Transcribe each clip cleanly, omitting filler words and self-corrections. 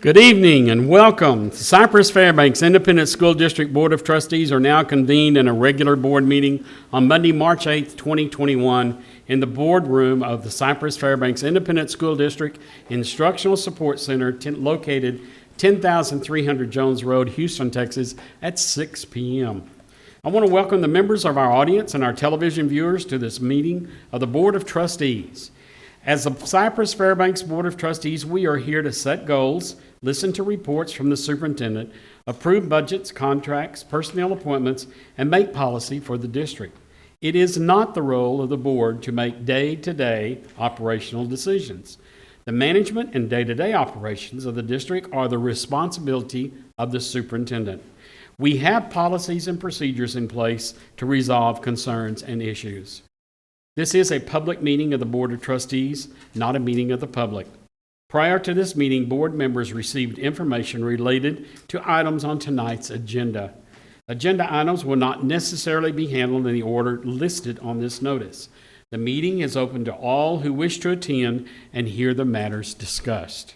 Good evening and welcome. The Cypress-Fairbanks Independent School District Board of Trustees are now convened in a regular board meeting on Monday, March 8th, 2021 in the boardroom of the Cypress-Fairbanks Independent School District Instructional Support Center located 10,300 Jones Road, Houston, Texas at 6 p.m. I want to welcome the members of our audience and our television viewers to this meeting of the Board of Trustees. As the Cypress-Fairbanks Board of Trustees, we are here to set goals, listen to reports from the superintendent, approve budgets, contracts, personnel appointments, and make policy for the district. It is not the role of the board to make day-to-day operational decisions. The management and day-to-day operations of the district are the responsibility of the superintendent. We have policies and procedures in place to resolve concerns and issues. This is a public meeting of the Board of Trustees, not a meeting of the public. Prior to this meeting, board members received information related to items on tonight's agenda. Agenda items will not necessarily be handled in the order listed on this notice. The meeting is open to all who wish to attend and hear the matters discussed.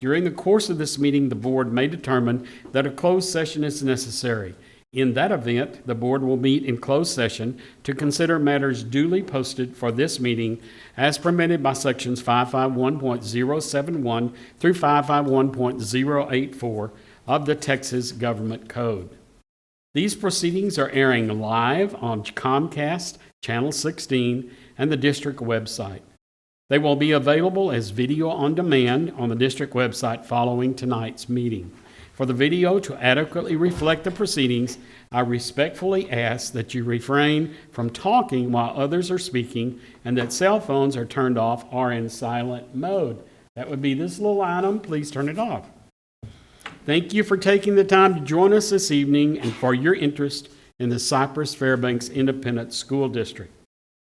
During the course of this meeting, the board may determine that a closed session is necessary. In that event, the board will meet in closed session to consider matters duly posted for this meeting as permitted by sections 551.071 through 551.084 of the Texas Government Code. These proceedings are airing live on Comcast Channel 16 and the district website. They will be available as video on demand on the district website following tonight's meeting. For the video to adequately reflect the proceedings, I respectfully ask that you refrain from talking while others are speaking and that cell phones are turned off or in silent mode. That would be this little item. Please turn it off. Thank you for taking the time to join us this evening and for your interest in the Cypress-Fairbanks Independent School District.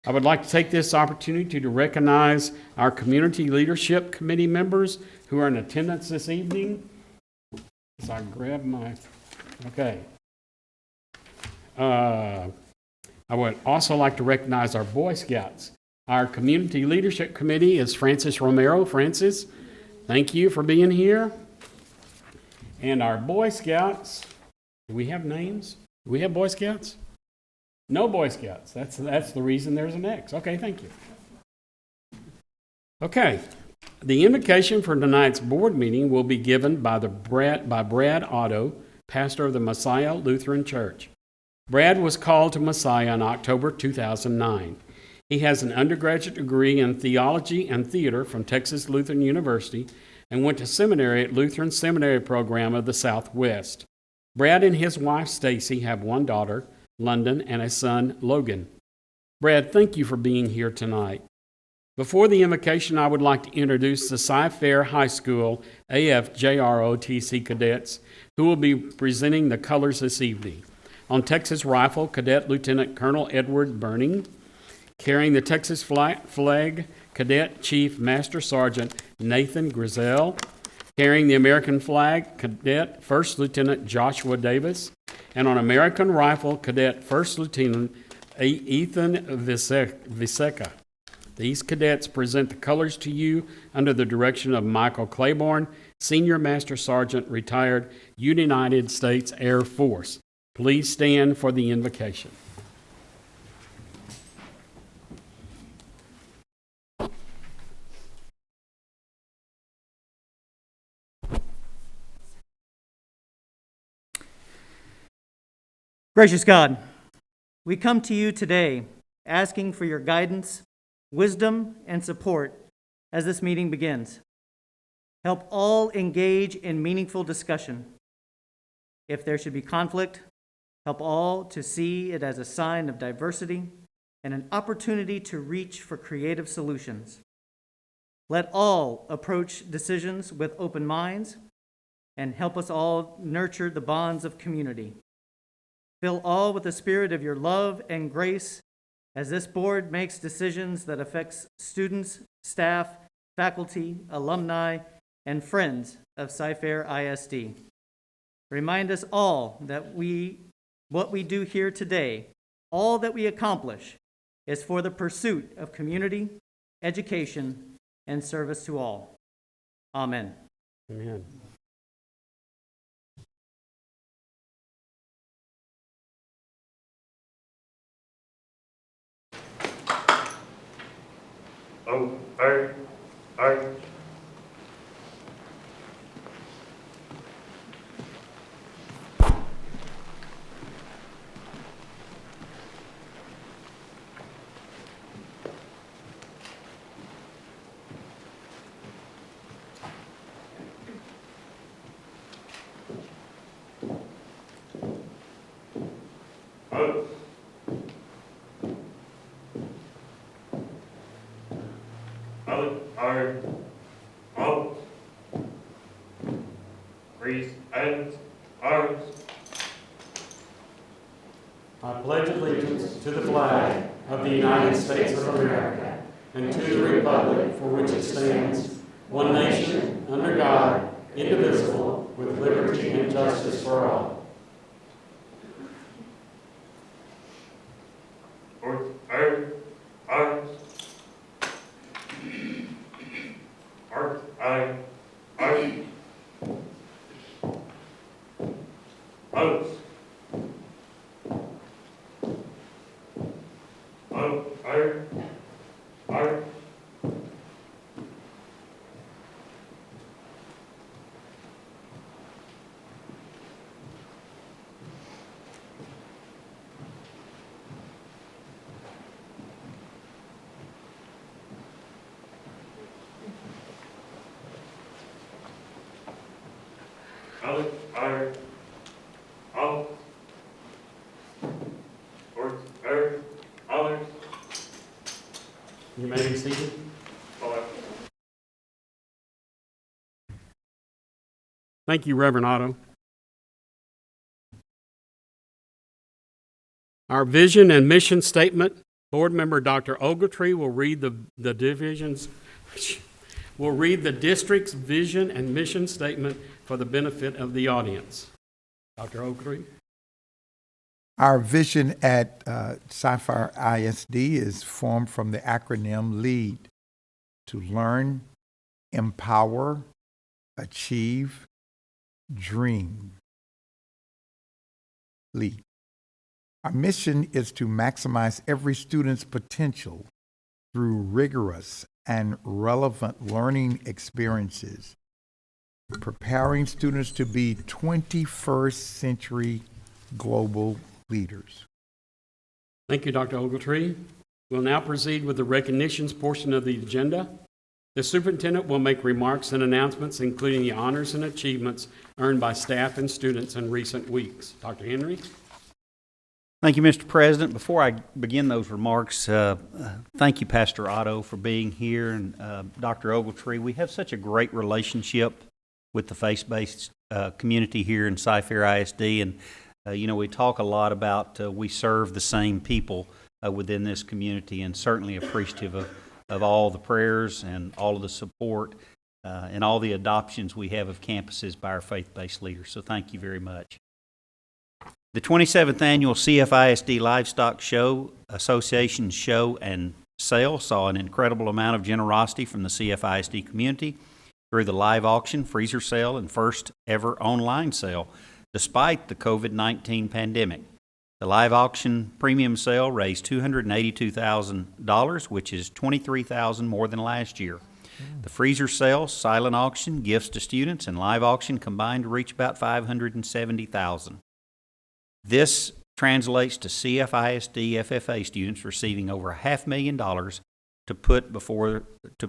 I would like to take this opportunity to recognize our Community Leadership Committee members who are in attendance this evening. So I grab my, okay. I would also like to recognize our Boy Scouts. Our Community Leadership Committee is Francis Romero. Francis, thank you for being here. And our Boy Scouts, do we have names? Do we have Boy Scouts? No Boy Scouts. That's the reason there's an X. Okay, thank you. Okay. The invocation for tonight's board meeting will be given by Brad Otto, pastor of the Messiah Lutheran Church. Brad was called to Messiah in October 2009. He has an undergraduate degree in theology and theater from Texas Lutheran University and went to seminary at Lutheran Seminary Program of the Southwest. Brad and his wife Stacy have one daughter, London, and a son, Logan. Brad, thank you for being here tonight. Before the invocation, I would like to introduce the Cy-Fair High School AFJROTC cadets who will be presenting the colors this evening. On Texas Rifle, Cadet Lieutenant Colonel Edward Burning. Carrying the Texas flag, Cadet Chief Master Sergeant Nathan Grizel. Carrying the American flag, Cadet First Lieutenant Joshua Davis. And on American Rifle, Cadet First Lieutenant Ethan Viseca. These cadets present the colors to you under the direction of Michael Claiborne, Senior Master Sergeant, retired United States Air Force. Please stand for the invocation. Gracious God, we come to you today asking for your guidance, wisdom, and support as this meeting begins. Help all engage in meaningful discussion. If there should be conflict, help all to see it as a sign of diversity and an opportunity to reach for creative solutions. Let all approach decisions with open minds and help us all nurture the bonds of community. Fill all with the spirit of your love and grace as this board makes decisions that affects students, staff, faculty, alumni, and friends of Cy-Fair ISD. Remind us all that what we do here today, all that we accomplish, is for the pursuit of community, education, and service to all. Amen. Amen. O R R O O R O Reese and arms. I pledge allegiance to the flag of the United States of America and to the republic for which it stands, one nation, under God, indivisible, with liberty and justice for all. Or arms. Art I art. Oath. O R R O R O or others. You may be seated. Thank you, Reverend Otto. Our vision and mission statement, Board Member Dr. Ogletree will read the district's vision and mission statement for the benefit of the audience. Dr. Ogletree. Our vision at Cypher ISD is formed from the acronym LEAD, to learn, empower, achieve, dream. LEAD. Our mission is to maximize every student's potential through rigorous and relevant learning experiences, preparing students to be 21st century global leaders. Thank you, Dr. Ogletree. We'll now proceed with the recognitions portion of the agenda. The superintendent will make remarks and announcements, including the honors and achievements earned by staff and students in recent weeks. Dr. Henry? Thank you, Mr. President. Before I begin those remarks, thank you, Pastor Otto, for being here, and Dr. Ogletree. We have such a great relationship with the faith-based community here in Cypher ISD, and we talk a lot about we serve the same people within this community, and certainly appreciative of all the prayers and all of the support and all the adoptions we have of campuses by our faith-based leaders. So thank you very much. The 27th Annual CFISD Livestock Show Association Show and Sale saw an incredible amount of generosity from the CFISD community through the live auction, freezer sale, and first ever online sale, despite the COVID-19 pandemic. The live auction premium sale raised $282,000, which is $23,000 more than last year. The freezer sale, silent auction, gifts to students, and live auction combined to reach about $570,000. This translates to CFISD FFA students receiving over $500,000 to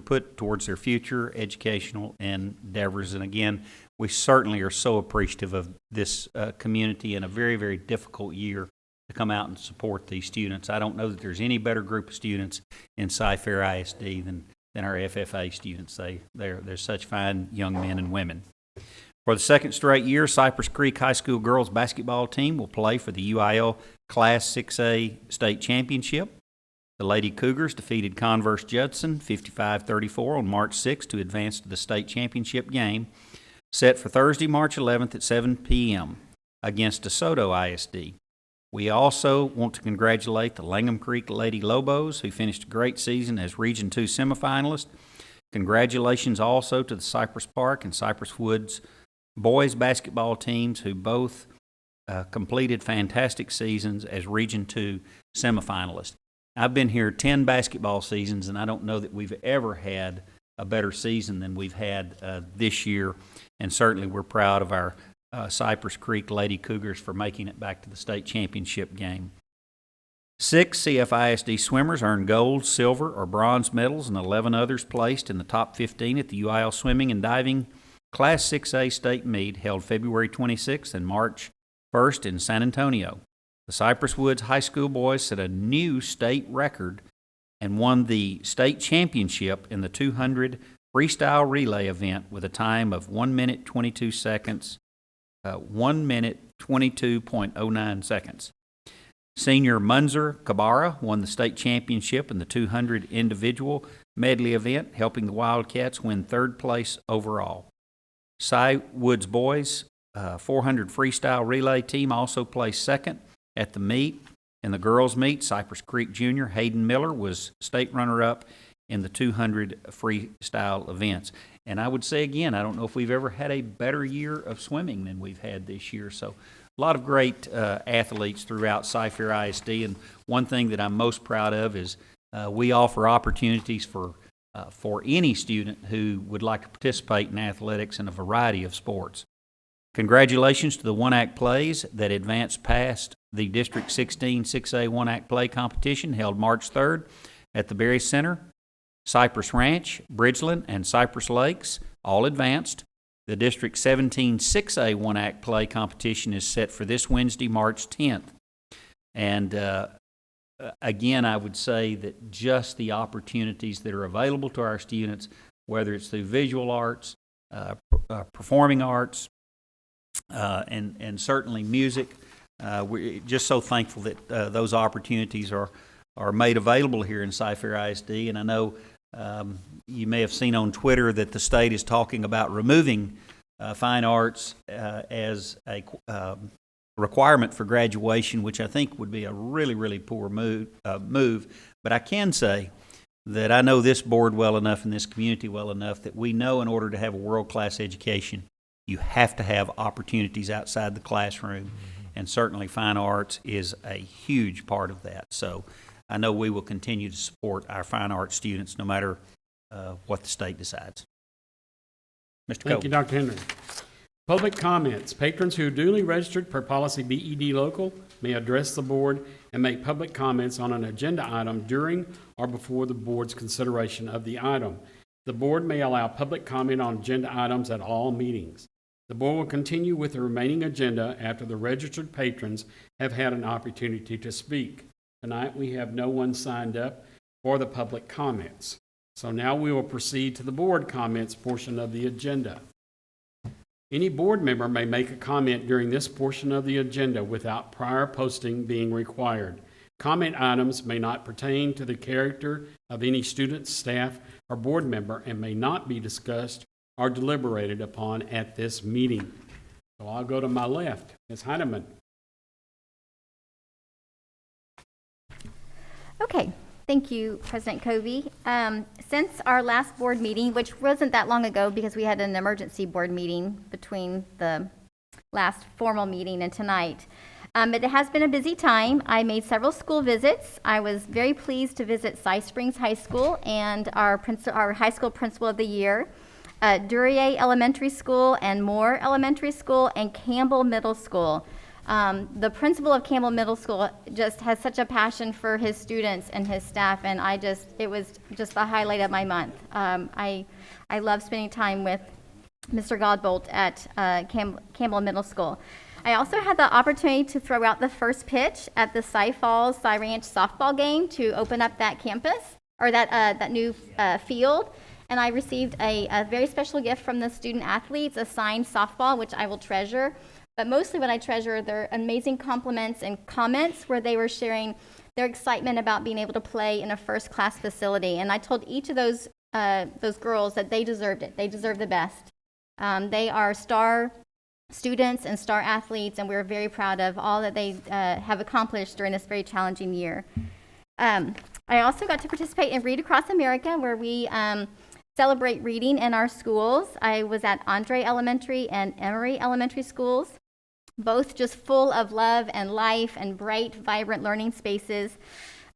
put towards their future educational endeavors. And again, we certainly are so appreciative of this community in a very, very difficult year to come out and support these students. I don't know that there's any better group of students in Cypher ISD than our FFA students. They're such fine young men and women. For the second straight year, Cypress Creek High School girls basketball team will play for the UIL Class 6A state championship. The Lady Cougars defeated Converse Judson 55-34 on March 6 to advance to the state championship game, set for Thursday, March 11th at 7 p.m. against DeSoto ISD. We also want to congratulate the Langham Creek Lady Lobos, who finished a great season as Region 2 semifinalists. Congratulations also to the Cypress Park and Cypress Woods boys basketball teams, who both completed fantastic seasons as Region 2 semifinalists. I've been here 10 basketball seasons, and I don't know that we've ever had a better season than we've had this year. And certainly we're proud of our Cypress Creek Lady Cougars for making it back to the state championship game. 6 CFISD swimmers earned gold, silver, or bronze medals, and 11 others placed in the top 15 at the UIL Swimming and Diving Class 6A state meet held February 26th and March 1st in San Antonio. The Cypress Woods High School boys set a new state record and won the state championship in the 200 freestyle relay event with a time of 1 minute 22 seconds, 1 minute 22.09 seconds. Senior Munzer Kabara won the state championship in the 200 individual medley event, helping the Wildcats win third place overall. Cy Woods boys 400 freestyle relay team also placed second at the meet. In the girls' meet, Cypress Creek Junior Hayden Miller was state runner-up in the 200 freestyle events. And I would say again, I don't know if we've ever had a better year of swimming than we've had this year. So a lot of great athletes throughout Cypher ISD. And one thing that I'm most proud of is we offer opportunities for any student who would like to participate in athletics in a variety of sports. Congratulations to the one-act plays that advanced past the District 16 6A one-act play competition held March 3rd at the Berry Center. Cypress Ranch, Bridgeland, and Cypress Lakes all advanced. The District 17 6A one-act play competition is set for this Wednesday, March 10th. And again, I would say that just the opportunities that are available to our students, whether it's through visual arts, performing arts, and certainly music, we're just so thankful that those opportunities are made available here in Cypher ISD. And I know you may have seen on Twitter that the state is talking about removing fine arts as a requirement for graduation, which I think would be a really, really poor move. But I can say that I know this board well enough and this community well enough that we know in order to have a world-class education, you have to have opportunities outside the classroom, and certainly fine arts is a huge part of that. So I know we will continue to support our fine arts students no matter what the state decides. Mr. Thank you, Dr. Henry. Public comments. Patrons who are duly registered per policy BED local may address the board and make public comments on an agenda item during or before the board's consideration of the item. The board may allow public comment on agenda items at all meetings. The board will continue with the remaining agenda after the registered patrons have had an opportunity to speak. Tonight, we have no one signed up for the public comments. So now we will proceed to the board comments portion of the agenda. Any board member may make a comment during this portion of the agenda without prior posting being required. Comment items may not pertain to the character of any student, staff, or board member and may not be discussed or deliberated upon at this meeting. So I'll go to my left. Ms. Heineman. Okay, thank you, President Covey. Since our last board meeting, which wasn't that long ago because we had an emergency board meeting between the last formal meeting and tonight, it has been a busy time. I made several school visits. I was very pleased to visit Cy Springs High School and our high school principal of the year, Duryea Elementary School and Moore Elementary School, and Campbell Middle School. The principal of Campbell Middle School just has such a passion for his students and his staff, and it was just the highlight of my month. I love spending time with Mr. Godbolt at Campbell Middle School. I also had the opportunity to throw out the first pitch at the Cy Falls Cy Ranch softball game to open up that campus, or that new field. And I received a very special gift from the student athletes, a signed softball, which I will treasure. But mostly what I treasure are their amazing compliments and comments where they were sharing their excitement about being able to play in a first-class facility. And I told each of those girls that they deserved it. They deserve the best. They are star students and star athletes, and we're very proud of all that they have accomplished during this very challenging year. I also got to participate in Read Across America, where we celebrate reading in our schools. I was at Andre Elementary and Emory Elementary Schools, both just full of love and life and bright, vibrant learning spaces.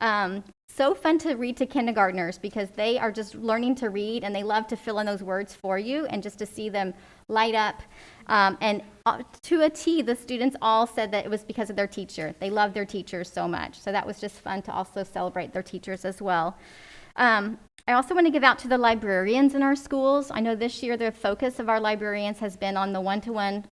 So fun to read to kindergartners because they are just learning to read and they love to fill in those words for you, and just to see them light up. And to a T, the students all said that it was because of their teacher. They love their teachers so much. So that was just fun to also celebrate their teachers as well. I also want to give out to the librarians in our schools. I know this year the focus of our librarians has been on the one-to-one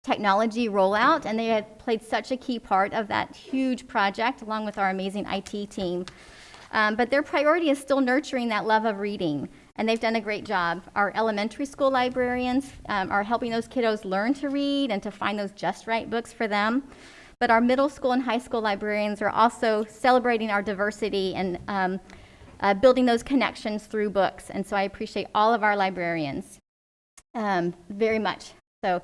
technology rollout, and they have played such a key part of that huge project along with our amazing IT team. But their priority is still nurturing that love of reading, and they've done a great job. Our elementary school librarians are helping those kiddos learn to read and to find those just right books for them. But our middle school and high school librarians are also celebrating our diversity and building those connections through books. And so I appreciate all of our librarians very much. So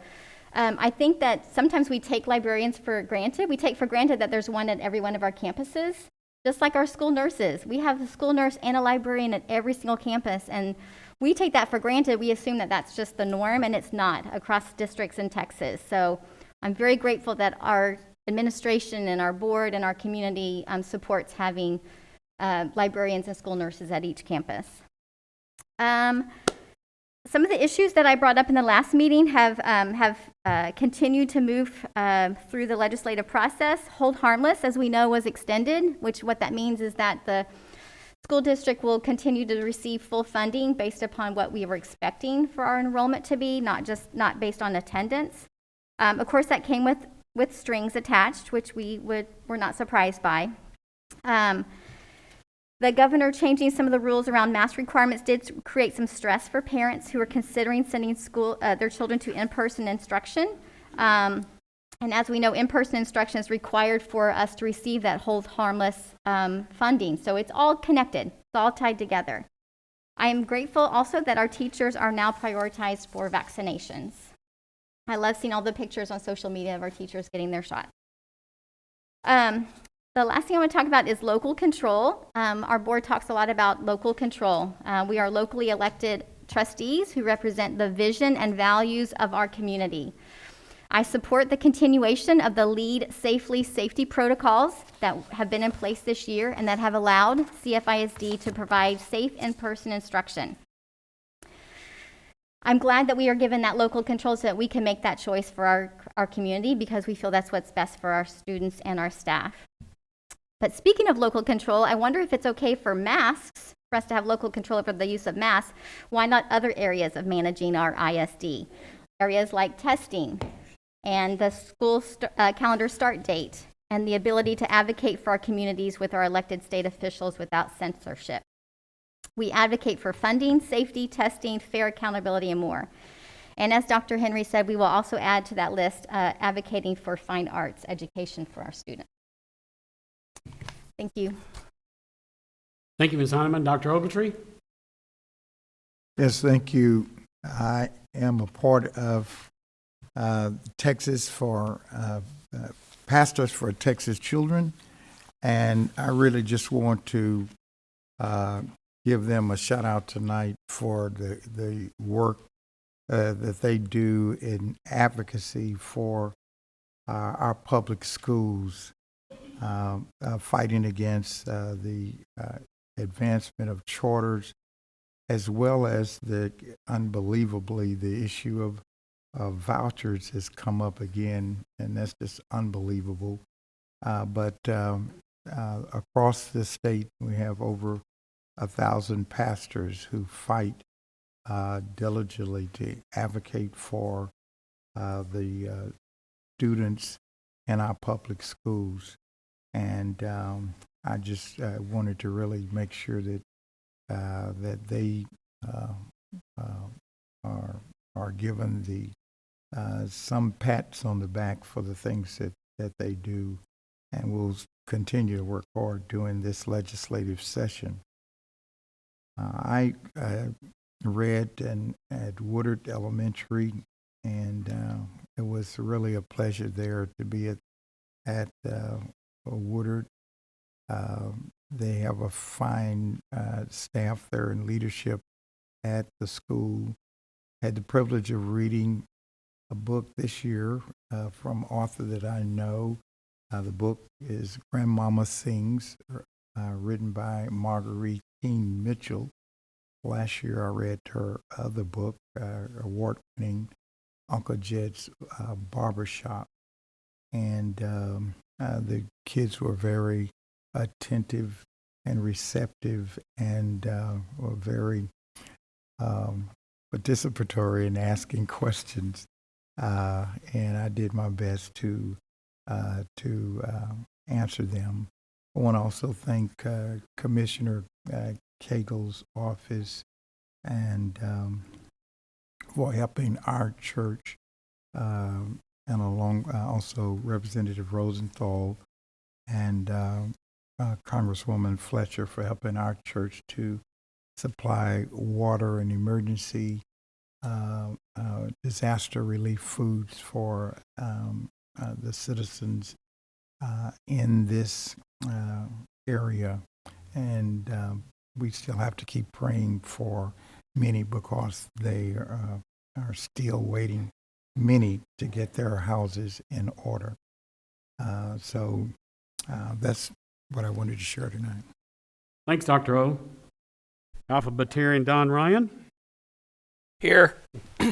I think that sometimes we take librarians for granted. We take for granted that there's one at every one of our campuses, just like our school nurses. We have a school nurse and a librarian at every single campus, and we take that for granted. We assume that that's just the norm, and it's not across districts in Texas. So I'm very grateful that our administration and our board and our community supports having librarians and school nurses at each campus. Some of the issues that I brought up in the last meeting have continued to move through the legislative process. Hold harmless, as we know, was extended, which what that means is that the school district will continue to receive full funding based upon what we were expecting for our enrollment to be, not based on attendance. Of course, that came with strings attached, which were not surprised by. The governor changing some of the rules around mask requirements did create some stress for parents who are considering sending their children to in-person instruction. And as we know, in-person instruction is required for us to receive that hold harmless funding. So it's all connected. It's all tied together. I am grateful also that our teachers are now prioritized for vaccinations. I love seeing all the pictures on social media of our teachers getting their shot. The last thing I want to talk about is local control. Our board talks a lot about local control. We are locally elected trustees who represent the vision and values of our community. I support the continuation of the LEAD safety protocols that have been in place this year and that have allowed CFISD to provide safe in-person instruction. I'm glad that we are given that local control so that we can make that choice for our community, because we feel that's what's best for our students and our staff. But speaking of local control, I wonder if it's okay for masks, for us to have local control over the use of masks. Why not other areas of managing our ISD? Areas like testing and the school calendar start date and the ability to advocate for our communities with our elected state officials without censorship. We advocate for funding, safety, testing, fair accountability, and more. And as Dr. Henry said, we will also add to that list advocating for fine arts education for our students. Thank you. Thank you, Ms. Heineman. Dr. Ogletree? Yes, thank you. I am a part of Texas for Pastors for Texas Children, and I really just want to give them a shout out tonight for the work that they do in advocacy for our public schools, fighting against the advancement of charters, as well as unbelievably the issue of vouchers has come up again, and that's just unbelievable. But across the state, we have over 1,000 pastors who fight diligently to advocate for the students in our public schools. And I just wanted to really make sure that they are given some pats on the back for the things that they do, and we'll continue to work hard during this legislative session. I read at Woodard Elementary, and it was really a pleasure there to be at Woodard. They have a fine staff there and leadership at the school. Had the privilege of reading a book this year from an author that I know, The book is Grandmama Sings, written by Marguerite King Mitchell. Last year I read her other book, award-winning Uncle Jed's Barbershop. And the kids were very attentive and receptive and were very participatory in asking questions. And I did my best to answer them. I want to also thank Commissioner Cagle's office and for helping our church, and along also Representative Rosenthal and Congresswoman Fletcher for helping our church to supply water and emergency disaster relief foods for the citizens in this area. And we still have to keep praying for many because they are still waiting, many, to get their houses in order. So that's what I wanted to share tonight. Thanks, Dr. O. Alphabetarian Don Ryan. Here. I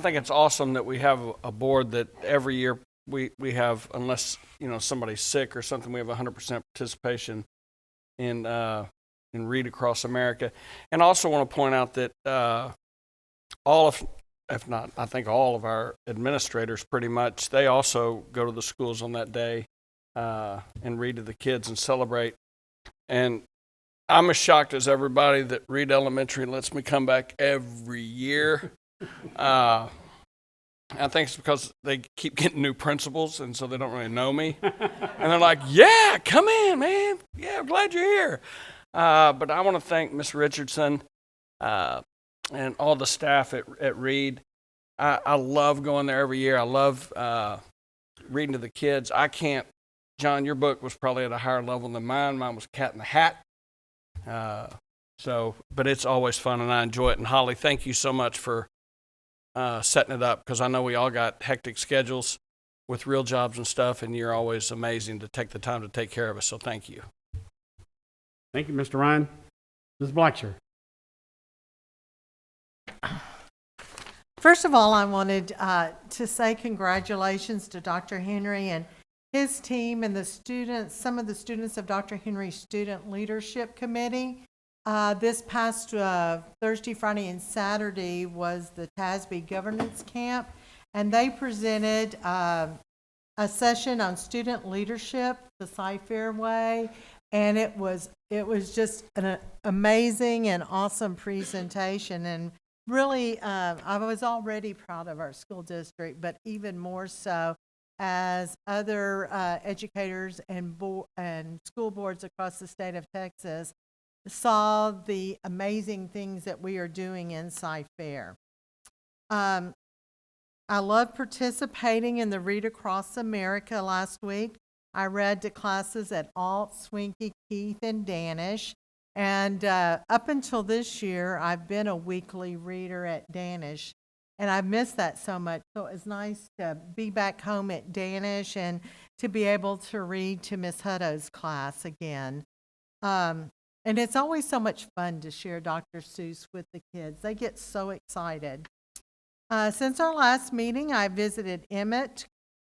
think it's awesome that we have a board that every year we have, unless somebody's sick or something, we have 100% participation in Read Across America. And I also want to point out that all of, if not, I think all of our administrators pretty much, they also go to the schools on that day and read to the kids and celebrate. And I'm as shocked as everybody that Reed Elementary lets me come back every year. I think it's because they keep getting new principals, and so they don't really know me. And they're like, yeah, come in, man. Yeah, I'm glad you're here. But I want to thank Miss Richardson and all the staff at Reed. I love going there every year. I love reading to the kids. I can't, John, your book was probably at a higher level than mine. Mine was Cat in the Hat. But it's always fun, and I enjoy it. And Holly, thank you so much for setting it up, because I know we all got hectic schedules with real jobs and stuff, and you're always amazing to take the time to take care of us. So thank you. Thank you, Mr. Ryan. Ms. Blacksher. First of all, I wanted to say congratulations to Dr. Henry and his team and the students, some of the students of Dr. Henry's Student Leadership Committee. This past Thursday, Friday, and Saturday was the TASB Governance Camp, and they presented a session on student leadership, the Cypher way, and it was just an amazing and awesome presentation. And really, I was already proud of our school district, but even more so as other educators and school boards across the state of Texas saw the amazing things that we are doing in Cypher. I loved participating in the Read Across America last week. I read to classes at Alt, Swinky, Keith, and Danish. And up until this year, I've been a weekly reader at Danish. And I've missed that so much. So it's nice to be back home at Danish and to be able to read to Miss Hutto's class again. And it's always so much fun to share Dr. Seuss with the kids. They get so excited. Since our last meeting, I visited Emmett,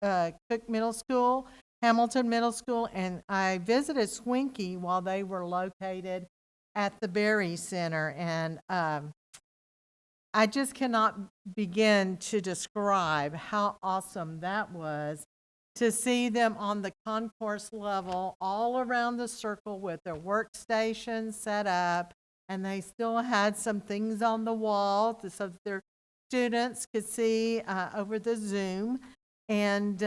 Cook Middle School, Hamilton Middle School, and I visited Swinky while they were located at the Berry Center. And I just cannot begin to describe how awesome that was to see them on the concourse level all around the circle with their workstations set up, and they still had some things on the wall so that their students could see over the Zoom. And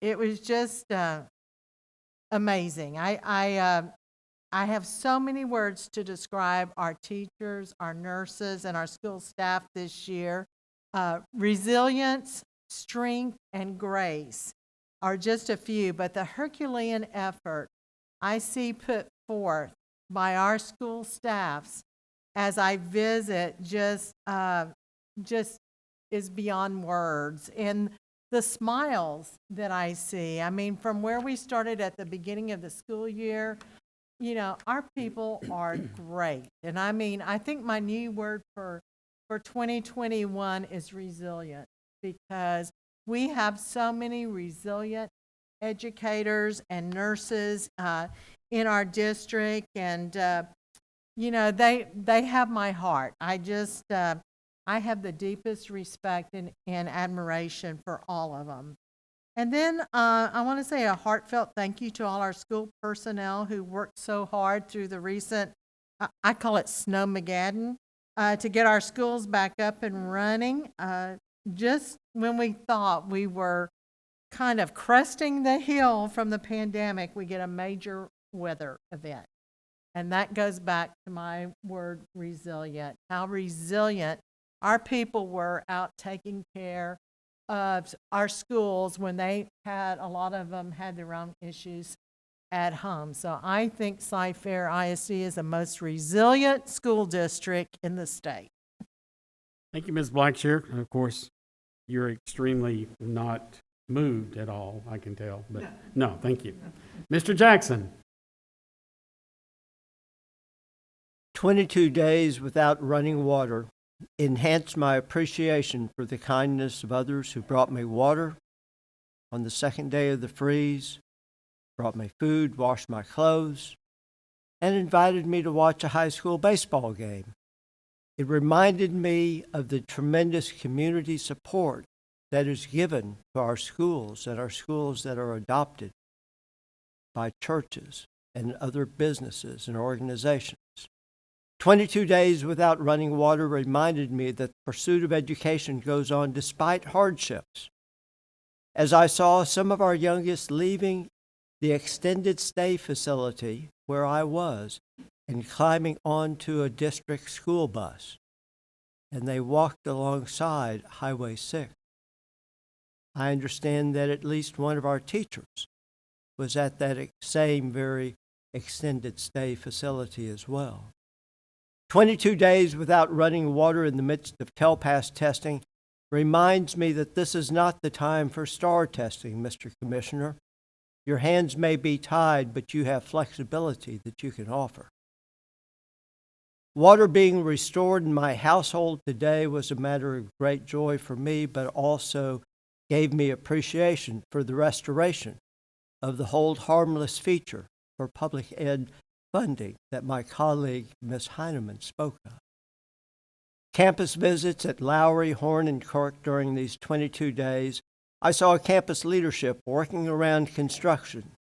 it was just amazing. I have so many words to describe our teachers, our nurses, and our school staff this year. Resilience, strength, and grace are just a few, but the Herculean effort I see put forth by our school staffs as I visit just is beyond words. And the smiles that I see, I mean, from where we started at the beginning of the school year, you know, our people are great. And I mean, I think my new word for 2021 is resilient, because we have so many resilient educators and nurses in our district, and you know, they have my heart. I have the deepest respect and admiration for all of them. And then I want to say a heartfelt thank you to all our school personnel who worked so hard through the recent, I call it Snowmageddon, to get our schools back up and running. Just when we thought we were kind of cresting the hill from the pandemic, we get a major weather event. And that goes back to my word resilient. How resilient our people were out taking care of our schools when they had, a lot of them had their own issues at home. So I think Cy-Fair ISD is the most resilient school district in the state. Thank you, Ms. Blackshear. And of course, you're extremely not moved at all, I can tell. But no, thank you. Mr. Jackson. 22 days without running water enhanced my appreciation for the kindness of others who brought me water on the second day of the freeze, brought me food, washed my clothes, and invited me to watch a high school baseball game. It reminded me of the tremendous community support that is given to our schools and our schools that are adopted by churches and other businesses and organizations. 22 days without running water reminded me that the pursuit of education goes on despite hardships. As I saw some of our youngest leaving the extended stay facility where I was and climbing onto a district school bus, and they walked alongside Highway 6. I understand that at least one of our teachers was at that same very extended stay facility as well. 22 days without running water in the midst of TELPAS testing reminds me that this is not the time for STAR testing, Mr. Commissioner. Your hands may be tied, but you have flexibility that you can offer. Water being restored in my household today was a matter of great joy for me, but also gave me appreciation for the restoration of the hold harmless feature for public ed funding that my colleague, Ms. Heineman, spoke of. Campus visits at Lowry, Horn, and Kirk during these 22 days, I saw campus leadership working around construction,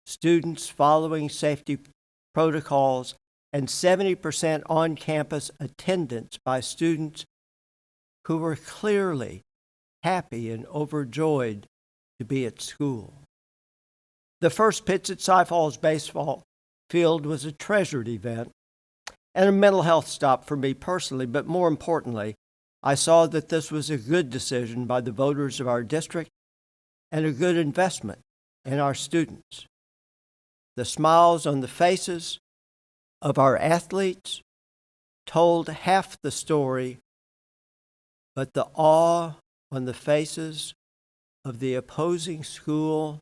students following safety protocols, and 70% on-campus attendance by students who were clearly happy and overjoyed to be at school. The first pitch at Cy Falls baseball field was a treasured event and a mental health stop for me personally, but more importantly, I saw that this was a good decision by the voters of our district and a good investment in our students. The smiles on the faces of our athletes told half the story, but the awe on the faces of the opposing school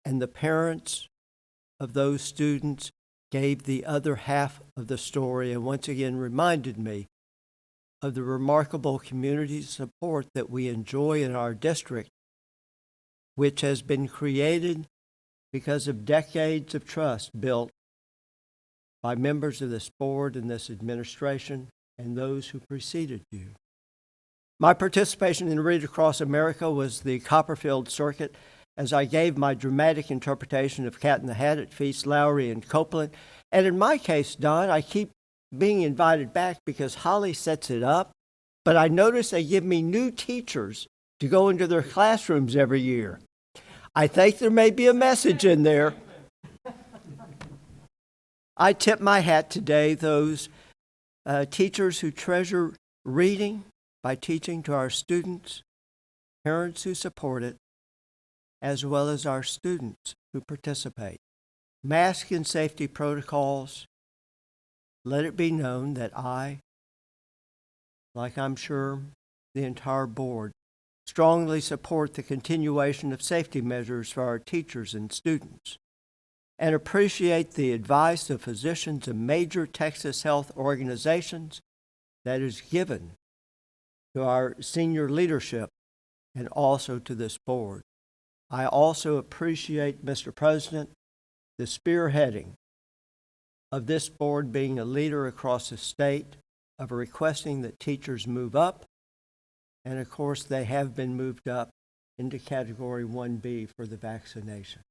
and the parents of those students gave the other half of the story, and once again reminded me of the remarkable community support that we enjoy in our district, which has been created because of decades of trust built by members of this board and this administration and those who preceded you. My participation in Read Across America was the Copperfield Circuit, as I gave my dramatic interpretation of Cat in the Hat at Feast, Lowry, and Copeland. And in my case, Don, I keep being invited back because Holly sets it up, but I notice they give me new teachers to go into their classrooms every year. I think there may be a message in there. I tip my hat today those teachers who treasure reading by teaching to our students, parents who support it, as well as our students who participate. Mask and safety protocols. Let it be known that I, like I'm sure the entire board, strongly support the continuation of safety measures for our teachers and students, and appreciate the advice of physicians and major Texas health organizations that is given to our senior leadership and also to this board. I also appreciate, Mr. President, the spearheading of this board being a leader across the state of requesting that teachers move up, and of course they have been moved up into Category 1B for the vaccination.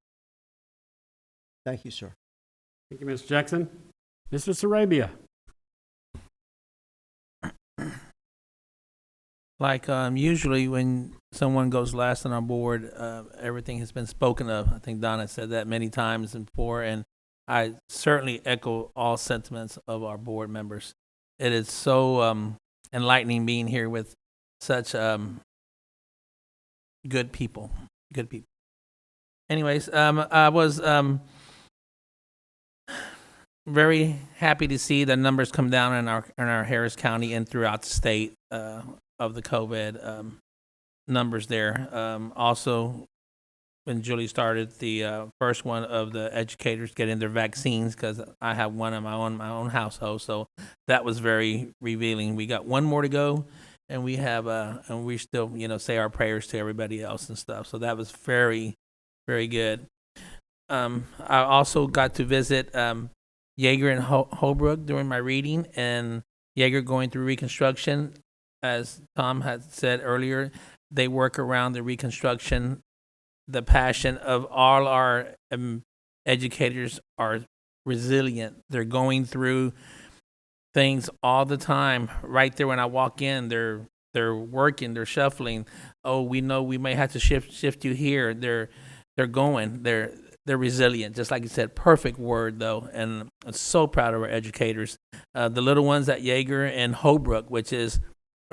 Thank you, sir. Thank you, Mr. Jackson. Mr. Sarabia. Like usually when someone goes last on our board, everything has been spoken of. I think Donna said that many times before, and I certainly echo all sentiments of our board members. It is so enlightening being here with such good people. Good people. Anyways, I was very happy to see the numbers come down in our Harris County and throughout the state of the COVID numbers there. Also, when Julie started, the first one of the educators getting their vaccines, because I have one in my own household, so that was very revealing. We got one more to go, and we have and we still say our prayers to everybody else and stuff. So that was very, very good. I also got to visit Yeager and Holbrook during my reading, and Yeager going through reconstruction. As Tom had said earlier, they work around the reconstruction. The passion of all our educators are resilient. They're going through things all the time. Right there when I walk in, they're working, they're shuffling. Oh, we know we may have to shift you here. They're going. They're resilient, just like you said. Perfect word, though, and I'm so proud of our educators. The little ones at Yeager and Holbrook, which is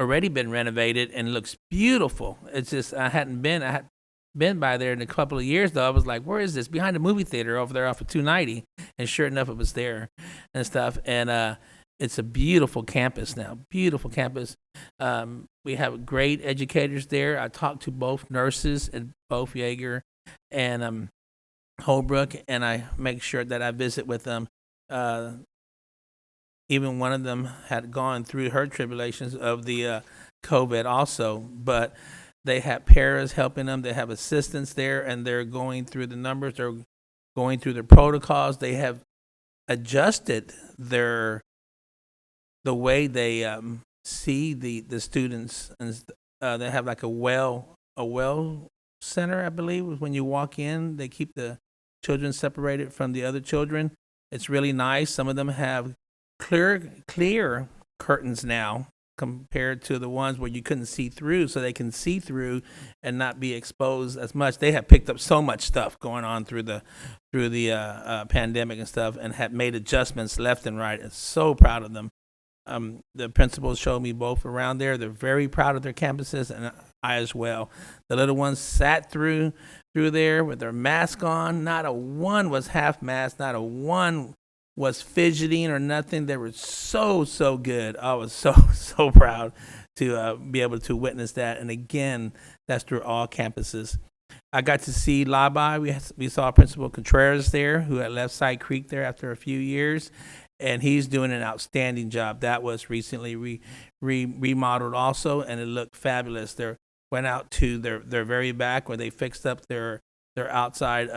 already been renovated and looks beautiful. It's just I had been by there in a couple of years, though. I was like, where is this? Behind the movie theater over there off of 290. And sure enough, it was there and stuff. And it's a beautiful campus now. Beautiful campus. We have great educators there. I talked to both nurses at both Yeager and Holbrook, and I make sure that I visit with them. Even one of them had gone through her tribulations of the COVID also, but they have paras helping them. They have assistants there, and they're going through the numbers. They're going through the protocols. They have adjusted the way they see the students, and they have like a well center, I believe. When you walk in, they keep the children separated from the other children. It's really nice. Some of them have clear curtains now, compared to the ones where you couldn't see through, so they can see through and not be exposed as much. They have picked up so much stuff going on through the pandemic and stuff, and have made adjustments left and right. I'm so proud of them. The principals showed me both around there. They're very proud of their campuses, and I as well. The little ones sat through there with their mask on. Not a one was half masked. Not a one was fidgeting or nothing. They were so good. I was so proud to be able to witness that. And again, that's through all campuses. I got to see Labai. We saw Principal Contreras there, who had left Side Creek there after a few years, and he's doing an outstanding job. That was recently remodeled also, and it looked fabulous. They went out to their very back where they fixed up their outside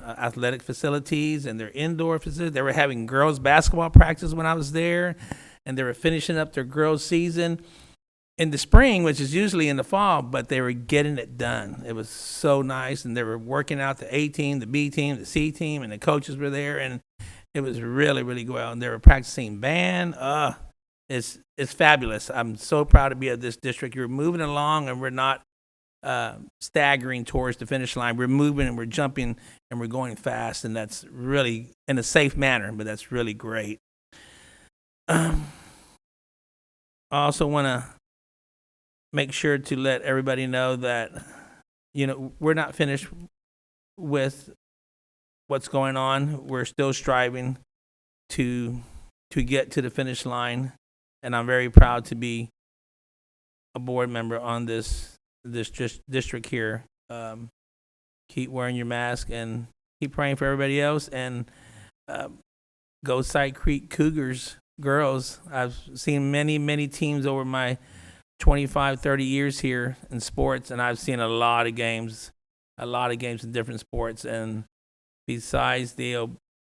athletic facilities and their indoor facilities. They were having girls basketball practice when I was there, and they were finishing up their girls season in the spring, which is usually in the fall, but they were getting it done. It was so nice, and they were working out the A team, the B team, the C team, and the coaches were there, and it was really, really well. And they were practicing band. It's fabulous. I'm so proud to be at this district. You're moving along, and we're not staggering towards the finish line. We're moving and we're jumping and we're going fast, and that's really in a safe manner, but that's really great. I also want to make sure to let everybody know that we're not finished with what's going on. We're still striving to get to the finish line, and I'm very proud to be a board member on this district here. Keep wearing your mask and keep praying for everybody else. And go Side Creek Cougars girls. I've seen many teams over my 25, 30 years here in sports, and I've seen a lot of games in different sports. And besides the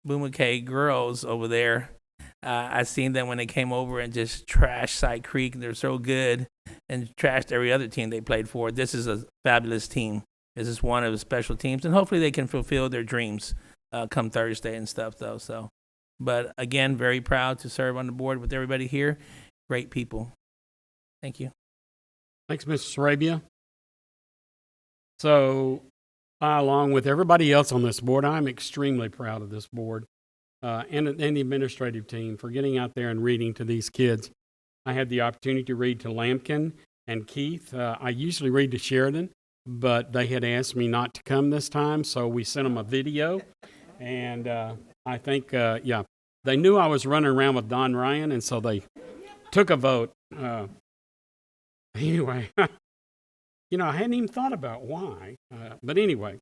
Boomacay girls over there, I seen them when they came over and just trashed Side Creek. They're so good, and trashed every other team they played for. This is a fabulous team. This is one of the special teams, and hopefully they can fulfill their dreams come Thursday and stuff, though. So, but again, very proud to serve on the board with everybody here. Great people. Thank you. Thanks, Mr. Sarabia. So, along with everybody else on this board, I'm extremely proud of this board and the administrative team for getting out there and reading to these kids. I had the opportunity to read to Lampkin and Keith. I usually read to Sheridan, but they had asked me not to come this time, so we sent them a video. And I think, they knew I was running around with Don Ryan, and so they took a vote. Anyway, I hadn't even thought about why. But anyway,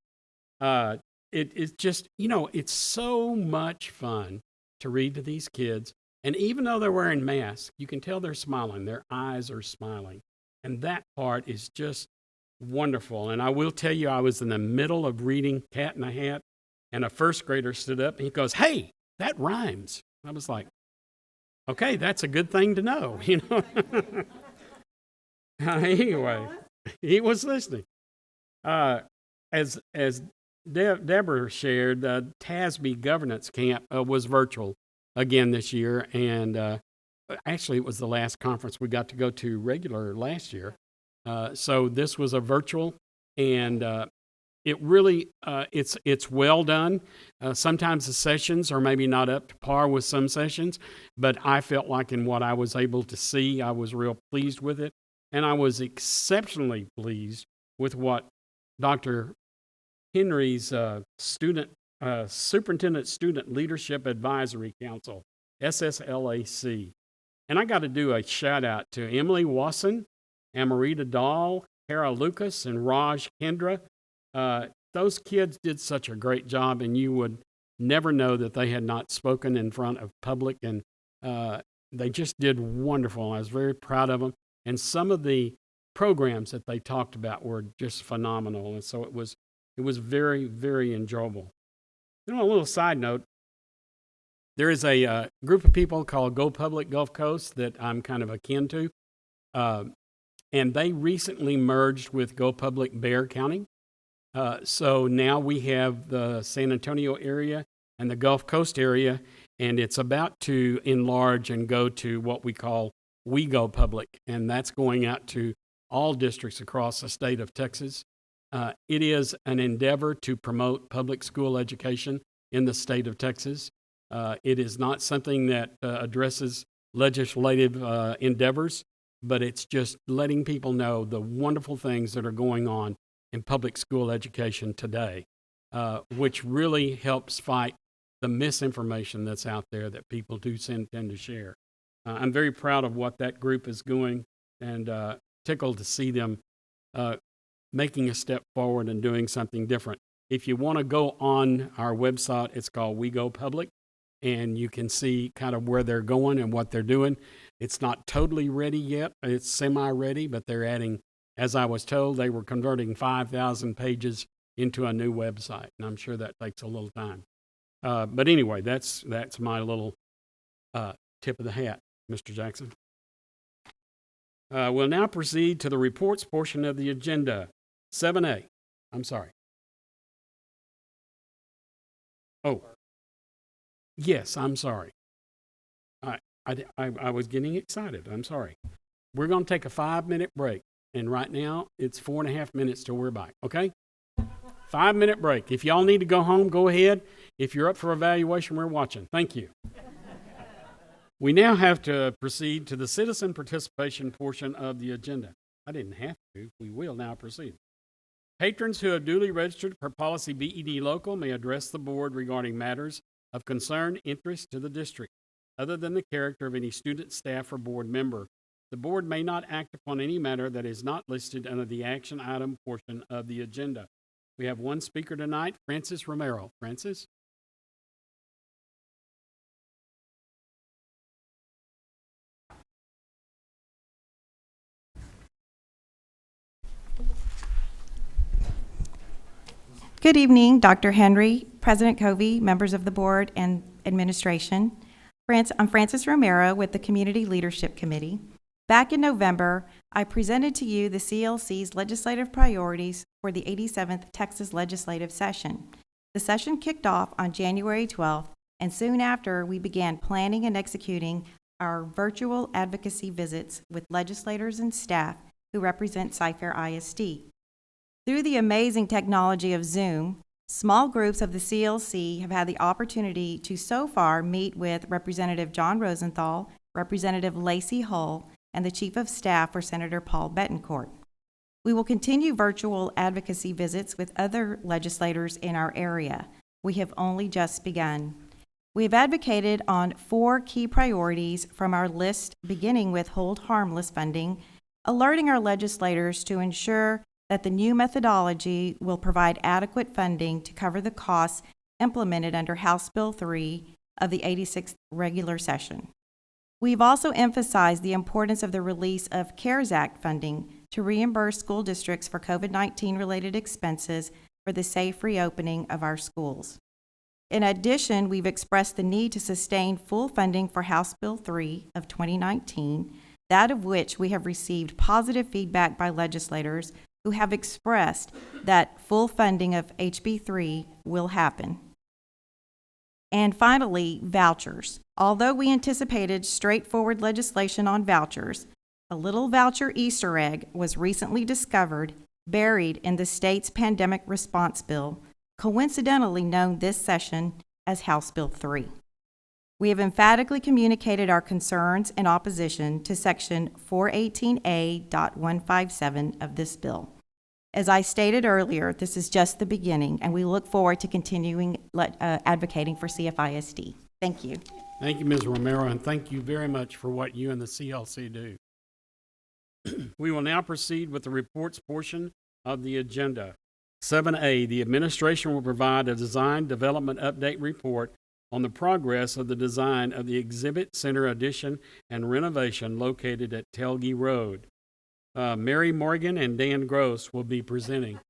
it's just, it's so much fun to read to these kids. And even though they're wearing masks, you can tell they're smiling. Their eyes are smiling. And that part is just wonderful. And I will tell you, I was in the middle of reading Cat in a Hat, and a first grader stood up and he goes, "Hey, that rhymes." I was like, okay, that's a good thing to know, Anyway, he was listening. As Deborah shared, TASB governance camp was virtual again this year, and actually it was the last conference we got to go to regular last year. So this was a virtual, and it really it's well done. Sometimes the sessions are maybe not up to par with some sessions, but I felt like in what I was able to see, I was real pleased with it. And I was exceptionally pleased with what Dr. Henry's Superintendent Student Leadership Advisory Council, SSLAC. And I got to do a shout out to Emily Wasson, Amarita Dahl, Kara Lucas, and Raj Kendra. Those kids did such a great job, and you would never know that they had not spoken in front of public, and they just did wonderful. I was very proud of them. And some of the programs that they talked about were just phenomenal. And so it was very, very enjoyable. A little side note, there is a group of people called Go Public Gulf Coast that I'm kind of akin to. And they recently merged with Go Public Bexar County. So now we have the San Antonio area and the Gulf Coast area, and it's about to enlarge and go to what we call We Go Public, and that's going out to all districts across the state of Texas. It is an endeavor to promote public school education in the state of Texas. It is not something that addresses legislative endeavors, but it's just letting people know the wonderful things that are going on in public school education today, which really helps fight the misinformation that's out there that people do tend to share. I'm very proud of what that group is doing, and tickled to see them making a step forward and doing something different. If you want to go on our website, it's called We Go Public, and you can see kind of where they're going and what they're doing. It's not totally ready yet. It's semi-ready, but they're adding, as I was told, they were converting 5,000 pages into a new website, and I'm sure that takes a little time. But anyway, that's my little tip of the hat, Mr. Jackson. We'll now proceed to the reports portion of the agenda. 7A. I'm sorry. Oh. Yes, I'm sorry. I was getting excited. I'm sorry. We're going to take a 5-minute break. And right now, it's 4.5 minutes till we're back. Okay? 5-minute break. If y'all need to go home, go ahead. If you're up for evaluation, we're watching. Thank you. We now have to proceed to the citizen participation portion of the agenda. I didn't have to. We will now proceed. Patrons who have duly registered per policy BED local may address the board regarding matters of concern interest to the district, other than the character of any student, staff, or board member. The board may not act upon any matter that is not listed under the action item portion of the agenda. We have one speaker tonight, Francis Romero. Francis? Good evening, Dr. Henry, President Covey, members of the board and administration. I'm Frances Romero with the Community Leadership Committee. Back in November, I presented to you the CLC's legislative priorities for the 87th Texas legislative session. The session kicked off on January 12th, and soon after, we began planning and executing our virtual advocacy visits with legislators and staff who represent Cypher ISD. Through the amazing technology of Zoom, small groups of the CLC have had the opportunity to so far meet with Representative John Rosenthal, Representative Lacey Hull, and the Chief of Staff for Senator Paul Betancourt. We will continue virtual advocacy visits with other legislators in our area. We have only just begun. We have advocated on 4 key priorities from our list, beginning with hold harmless funding, alerting our legislators to ensure that the new methodology will provide adequate funding to cover the costs implemented under House Bill 3 of the 86th regular session. We've also emphasized the importance of the release of CARES Act funding to reimburse school districts for COVID-19 related expenses for the safe reopening of our schools. In addition, we've expressed the need to sustain full funding for House Bill 3 of 2019, that of which we have received positive feedback by legislators who have expressed that full funding of HB 3 will happen. And finally, vouchers. Although we anticipated straightforward legislation on vouchers, a little voucher Easter egg was recently discovered buried in the state's pandemic response bill, coincidentally known this session as House Bill 3. We have emphatically communicated our concerns and opposition to Section 418A.157 of this bill. As I stated earlier, this is just the beginning, and we look forward to continuing advocating for CFISD. Thank you. Thank you, Ms. Romero, and thank you very much for what you and the CLC do. We will now proceed with the reports portion of the agenda. 7A, the administration will provide a design development update report on the progress of the design of the Exhibit Center addition and renovation located at Telge Road. Mary Morgan and Dan Gross will be presenting.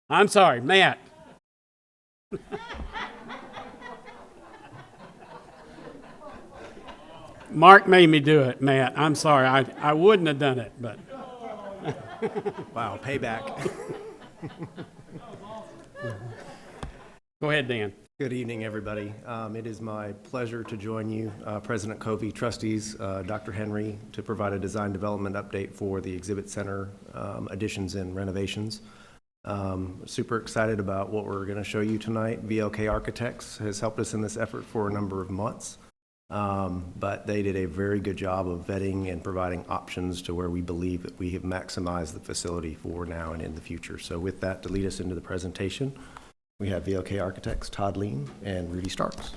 I'm sorry, Matt. Mark made me do it, Matt. I'm sorry. I wouldn't have done it, but. Wow, payback. Go ahead, Dan. Good evening, everybody. It is my pleasure to join you, President Covey, trustees, Dr. Henry, to provide a design development update for the Exhibit Center additions and renovations. Super excited about what we're going to show you tonight. VLK Architects has helped us in this effort for a number of months, but they did a very good job of vetting and providing options to where we believe that we have maximized the facility for now and in the future. So with that, to lead us into the presentation, we have VLK Architects, Todd Lean and Rudy Starks.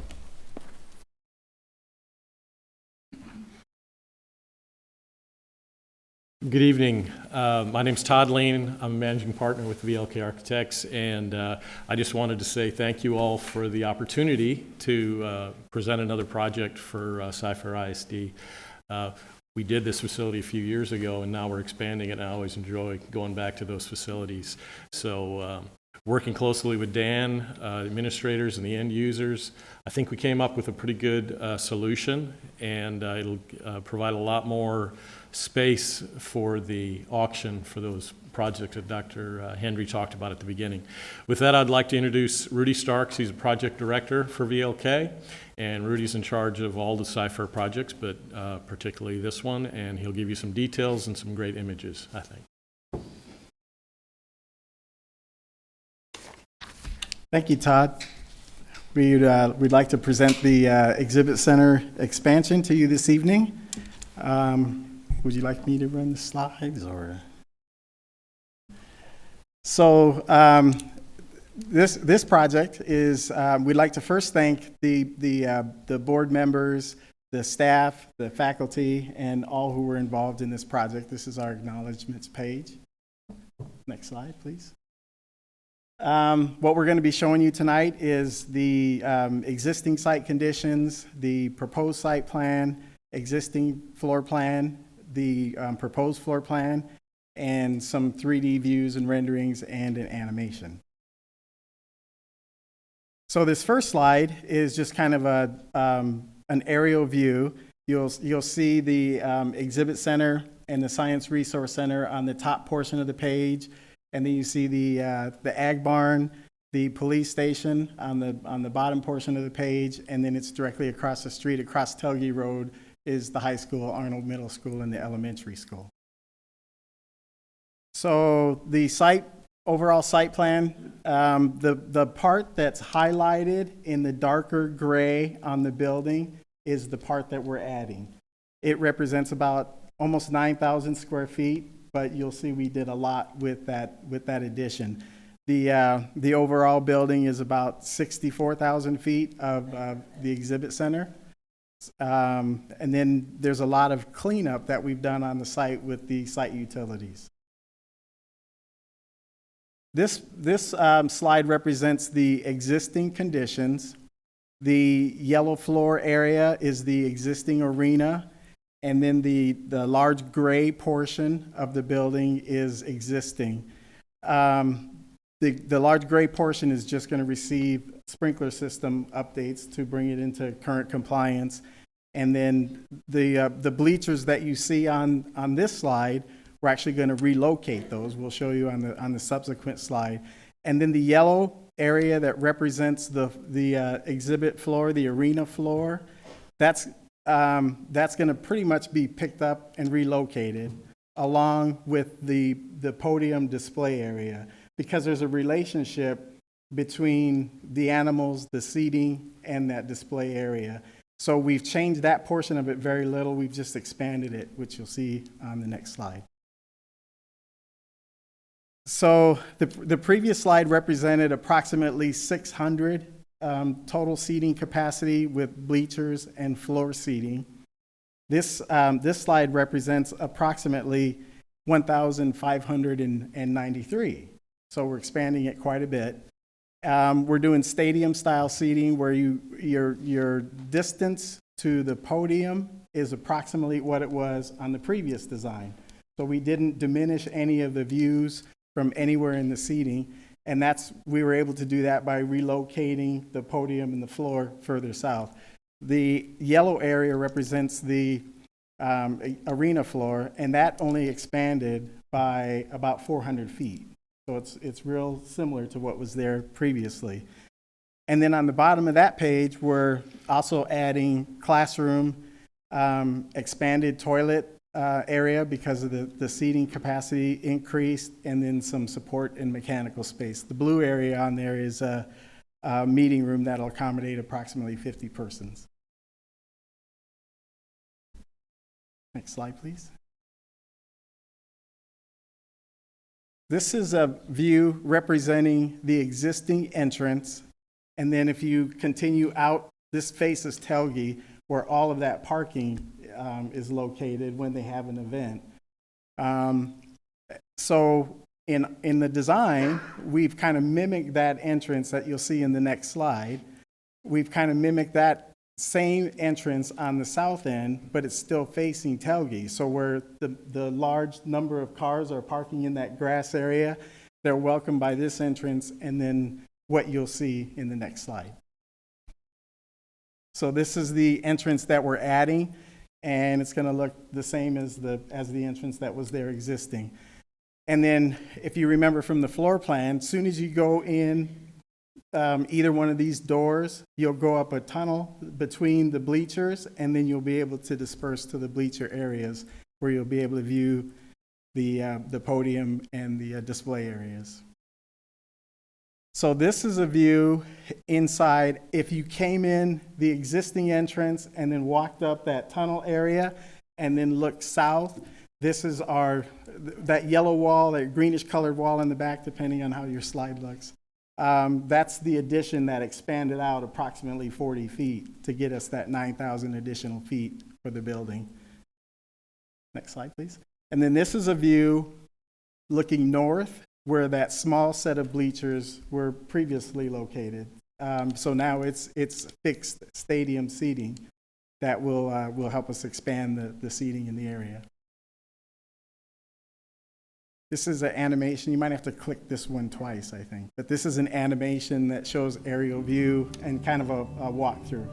Good evening. My name's Todd Lean. I'm a managing partner with VLK Architects, and I just wanted to say thank you all for the opportunity to present another project for Cypher ISD. We did this facility a few years ago, and now we're expanding it, and I always enjoy going back to those facilities. So working closely with Dan, administrators, and the end users, I think we came up with a pretty good solution, and it'll provide a lot more space for the auction for those projects that Dr. Henry talked about at the beginning. With that, I'd like to introduce Rudy Starks. He's a project director for VLK, and Rudy's in charge of all the Cypher projects, but particularly this one, and he'll give you some details and some great images, I think. Thank you, Todd. We'd like to present the Exhibit Center expansion to you this evening. Would you like me to run the slides, or? So this project is, we'd like to first thank the board members, the staff, the faculty, and all who were involved in this project. This is our acknowledgements page. Next slide, please. What we're going to be showing you tonight is the existing site conditions, the proposed site plan, existing floor plan, the proposed floor plan, and some 3D views and renderings and an animation. So this first slide is just kind of an aerial view. You'll see the exhibit center and the science resource center on the top portion of the page, and then you see the ag barn, the police station on the bottom portion of the page, and then it's directly across the street, across Telge Road, is the high school, Arnold Middle School, and the elementary school. So the overall site plan, the part that's highlighted in the darker gray on the building is the part that we're adding. It represents about almost 9,000 square feet, but you'll see we did a lot with that addition. The overall building is about 64,000 feet of the exhibit center. And then there's a lot of cleanup that we've done on the site with the site utilities. This slide represents the existing conditions. The yellow floor area is the existing arena, and then the large gray portion of the building is existing. The large gray portion is just going to receive sprinkler system updates to bring it into current compliance. And then the bleachers that you see on this slide, we're actually going to relocate those. We'll show you on the subsequent slide. And then the yellow area that represents the exhibit floor, the arena floor, that's going to pretty much be picked up and relocated along with the podium display area, because there's a relationship between the animals, the seating, and that display area. So we've changed that portion of it very little. We've just expanded it, which you'll see on the next slide. So the previous slide represented approximately 600 total seating capacity with bleachers and floor seating. This slide represents approximately 1,593. So we're expanding it quite a bit. We're doing stadium-style seating where your distance to the podium is approximately what it was on the previous design. So we didn't diminish any of the views from anywhere in the seating, and we were able to do that by relocating the podium and the floor further south. The yellow area represents the arena floor, and that only expanded by about 400 feet. So it's real similar to what was there previously. And then on the bottom of that page, we're also adding classroom, expanded toilet area because of the seating capacity increased, and then some support and mechanical space. The blue area on there is a meeting room that'll accommodate approximately 50 persons. Next slide, please. This is a view representing the existing entrance, and then if you continue out, this faces Telge, where all of that parking is located when they have an event. So in the design, we've kind of mimicked that entrance that you'll see in the next slide. We've kind of mimicked that same entrance on the south end, but it's still facing Telge. So where the large number of cars are parking in that grass area, they're welcomed by this entrance and then what you'll see in the next slide. So this is the entrance that we're adding, and it's going to look the same as the entrance that was there existing. And then if you remember from the floor plan, as soon as you go in either one of these doors, you'll go up a tunnel between the bleachers, and then you'll be able to disperse to the bleacher areas where you'll be able to view the podium and the display areas. So this is a view inside. If you came in the existing entrance and then walked up that tunnel area and then looked south, this is that yellow wall, that greenish colored wall in the back, depending on how your slide looks. That's the addition that expanded out approximately 40 feet to get us that 9,000 additional feet for the building. Next slide, please. And then this is a view looking north where that small set of bleachers were previously located. So now it's fixed stadium seating that will help us expand the seating in the area. This is an animation. You might have to click this one twice, I think. But this is an animation that shows aerial view and kind of a walkthrough.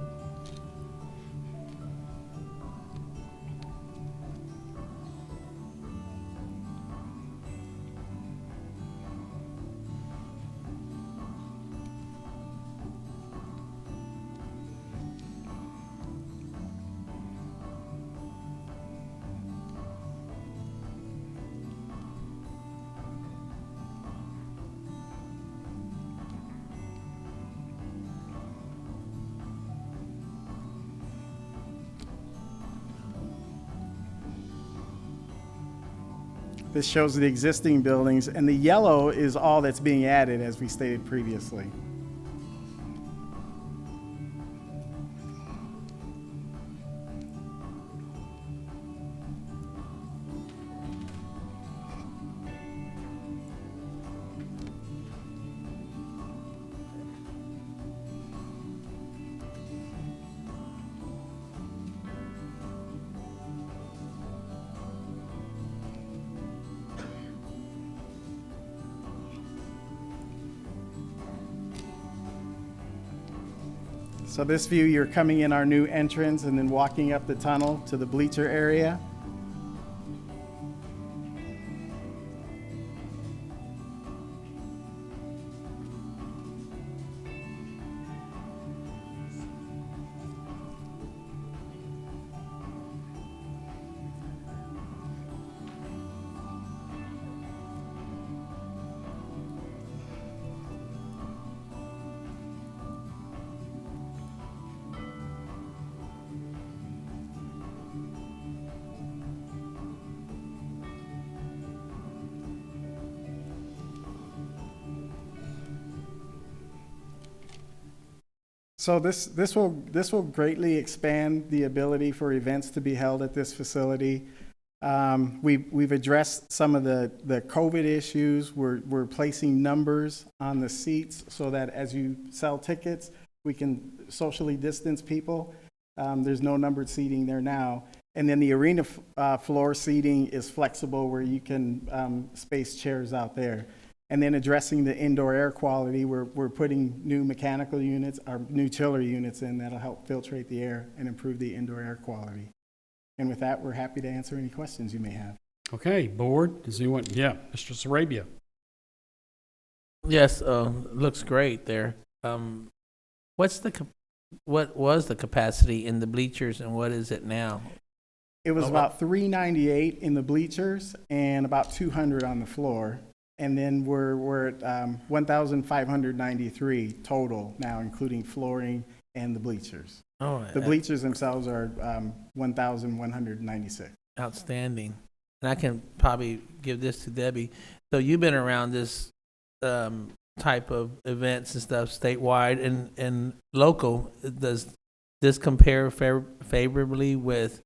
This shows the existing buildings, and the yellow is all that's being added, as we stated previously. So this view, you're coming in our new entrance and then walking up the tunnel to the bleacher area. So this will greatly expand the ability for events to be held at this facility. We've addressed some of the COVID issues. We're placing numbers on the seats so that as you sell tickets, we can socially distance people. There's no numbered seating there now. And then the arena floor seating is flexible where you can space chairs out there. And then addressing the indoor air quality, we're putting new mechanical units, or new chiller units in that'll help filtrate the air and improve the indoor air quality. And with that, we're happy to answer any questions you may have. Okay, board, does anyone, yeah, Mr. Sarabia. Yes, looks great there. What was the capacity in the bleachers and what is it now? It was about 398 in the bleachers and about 200 on the floor. And then we're at 1,593 total now, including flooring and the bleachers. Oh, the bleachers themselves are 1,196. Outstanding. And I can probably give this to Debbie. So you've been around this type of events and stuff statewide and local. Does this compare favorably with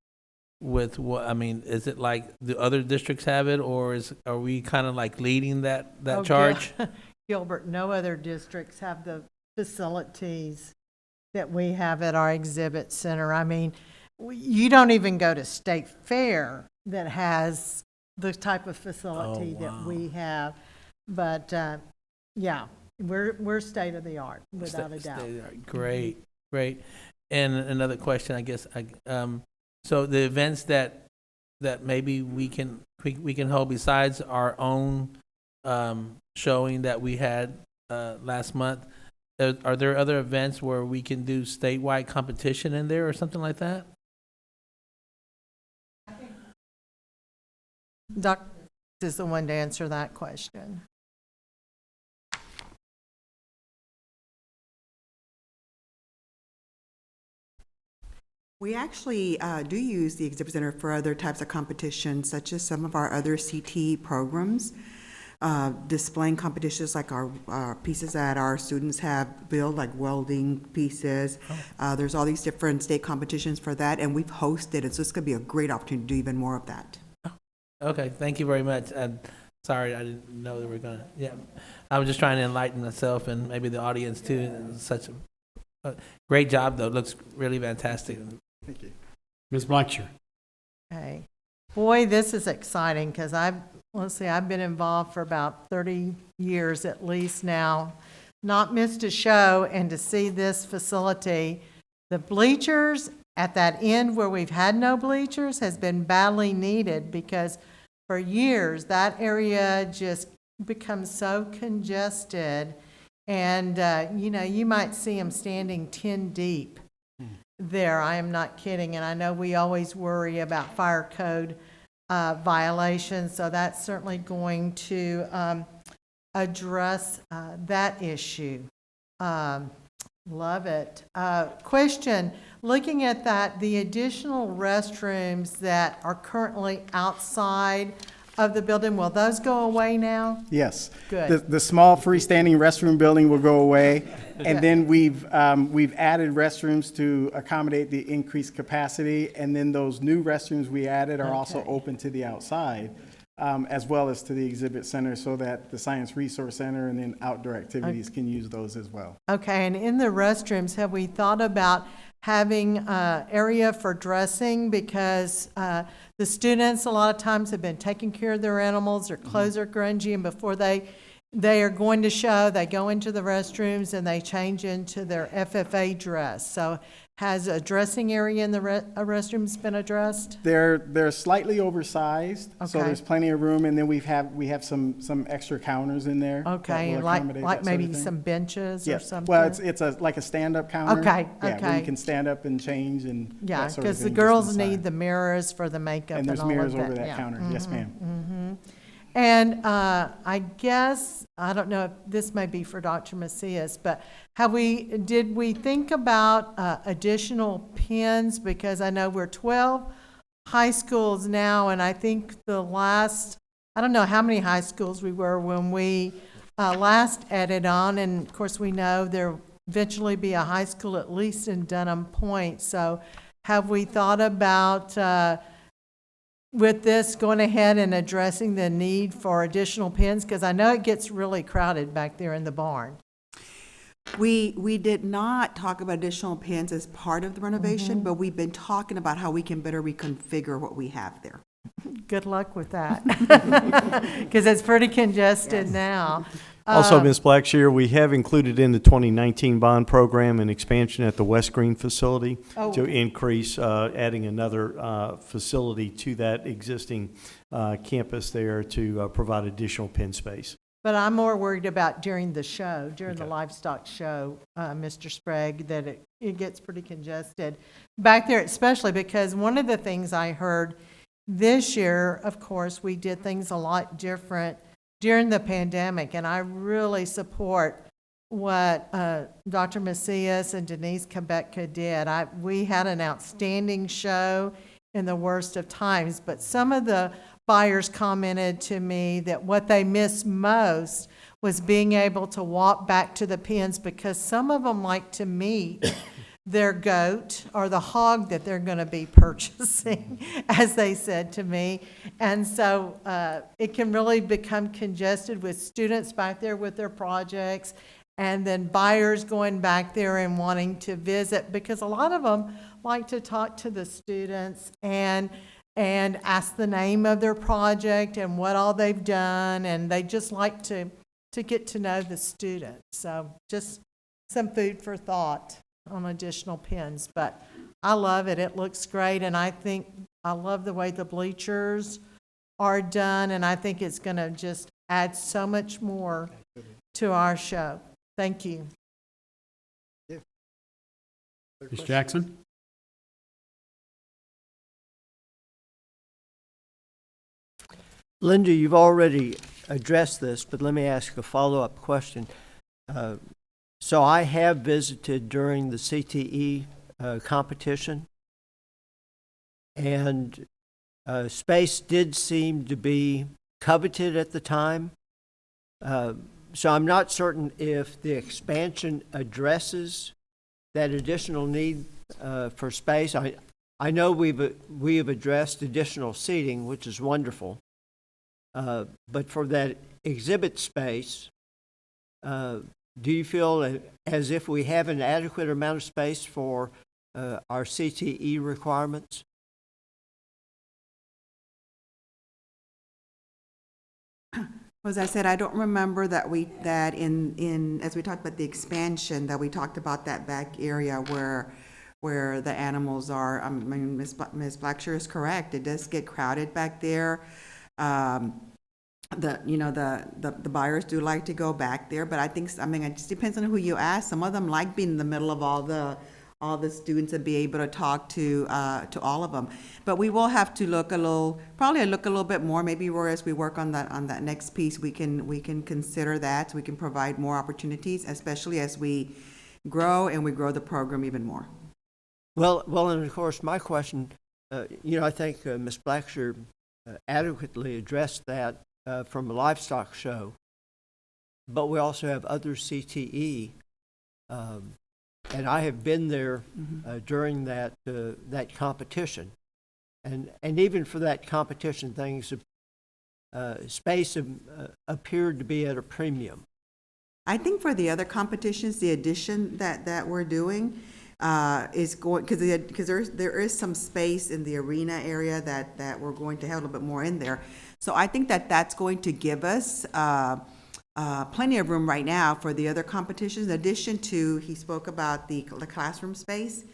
what, I mean, is it like the other districts have it, or are we kind of like leading that charge? Gilbert, no other districts have the facilities that we have at our exhibit center. I mean, you don't even go to State Fair that has the type of facility that we have. But yeah, we're state of the art without a doubt. Great. And another question, I guess. So the events that maybe we can hold besides our own showing that we had last month, are there other events where we can do statewide competition in there or something like that? Dr. is the one to answer that question. We actually do use the exhibit center for other types of competitions, such as some of our other CT programs. displaying competitions like our pieces that our students have built, like welding pieces. There's all these different state competitions for that, and we've hosted it, so it's going to be a great opportunity to do even more of that. Okay, thank you very much. Sorry, I didn't know that we were gonna, yeah. I was just trying to enlighten myself and maybe the audience too. Such a great job, though. It looks really fantastic. Thank you. Ms. Blackshear. Okay. Boy, this is exciting because I've been involved for about 30 years at least now. Not missed a show, and to see this facility, the bleachers at that end where we've had no bleachers has been badly needed, because for years that area just becomes so congested, and you might see them standing 10 deep there. I am not kidding, and I know we always worry about fire code violations, so that's certainly going to address that issue. Love it. Question, looking at that, the additional restrooms that are currently outside of the building, will those go away now? Yes. Good. The small freestanding restroom building will go away. And then we've added restrooms to accommodate the increased capacity. And then those new restrooms we added are also open to the outside, as well as to the exhibit center, so that the Science Resource Center and then outdoor activities can use those as well. Okay, and in the restrooms, have we thought about having area for dressing? Because the students a lot of times have been taking care of their animals, their clothes are grungy, and before they are going to show, they go into the restrooms and they change into their FFA dress. So has a dressing area in the restrooms been addressed? They're slightly oversized, so Okay. there's plenty of room, and then we have some extra counters in there. that Okay, will and like accommodate that sort of maybe thing. some benches Yeah. or something? Well, it's like a stand-up counter. Okay, Yeah, where okay. you can stand up and change and Yeah, that sort of because the thing, just girls inside. need the mirrors for the makeup And and there's all of that. mirrors over that Yeah. counter. Yes, ma'am. Mm-hmm. And I guess, I don't know if this may be for Dr. Macias, but did we think about additional pins? Because I know we're 12 high schools now, and I think I don't know how many high schools we were when we last added on, and of course we know there'll eventually be a high school at least in Dunham Point. So have we thought about with this going ahead and addressing the need for additional pins? Because I know it gets really crowded back there in the barn. We did not talk about additional pins as part of the renovation, but we've been talking about how we can better reconfigure what we have there. Good luck with that, because it's pretty congested now. Also, Ms. Blackshear, we have included in the 2019 bond program an expansion at the West Green facility to increase, adding another facility to that existing campus there to provide additional pen space. But I'm more worried about during the livestock show, Mr. Sprague, that it gets pretty congested back there, especially because one of the things I heard this year, of course, we did things a lot different during the pandemic, and I really support what Dr. Macias and Denise Quebeca did. We had an outstanding show in the worst of times, but some of the buyers commented to me that what they missed most was being able to walk back to the pens, because some of them like to meet their goat or the hog that they're going to be purchasing, as they said to me. And so it can really become congested with students back there with their projects, and then buyers going back there and wanting to visit, because a lot of them like to talk to the students and ask the name of their project and what all they've done, and they just like to get to know the students. So just some food for thought on additional pins, but I love it. It looks great, and I love the way the bleachers are done, and I think it's going to just add so much more to our show. Thank you. Ms. Jackson? Linda, you've already addressed this, but let me ask a follow-up question. So I have visited during the CTE competition, and space did seem to be coveted at the time. So I'm not certain if the expansion addresses that additional need for space. I know we have addressed additional seating, which is wonderful. But for that exhibit space, do you feel as if we have an adequate amount of space for our CTE requirements? As I said, I don't remember that as we talked about the expansion, that we talked about that back area where the animals are. I mean, Ms. Blackshear is correct. It does get crowded back there. The buyers do like to go back there, but it just depends on who you ask. Some of them like being in the middle of all the students and be able to talk to all of them. But we will have to look a little bit more. Maybe, Roy, as we work on that next piece, we can consider that, so we can provide more opportunities, especially as we grow the program even more. Well, and of course, my question, I think Ms. Blackshear adequately addressed that from a livestock show, but we also have other CTE, and I have been there during that competition, and even for that competition, space appeared to be at a premium. I think for the other competitions, the addition that we're doing is going, because there is some space in the arena area that we're going to have a little bit more in there. So I think that's going to give us plenty of room right now for the other competitions. In addition to, he spoke about the classroom space.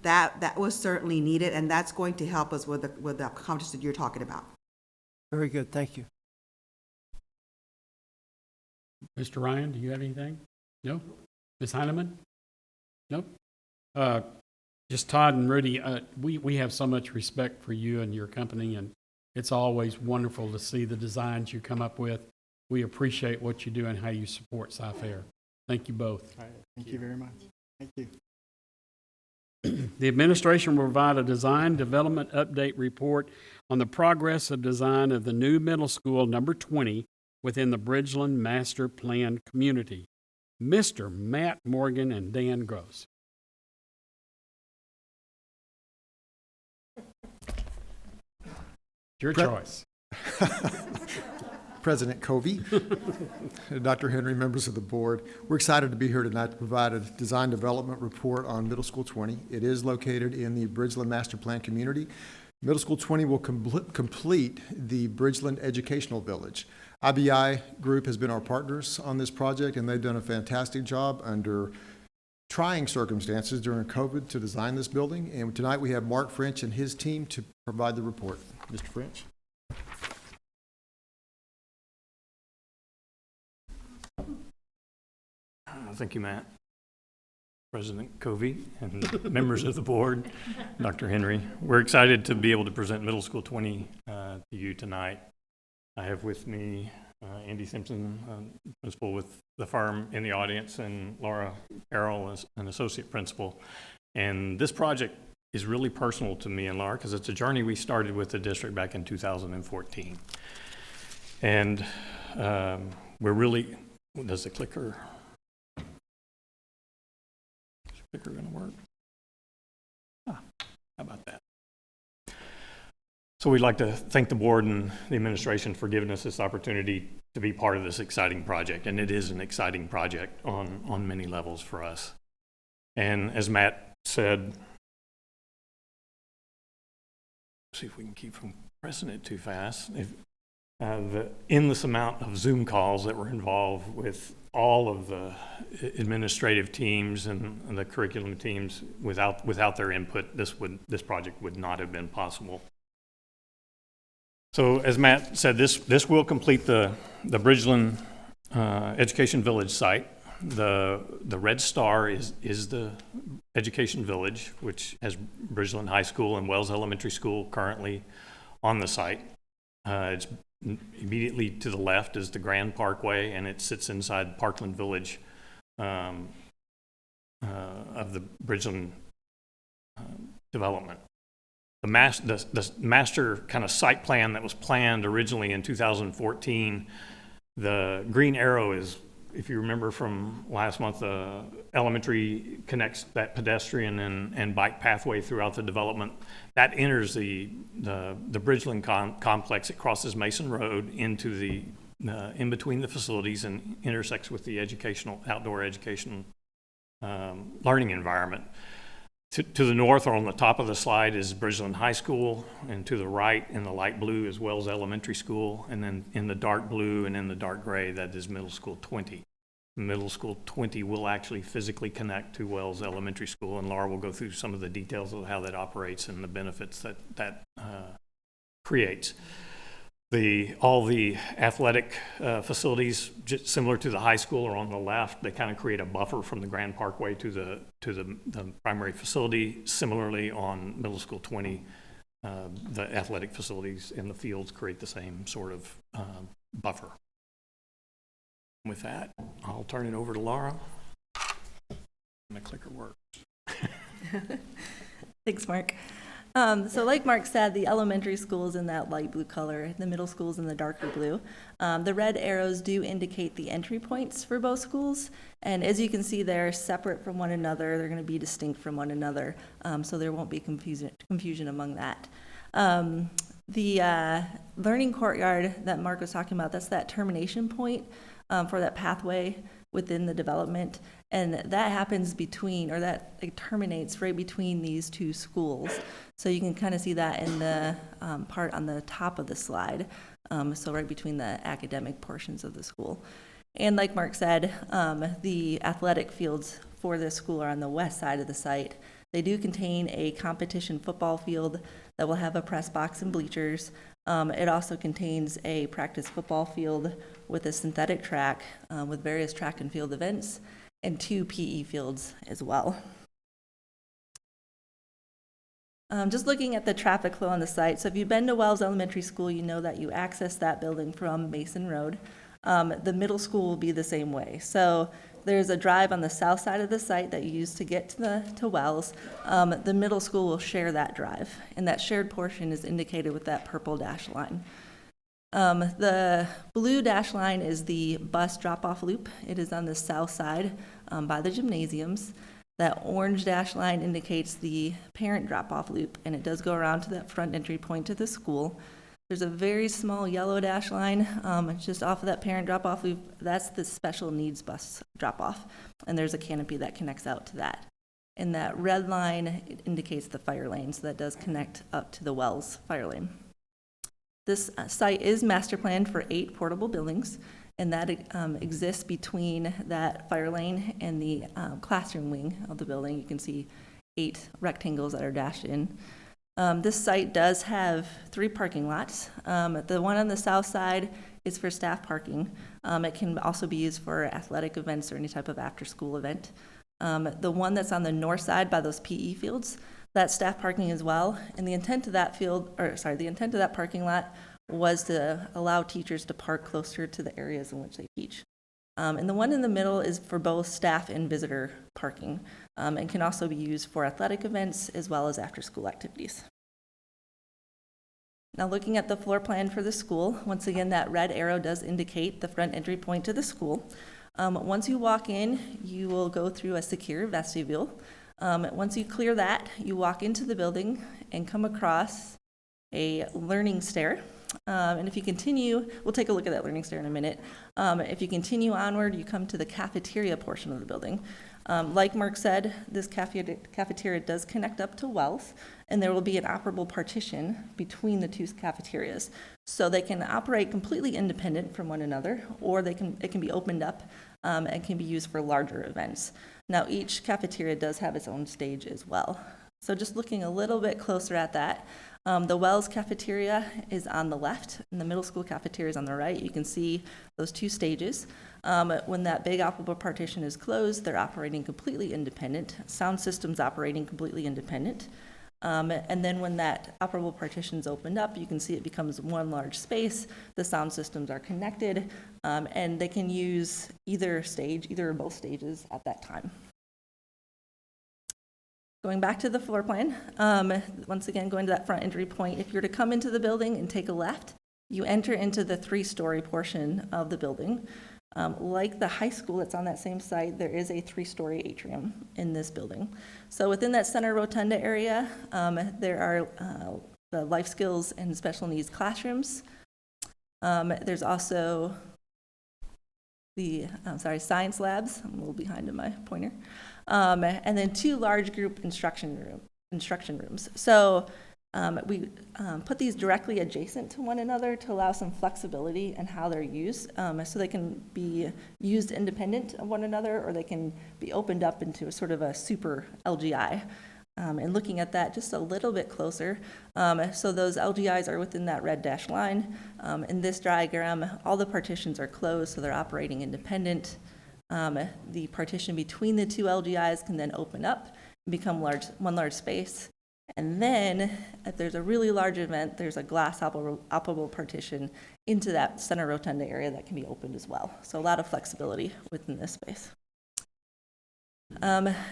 That was certainly needed, and that's going to help us with the competitions that you're talking about. Very good, thank you. Mr. Ryan, do you have anything? No? Ms. Heineman? Nope. Just Todd and Rudy, we have so much respect for you and your company, and it's always wonderful to see the designs you come up with. We appreciate what you do and how you support Cy-Fair. Thank you both. All right, thank you very much. Thank you. The administration will provide a design development update report on the progress of design of the new middle school number 20 within the Bridgeland Master Plan community. Mr. Matt Morgan and Dan Gross. Your choice. President Covey, Dr. Henry, members of the board, we're excited to be here tonight to provide a design development report on Middle School 20. It is located in the Bridgeland Master Plan community. Middle School 20 will complete the Bridgeland Educational Village. IBI Group has been our partners on this project, and they've done a fantastic job under trying circumstances during COVID to design this building. And tonight we have Mark French and his team to provide the report. Mr. French. Thank you, Matt. President Covey and members of the board, Dr. Henry. We're excited to be able to present Middle School 20 to you tonight. I have with me Andy Simpson, principal with the firm in the audience, and Laura Carroll as an associate principal. And this project is really personal to me and Laura because it's a journey we started with the district back in 2014. And we're really, does the clicker going to work? How about that? So we'd like to thank the board and the administration for giving us this opportunity to be part of this exciting project. And it is an exciting project on many levels for us. And as Matt said, see if we can keep from pressing it too fast. The endless amount of Zoom calls that were involved with all of the administrative teams and the curriculum teams, without their input, this project would not have been possible. So as Matt said, this will complete the Bridgeland Education Village site. The red star is the Education Village, which has Bridgeland High School and Wells Elementary School currently on the site. It's immediately to the left is the Grand Parkway, and it sits inside Parkland Village of the Bridgeland development. The master kind of site plan that was planned originally in 2014 The green arrow is, if you remember from last month, elementary connects that pedestrian and bike pathway throughout the development. That enters the Bridgeland complex. It crosses Mason Road into the in between the facilities and intersects with the outdoor educational learning environment. To the north, or on the top of the slide, is Bridgeland High School, and to the right, in the light blue, is Wells Elementary School, and then in the dark blue and in the dark gray, that is Middle School 20. Middle School 20 will actually physically connect to Wells Elementary School, and Laura will go through some of the details of how that operates and the benefits that creates. All the athletic facilities, just similar to the high school, are on the left. They kind of create a buffer from the Grand Parkway to the primary facility. Similarly, on Middle School 20, the athletic facilities and the fields create the same sort of buffer. With that, I'll turn it over to Laura. My clicker works. Thanks, Mark. So like Mark said, the elementary school is in that light blue color, the middle school is in the darker blue. The red arrows do indicate the entry points for both schools, and as you can see, they're separate from one another. They're going to be distinct from one another, so there won't be confusion among that. The learning courtyard that Mark was talking about, that's that termination point for that pathway within the development, and that happens between, or that it terminates right between these two schools. So you can kind of see that in the part on the top of the slide, so right between the academic portions of the school. And like Mark said, the athletic fields for this school are on the west side of the site. They do contain a competition football field that will have a press box and bleachers. It also contains a practice football field with a synthetic track with various track and field events, and 2 PE fields as well. Just looking at the traffic flow on the site, so if you've been to Wells Elementary School, you know that you access that building from Mason Road. The middle school will be the same way. So there's a drive on the south side of the site that you use to get to Wells. The middle school will share that drive, and that shared portion is indicated with that purple dash line. The blue dash line is the bus drop-off loop. It is on the south side by the gymnasiums. That orange dash line indicates the parent drop-off loop, and it does go around to that front entry point to the school. There's a very small yellow dash line just off of that parent drop-off loop. That's the special needs bus drop-off, and there's a canopy that connects out to that. And that red line indicates the fire lane, so that does connect up to the Wells fire lane. This site is master planned for 8 portable buildings, and that exists between that fire lane and the classroom wing of the building. You can see 8 rectangles that are dashed in. This site does have 3 parking lots. The one on the south side is for staff parking. It can also be used for athletic events or any type of after-school event. The one that's on the north side by those PE fields, that's staff parking as well. And the intent of that parking lot was to allow teachers to park closer to the areas in which they teach. And the one in the middle is for both staff and visitor parking, and can also be used for athletic events as well as after-school activities. Now looking at the floor plan for the school, once again, that red arrow does indicate the front entry point to the school. Once you walk in, you will go through a secure vestibule. Once you clear that, you walk into the building and come across a learning stair. And if you continue, we'll take a look at that learning stair in a minute. If you continue onward, you come to the cafeteria portion of the building. Like Mark said, this cafeteria does connect up to Wells, and there will be an operable partition between the 2 cafeterias. So they can operate completely independent from one another, or it can be opened up and can be used for larger events. Now each cafeteria does have its own stage as well. So just looking a little bit closer at that, the Wells cafeteria is on the left, and the middle school cafeteria is on the right. You can see those 2 stages. When that big operable partition is closed, they're operating completely independent. Sound system's operating completely independent. And then when that operable partition is opened up, you can see it becomes one large space. The sound systems are connected, and they can use either stage, either or both stages at that time. Going back to the floor plan, once again, going to that front entry point, if you're to come into the building and take a left, You enter into the 3-story portion of the building. Like the high school that's on that same site, there is a 3-story atrium in this building. So within that center rotunda area, there are the life skills and special needs classrooms. There's also the science labs. I'm a little behind in my pointer. And then 2 large group instruction rooms. So we put these directly adjacent to one another to allow some flexibility in how they're used, so they can be used independent of one another, or they can be opened up into a sort of a super LGI. And looking at that just a little bit closer, so those LGIs are within that red dashed line. In this diagram, all the partitions are closed, so they're operating independent. The partition between the 2 LGIs can then open up and become one large space. And then, if there's a really large event, there's a glass operable partition into that center rotunda area that can be opened as well. So a lot of flexibility within this space.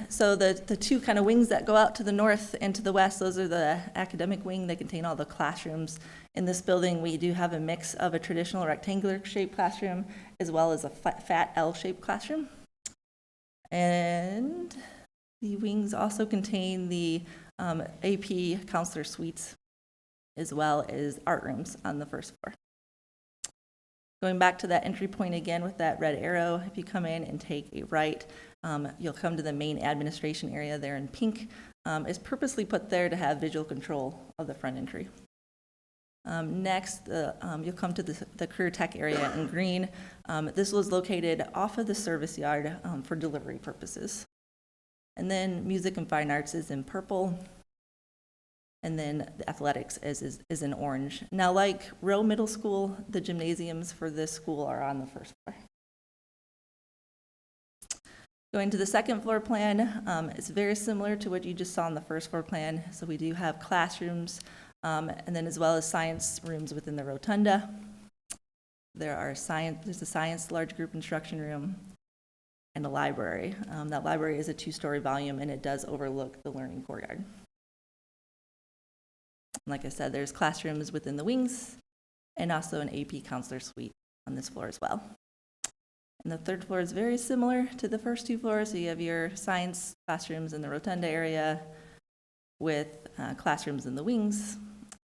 So the 2 kind of wings that go out to the north and to the west, those are the academic wing. They contain all the classrooms. In this building, we do have a mix of a traditional rectangular shaped classroom as well as a fat L-shaped classroom. And the wings also contain the AP counselor suites as well as art rooms on the first floor. Going back to that entry point again with that red arrow, if you come in and take a right, you'll come to the main administration area there in pink. It's purposely put there to have visual control of the front entry. Next, you'll come to the career tech area in green. This was located off of the service yard for delivery purposes. And then music and fine arts is in purple. And then the athletics is in orange. Now, like Rowe Middle School, the gymnasiums for this school are on the first floor. Going to the second floor plan, it's very similar to what you just saw on the first floor plan. So we do have classrooms, and then as well as science rooms within the rotunda. There's a science large group instruction room and a library. That library is a 2-story volume, and it does overlook the learning courtyard. Like I said, there's classrooms within the wings and also an AP counselor suite on this floor as well. And the third floor is very similar to the first 2 floors. So you have your science classrooms in the rotunda area with classrooms in the wings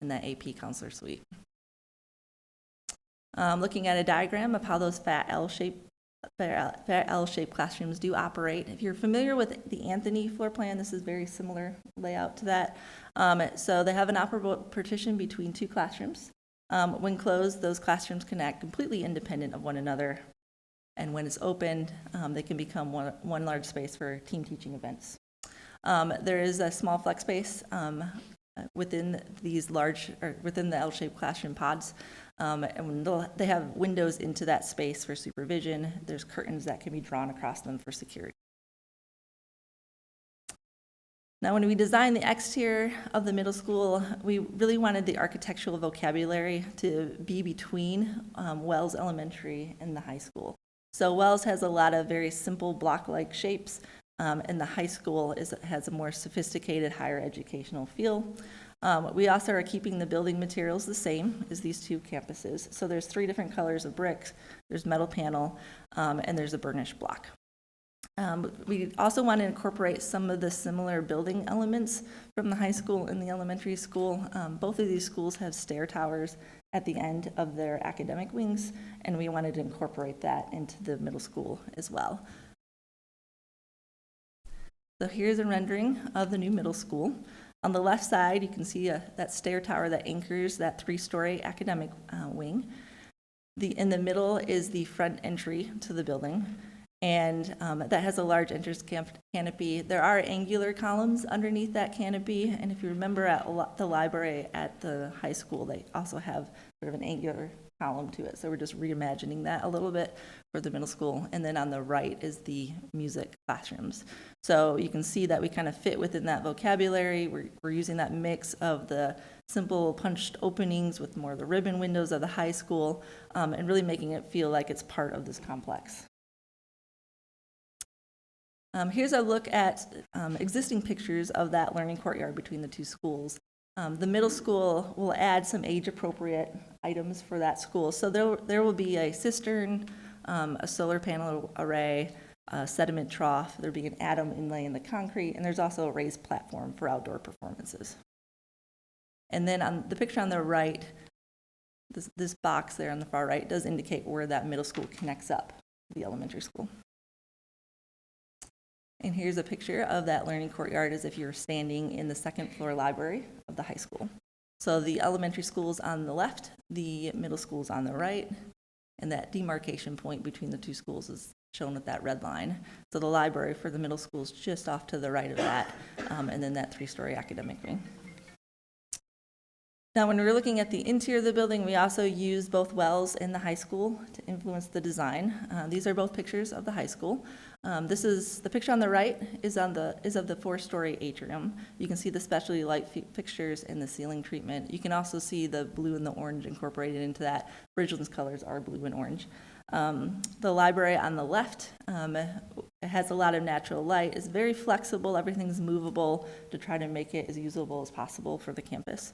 and that AP counselor suite. Looking at a diagram of how those fat L-shaped classrooms do operate. If you're familiar with the Anthony floor plan, this is very similar layout to that. So they have an operable partition between 2 classrooms. When closed, those classrooms can act completely independent of one another. And when it's opened, they can become one large space for team teaching events. There is a small flex space within within the L-shaped classroom pods. And they have windows into that space for supervision. There's curtains that can be drawn across them for security. Now, when we designed the exterior of the middle school, we really wanted the architectural vocabulary to be between Wells Elementary and the high school. So Wells has a lot of very simple block-like shapes, and the high school has a more sophisticated higher educational feel. We also are keeping the building materials the same as these 2 campuses. So there's 3 different colors of bricks, there's metal panel, and there's a burnished block. We also want to incorporate some of the similar building elements from the high school and the elementary school. Both of these schools have stair towers at the end of their academic wings, and we wanted to incorporate that into the middle school as well. So here's a rendering of the new middle school. On the left side, you can see that stair tower that anchors that 3-story academic wing. In the middle is the front entry to the building, and that has a large entrance canopy. There are angular columns underneath that canopy, and if you remember at the library at the high school, they also have sort of an angular column to it. So we're just reimagining that a little bit for the middle school. And then on the right is the music classrooms. So you can see that we kind of fit within that vocabulary. We're using that mix of the simple punched openings with more of the ribbon windows of the high school, and really making it feel like it's part of this complex. Here's a look at existing pictures of that learning courtyard between the 2 schools. The middle school will add some age-appropriate items for that school. So there will be a cistern, a solar panel array, a sediment trough. There'll be an atom inlay in the concrete, and there's also a raised platform for outdoor performances. And then on the picture on the right, this box there on the far right does indicate where that middle school connects up to the elementary school. And here's a picture of that learning courtyard as if you're standing in the second floor library of the high school. So the elementary school's on the left, the middle school's on the right, and that demarcation point between the two schools is shown with that red line. So the library for the middle school is just off to the right of that, and then that 3-story academic wing. Now, when we're looking at the interior of the building, we also use both Wells and the high school to influence the design. These are both pictures of the high school. This is the picture on the right is of the 4-story atrium. You can see the specialty light fixtures and the ceiling treatment. You can also see the blue and the orange incorporated into that. Bridgeland's colors are blue and orange. The library on the left it has a lot of natural light. It's very flexible. Everything's movable to try to make it as usable as possible for the campus.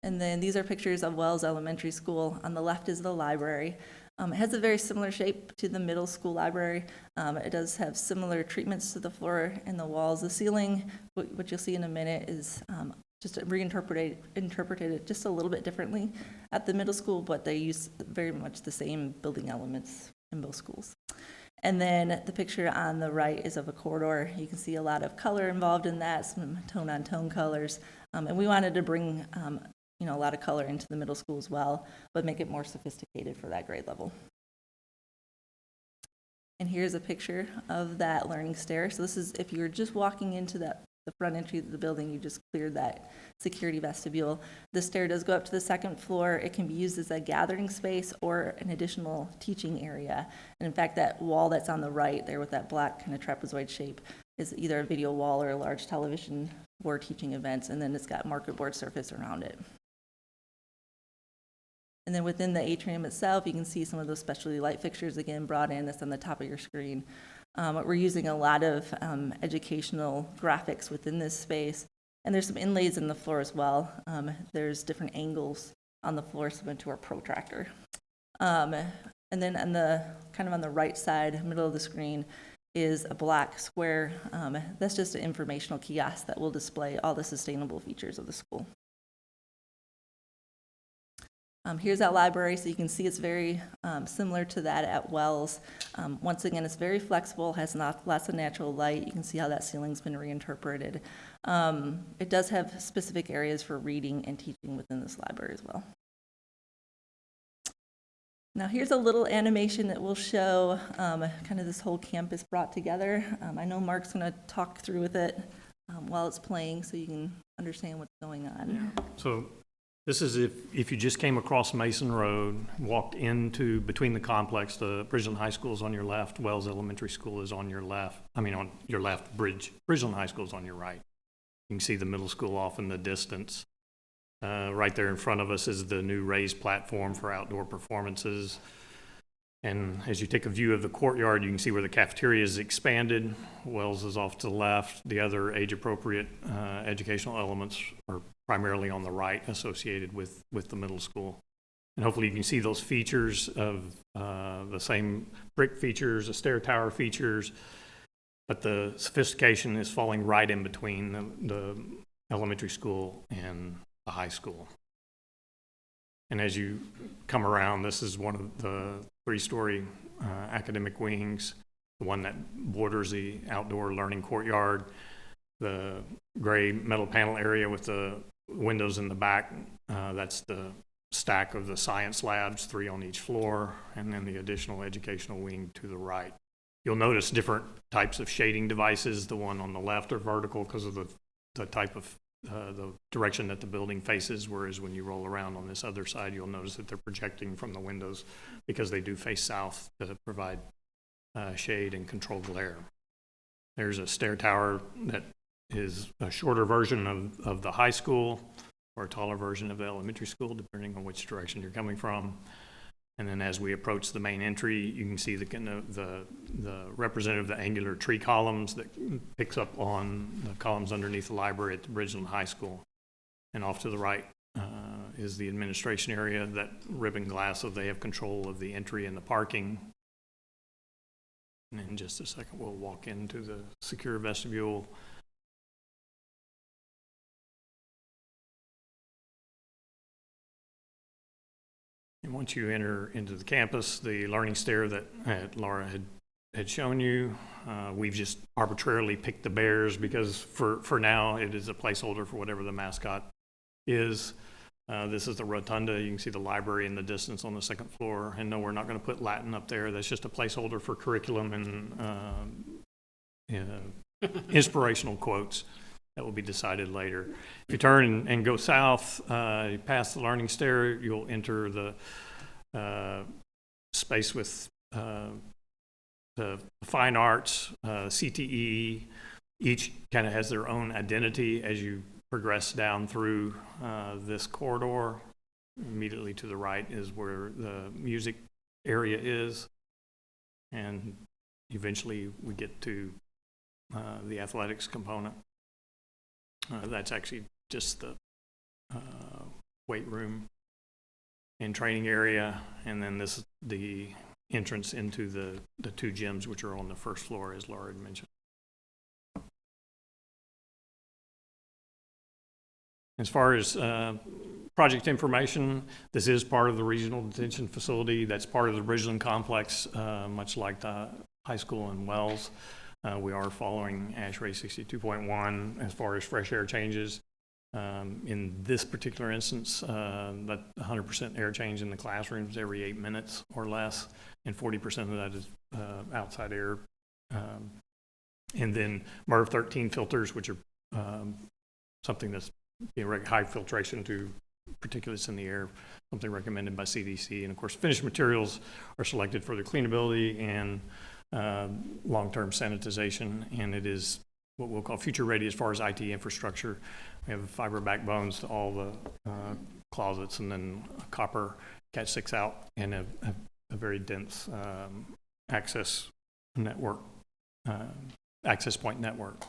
And then these are pictures of Wells Elementary School. On the left is the library. It has a very similar shape to the middle school library. It does have similar treatments to the floor and the walls. The ceiling, what you'll see in a minute, is just interpreted just a little bit differently at the middle school, but they use very much the same building elements in both schools. And then the picture on the right is of a corridor. You can see a lot of color involved in that, some tone-on-tone colors. And we wanted to bring a lot of color into the middle school as well, but make it more sophisticated for that grade level. And here's a picture of that learning stair. So this is if you're just walking into the front entry of the building, you just cleared that security vestibule. The stair does go up to the second floor. It can be used as a gathering space or an additional teaching area. And in fact, that wall that's on the right there with that black kind of trapezoid shape is either a video wall or a large television for teaching events, and then it's got market board surface around it. And then within the atrium itself, you can see some of those specialty light fixtures again brought in. That's on the top of your screen. We're using a lot of educational graphics within this space. And there's some inlays in the floor as well. There's different angles on the floor similar to our protractor. And then on the on the right side, middle of the screen, is a black square. That's just an informational kiosk that will display all the sustainable features of the school. Here's that library, so you can see it's very similar to that at Wells. Once again, it's very flexible, has lots of natural light. You can see how that ceiling's been reinterpreted. It does have specific areas for reading and teaching within this library as well. Now here's a little animation that will show kind of this whole campus brought together. I know Mark's going to talk through with it while it's playing so you can understand what's going on. Yeah. So this is if you just came across Mason Road, walked into between the complex, the Bridgeland High School is on your left, Wells Elementary School is on your left. On your left, Bridgeland High School is on your right. You can see the middle school off in the distance. Right there in front of us is the new raised platform for outdoor performances. And as you take a view of the courtyard, you can see where the cafeteria is expanded. Wells is off to the left. The other age-appropriate educational elements are primarily on the right, associated with the middle school. And hopefully you can see those features of the same brick features, the stair tower features, but the sophistication is falling right in between the elementary school and the high school. And as you come around, this is one of the 3-story academic wings, the one that borders the outdoor learning courtyard, the gray metal panel area with the windows in the back. That's the stack of the science labs, 3 on each floor, and then the additional educational wing to the right. You'll notice different types of shading devices. The one on the left are vertical because of the type of the direction that the building faces, whereas when you roll around on this other side, you'll notice that they're projecting from the windows because they do face south to provide shade and controlled glare. There's a stair tower that is a shorter version of the high school or a taller version of the elementary school, depending on which direction you're coming from. And then as we approach the main entry, you can see the representative of the angular tree columns that picks up on the columns underneath the library at the Bridgeland High School. And off to the right is the administration area, that ribbon glass, so they have control of the entry and the parking. And in just a second, we'll walk into the secure vestibule. And once you enter into the campus, the learning stair that Laura had shown you, we've just arbitrarily picked the bears because for now it is a placeholder for whatever the mascot is. This is the rotunda. You can see the library in the distance on the second floor. And no, we're not going to put Latin up there. That's just a placeholder for curriculum and inspirational quotes that will be decided later. If you turn and go south, past the learning stair, you'll enter the space with the fine arts, CTE. Each kind of has their own identity as you progress down through this corridor. Immediately to the right is where the music area is, and eventually we get to the athletics component. That's actually just the weight room and training area, and then this is the entrance into the two gyms, which are on the first floor, as Laura had mentioned. As far as project information, this is part of the regional detention facility. That's part of the Bridgeland complex, much like the high school in Wells. We are following ASHRAE 62.1 as far as fresh air changes. In this particular instance, that 100% air change in the classrooms every 8 minutes or less, and 40% of that is outside air. And then MERV 13 filters, which are something that's high filtration to particulates in the air, something recommended by CDC. And of course, finished materials are selected for their cleanability and long-term sanitization, and it is what we'll call future ready as far as IT infrastructure. We have fiber backbones to all the closets, and then a copper Cat 6 out, and a very dense access network, access point network.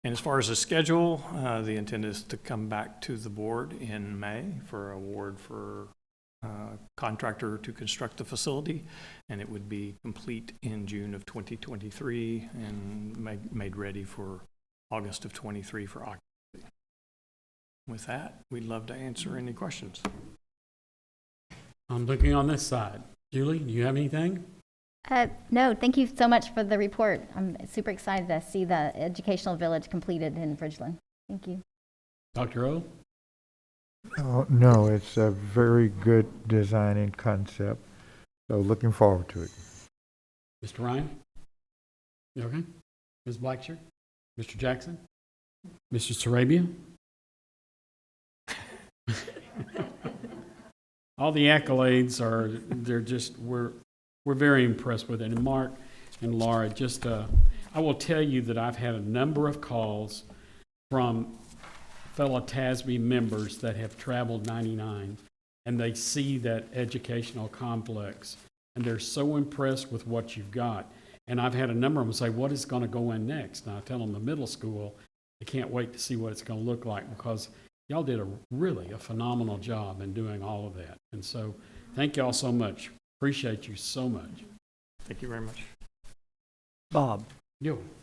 And as far as the schedule, the intent is to come back to the board in May for award for contractor to construct the facility, and it would be complete in June of 2023 and made ready for August of 23 for occupancy. With that, we'd love to answer any questions. I'm looking on this side. Julie, do you have anything? No, thank you so much for the report. I'm super excited to see the educational village completed in Bridgeland. Thank you. Dr. O? Oh, no, it's a very good design and concept, so looking forward to it. Mr. Ryan? You okay? Ms. Blackshear? Mr. Jackson? Mr. Sarabia? All the accolades are, they're just, we're very impressed with it. And Mark and Laura, just, I will tell you that I've had a number of calls from fellow TASB members that have traveled 99, and they see that educational complex, and they're so impressed with what you've got. And I've had a number of them say, what is going to go in next? And I tell them the middle school, they can't wait to see what it's going to look like, because y'all did a phenomenal job in doing all of that. And so thank y'all so much. Appreciate you so much. Thank you very much. Bob,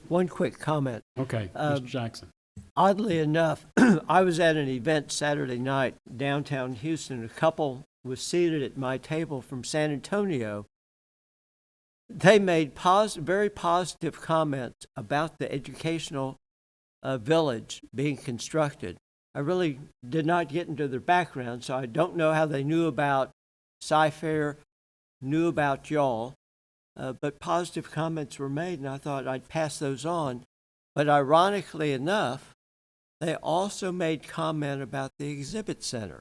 one quick comment. Okay, Mr. Jackson. Oddly enough, I was at an event Saturday night downtown Houston. A couple was seated at my table from San Antonio. They made very positive comments about the educational village being constructed. I really did not get into their background, so I don't know how they knew about Cyfair, knew about y'all, but positive comments were made, and I thought I'd pass those on. But ironically enough, they also made comment about the exhibit center.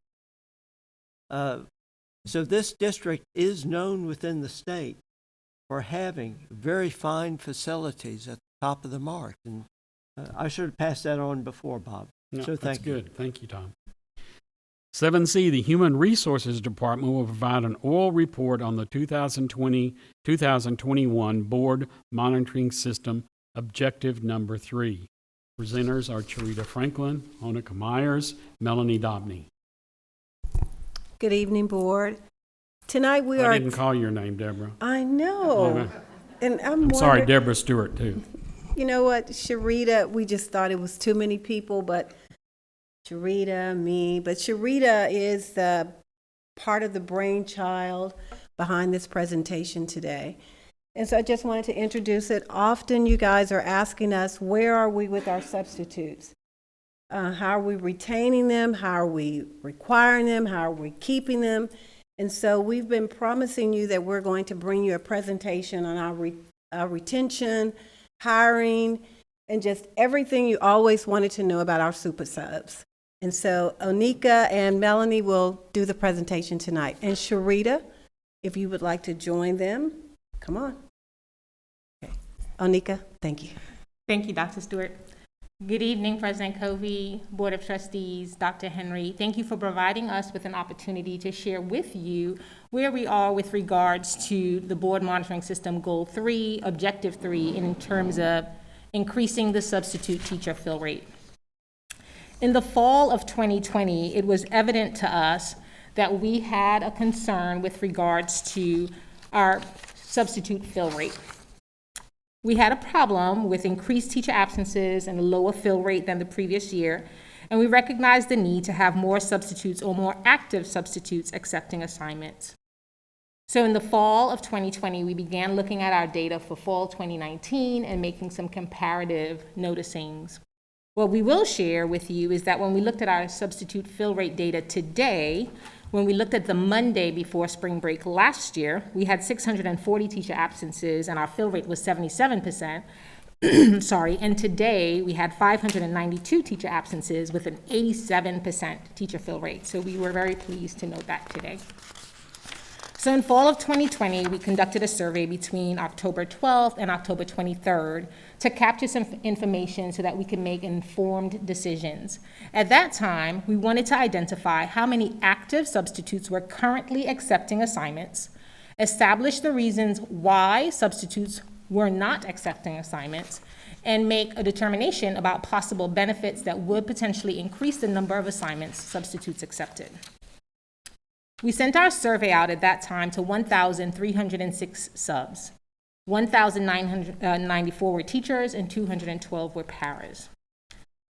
So this district is known within the state for having very fine facilities at the top of the mark. And I should have passed that on before, Bob. No, So that's thank you. good. Thank you, Tom. 7C, the Human Resources Department will provide an oral report on the 2020-2021 Board Monitoring System Objective Number 3. Presenters are Charita Franklin, Monica Myers, Melanie Dobney. Good evening, Board. Tonight we I are... didn't call your name, Deborah. I know. And I'm sorry, wondering... Deborah Stewart, too. You know what, Sharita, we just thought it was too many people, but Sharita, me, but Sharita is the part of the brainchild behind this presentation today. And so I just wanted to introduce it. Often you guys are asking us, where are we with our substitutes? How are we retaining them? How are we requiring them? How are we keeping them? And so we've been promising you that we're going to bring you a presentation on our retention, hiring, and just everything you always wanted to know about our super subs. And so Onika and Melanie will do the presentation tonight. And Sharita, if you would like to join them, come on. Okay. Onika, thank you. Thank you, Dr. Stewart. Good evening, President Covey, Board of Trustees, Dr. Henry. Thank you for providing us with an opportunity to share with you where we are with regards to the Board Monitoring System Goal 3, Objective 3, in terms of increasing the substitute teacher fill rate. In the fall of 2020, it was evident to us that we had a concern with regards to our substitute fill rate. We had a problem with increased teacher absences and a lower fill rate than the previous year, and we recognized the need to have more substitutes or more active substitutes accepting assignments. So in the fall of 2020, we began looking at our data for fall 2019 and making some comparative noticings. What we will share with you is that when we looked at our substitute fill rate data today, when we looked at the Monday before spring break last year, we had 640 teacher absences and our fill rate was 77%. Sorry, and today we had 592 teacher absences with an 87% teacher fill rate. So we were very pleased to note that today. So in fall of 2020, we conducted a survey between October 12th and October 23rd to capture some information so that we could make informed decisions. At that time, we wanted to identify how many active substitutes were currently accepting assignments, establish the reasons why substitutes were not accepting assignments, and make a determination about possible benefits that would potentially increase the number of assignments substitutes accepted. We sent our survey out at that time to 1,306 subs. 1,994 were teachers and 212 were paras.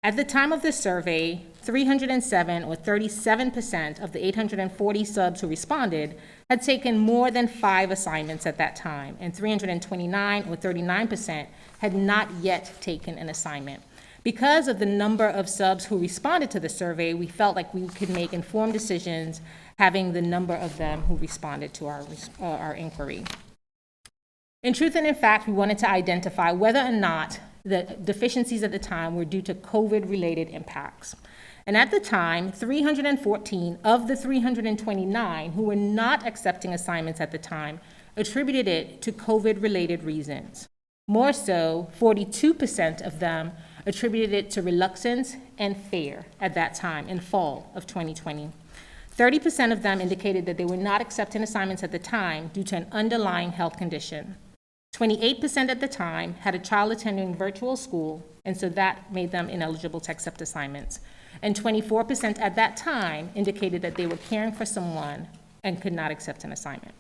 At the time of this survey, 307 or 37% of the 840 subs who responded had taken more than 5 assignments at that time, and 329 or 39% had not yet taken an assignment. Because of the number of subs who responded to the survey, we felt like we could make informed decisions having the number of them who responded to our inquiry. In truth and in fact, we wanted to identify whether or not the deficiencies at the time were due to COVID-related impacts. And at the time, 314 of the 329 who were not accepting assignments at the time attributed it to COVID-related reasons. More so, 42% of them attributed it to reluctance and fear at that time in fall of 2020. 30% of them indicated that they were not accepting assignments at the time due to an underlying health condition. 28% at the time had a child attending virtual school, and so that made them ineligible to accept assignments. And 24% at that time indicated that they were caring for someone and could not accept an assignment.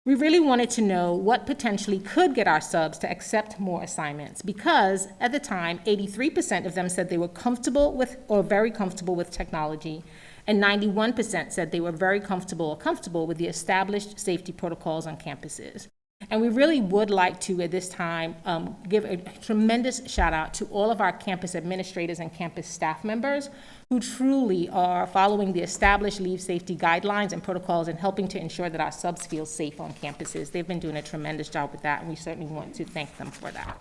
We really wanted to know what potentially could get our subs to accept more assignments because at the time, 83% of them said they were comfortable with or very comfortable with technology, and 91% said they were very comfortable or comfortable with the established safety protocols on campuses. And we really would like to, at this time, give a tremendous shout out to all of our campus administrators and campus staff members who truly are following the established leave safety guidelines and protocols and helping to ensure that our subs feel safe on campuses. They've been doing a tremendous job with that, and we certainly want to thank them for that.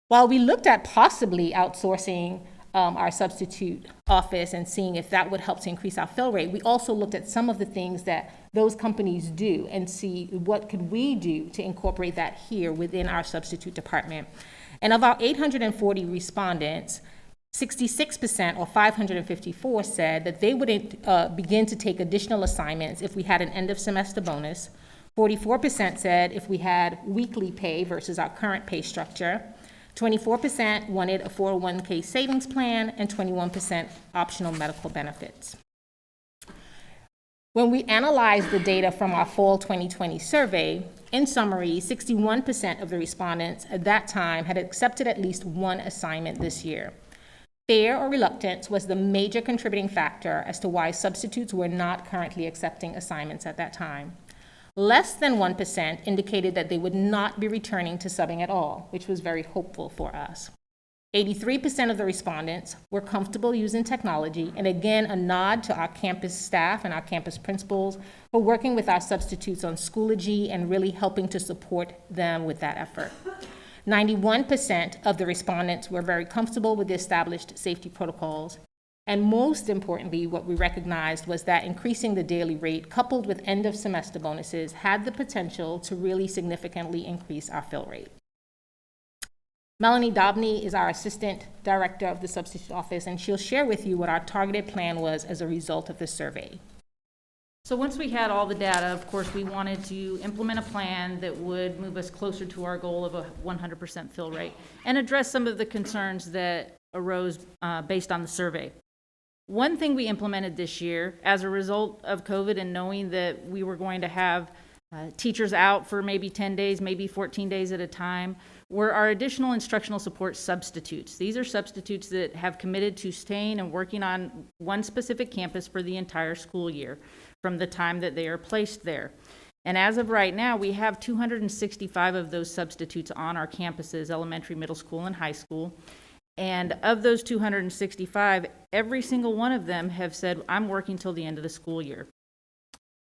While we looked at possibly outsourcing our substitute office and seeing if that would help to increase our fill rate, we also looked at some of the things that those companies do and see what could we do to incorporate that here within our substitute department. And of our 840 respondents, 66%, or 554, said that they would begin to take additional assignments if we had an end-of-semester bonus. 44% said if we had weekly pay versus our current pay structure. 24% wanted a 401k savings plan, and 21% optional medical benefits. When we analyzed the data from our fall 2020 survey, in summary, 61% of the respondents at that time had accepted at least one assignment this year. Fear or reluctance was the major contributing factor as to why substitutes were not currently accepting assignments at that time. Less than 1% indicated that they would not be returning to subbing at all, which was very hopeful for us. 83% of the respondents were comfortable using technology, and again, a nod to our campus staff and our campus principals for working with our substitutes on Schoology and really helping to support them with that effort. 91% of the respondents were very comfortable with the established safety protocols. And most importantly, what we recognized was that increasing the daily rate coupled with end of semester bonuses had the potential to really significantly increase our fill rate. Melanie Dobney is our Assistant Director of the Substitute Office, and she'll share with you what our targeted plan was as a result of this survey. So once we had all the data, of course, we wanted to implement a plan that would move us closer to our goal of a 100% fill rate and address some of the concerns that arose based on the survey. One thing we implemented this year as a result of COVID and knowing that we were going to have teachers out for maybe 10 days, maybe 14 days at a time, were our additional instructional support substitutes. These are substitutes that have committed to staying and working on one specific campus for the entire school year from the time that they are placed there. And as of right now, we have 265 of those substitutes on our campuses, elementary, middle school, and high school. And of those 265, every single one of them have said, I'm working till the end of the school year.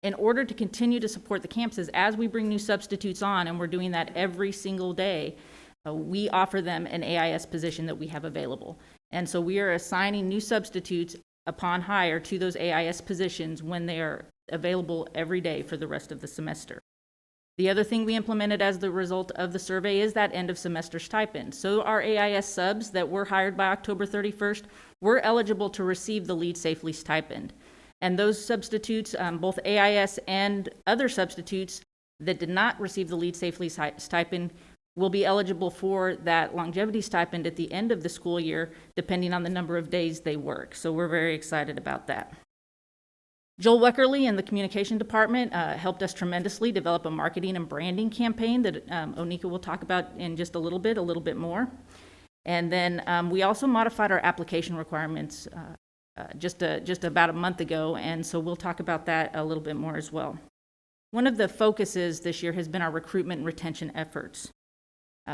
In order to continue to support the campuses, as we bring new substitutes on, and we're doing that every single day, we offer them an AIS position that we have available. And so we are assigning new substitutes upon hire to those AIS positions when they are available every day for the rest of the semester. The other thing we implemented as the result of the survey is that end of semester stipend. So our AIS subs that were hired by October 31st were eligible to receive the Lead Safely stipend. And those substitutes, both AIS and other substitutes that did not receive the Lead Safely stipend will be eligible for that longevity stipend at the end of the school year, depending on the number of days they work. So we're very excited about that. Joel Weckerly in the communication department helped us tremendously develop a marketing and branding campaign that Onika will talk about in just a little bit more. And then we also modified our application requirements just about a month ago, and so we'll talk about that a little bit more as well. One of the focuses this year has been our recruitment and retention efforts.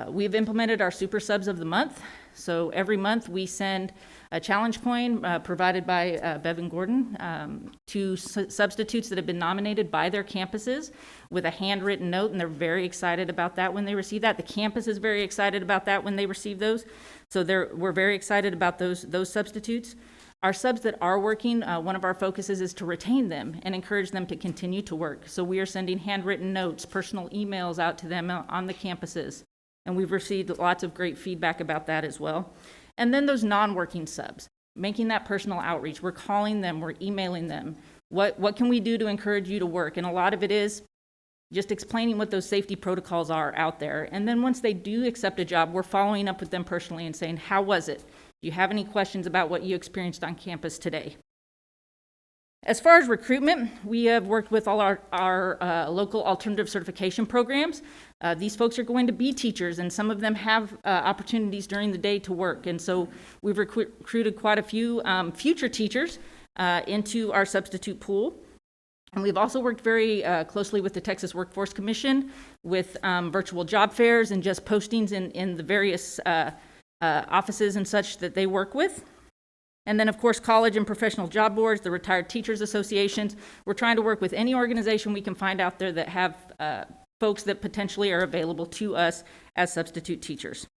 We've implemented our Super Subs of the Month. So every month we send a challenge coin provided by Bevan Gordon to substitutes that have been nominated by their campuses with a handwritten note, and they're very excited about that when they receive that. The campus is very excited about that when they receive those. So we're very excited about those substitutes. Our subs that are working, one of our focuses is to retain them and encourage them to continue to work. So we are sending handwritten notes, personal emails out to them on the campuses. And we've received lots of great feedback about that as well. And then those non-working subs, making that personal outreach. We're calling them, we're emailing them. What can we do to encourage you to work? And a lot of it is just explaining what those safety protocols are out there. And then once they do accept a job, we're following up with them personally and saying, how was it? Do you have any questions about what you experienced on campus today? As far as recruitment, we have worked with all our local alternative certification programs. These folks are going to be teachers, and some of them have opportunities during the day to work. And so we've recruited quite a few future teachers into our substitute pool. And we've also worked very closely with the Texas Workforce Commission with virtual job fairs and just postings in the various offices and such that they work with. And then, of course, college and professional job boards, the retired teachers associations. We're trying to work with any organization we can find out there that have folks that potentially are available to us as substitute teachers.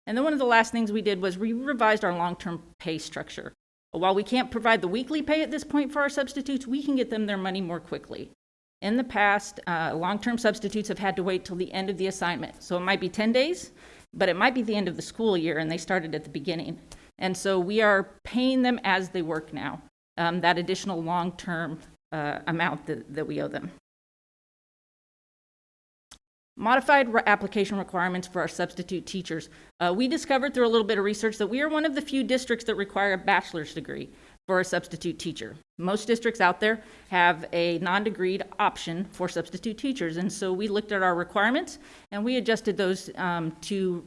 And then one of the last things we did was we revised our long-term pay structure. While we can't provide the weekly pay at this point for our substitutes, we can get them their money more quickly. In the past, long-term substitutes have had to wait till the end of the assignment. So it might be 10 days, but it might be the end of the school year, and they started at the beginning. And so we are paying them as they work now, that additional long-term amount that we owe them. Modified application requirements for our substitute teachers. We discovered through a little bit of research that we are one of the few districts that require a bachelor's degree for a substitute teacher. Most districts out there have a non-degreed option for substitute teachers, and so we looked at our requirements and we adjusted those to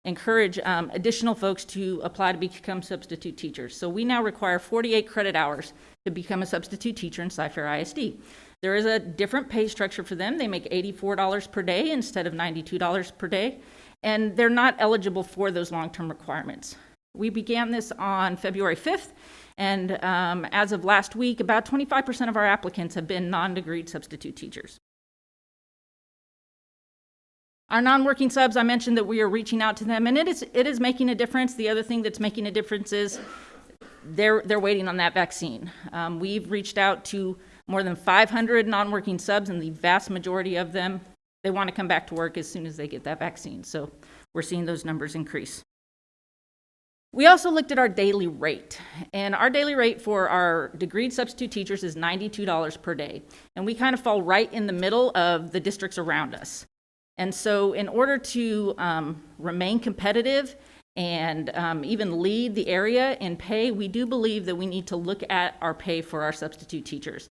encourage additional folks to apply to become substitute teachers. So we now require 48 credit hours to become a substitute teacher in Cypher ISD. There is a different pay structure for them. They make $84 per day instead of $92 per day, and they're not eligible for those long-term requirements. We began this on February 5th, and as of last week, about 25% of our applicants have been non-degreed substitute teachers. Our non-working subs, I mentioned that we are reaching out to them, and it is making a difference. The other thing that's making a difference is they're waiting on that vaccine. We've reached out to more than 500 non-working subs, and the vast majority of them, they want to come back to work as soon as they get that vaccine. So we're seeing those numbers increase. We also looked at our daily rate, and our daily rate for our degreed substitute teachers is $92 per day, and we kind of fall right in the middle of the districts around us. And so in order to remain competitive and even lead the area in pay, we do believe that we need to look at our pay for our substitute teachers.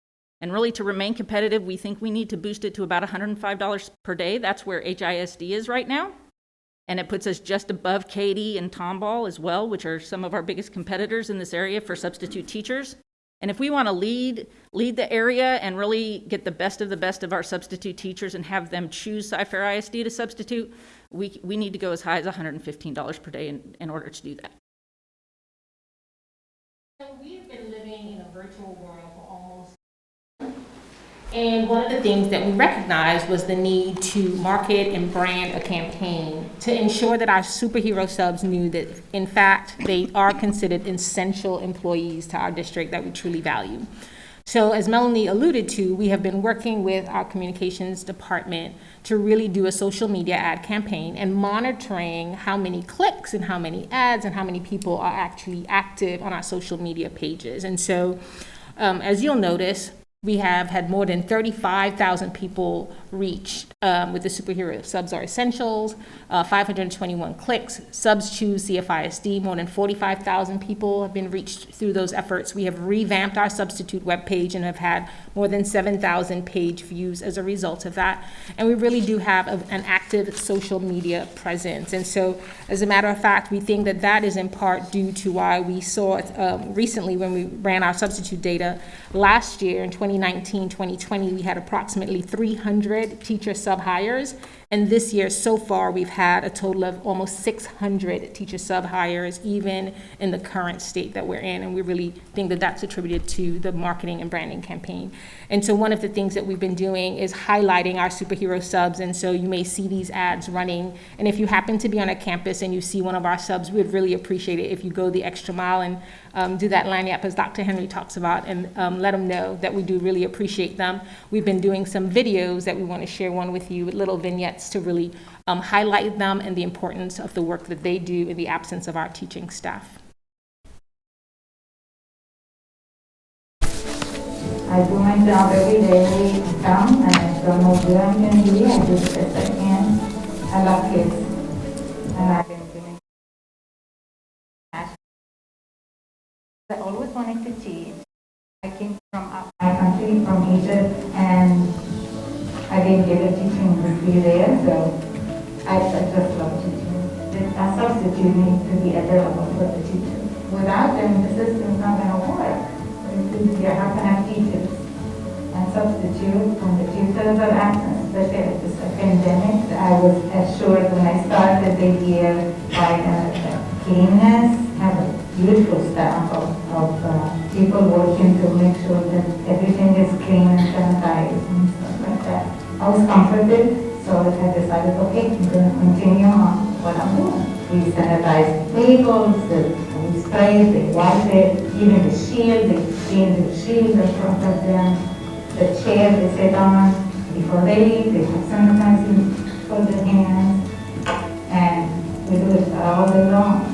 And really, to remain competitive, we think we need to boost it to about $105 per day. That's where HISD is right now. And it puts us just above Katy and Tomball as well, which are some of our biggest competitors in this area for substitute teachers. And if we want to lead the area and really get the best of our substitute teachers and have them choose Cypher ISD to substitute, we need to go as high as $115 per day in order to do that. So we have been living in a virtual world for almost. And one of the things that we recognized was the need to market and brand a campaign to ensure that our superhero subs knew that, in fact, they are considered essential employees to our district that we truly value. So as Melanie alluded to, we have been working with our communications department to really do a social media ad campaign and monitoring how many clicks and how many ads and how many people are actually active on our social media pages. And so, as you'll notice, we have had more than 35,000 people reached with the superhero subs are essentials, 521 clicks, subs choose CFISD, more than 45,000 people have been reached through those efforts. We have revamped our substitute webpage and have had more than 7,000 page views as a result of that. And we really do have an active social media presence. And so, as a matter of fact, we think that that is in part due to why we saw recently when we ran our substitute data last year in 2019, 2020, we had approximately 300 teacher sub hires. And this year, so far, we've had a total of almost 600 teacher sub hires, even in the current state that we're in. And we really think that that's attributed to the marketing and branding campaign. And so one of the things that we've been doing is highlighting our superhero subs. And so you may see these ads running. And if you happen to be on a campus and you see one of our subs, we'd really appreciate it if you go the extra mile and do that lanyard, as Dr. Henry talks about, and let them know that we do really appreciate them. We've been doing some videos that we want to share one with you with little vignettes to really highlight them and the importance of the work that they do in the absence of our teaching staff. I do my job every day. I come and I promote good I can do. I do the best I can. I love kids. And I've been doing I always wanted to teach. I came from my country, from Egypt, and I didn't get a teaching degree there, so I just love teaching. I substitute me to be available for the teachers. Without them, the system's not going to work. You have to have teachers and substitute when the tutors are absent, especially at this pandemic. I was assured when I started the year by cleanness, have a beautiful staff of people working to make sure that everything is clean and sanitized and stuff like that. I was comforted, so I decided, okay, I'm going to continue on what I'm doing. We sanitize tables, we spray, they wipe it, even the shield, they clean the shield in front of them, the chair they sit on before they leave, they have sanitizing for their hands, and we do it all day long.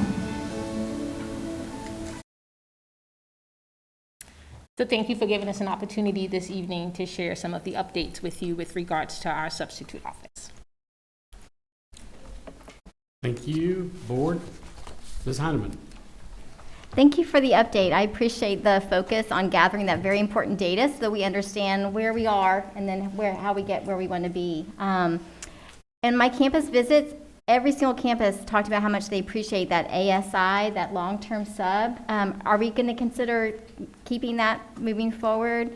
So thank you for giving us an opportunity this evening to share some of the updates with you with regards to our substitute office. Thank you, Board. Ms. Heineman. Thank you for the update. I appreciate the focus on gathering that very important data so that we understand where we are and then how we get where we want to be. And my campus visits, every single campus talked about how much they appreciate that ASI, that long-term sub. Are we going to consider keeping that moving forward?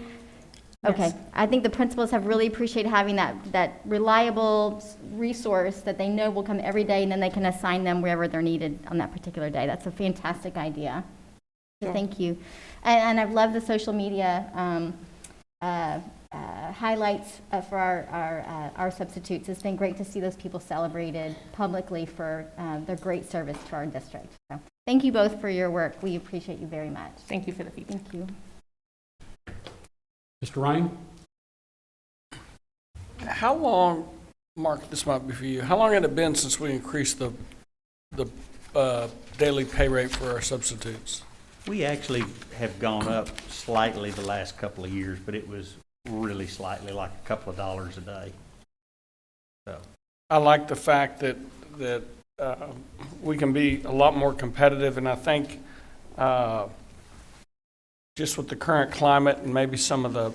Okay. Yes. I think the principals have really appreciated having that reliable resource that they know will come every day, and then they can assign them wherever they're needed on that particular day. That's a fantastic idea. So thank you. And I've loved the social media highlights for our substitutes. It's been great to see those people celebrated publicly for their great service to our district. So thank you both for your work. We appreciate you very much. Thank you for the feedback. Thank you. Mr. Ryan? How long, Mark, this might be for you, how long had it been since we increased the daily pay rate for our substitutes? We actually have gone up slightly the last couple of years, but it was really slightly, like a couple of dollars a day. So I like the fact that we can be a lot more competitive, and I think just with the current climate and maybe some of the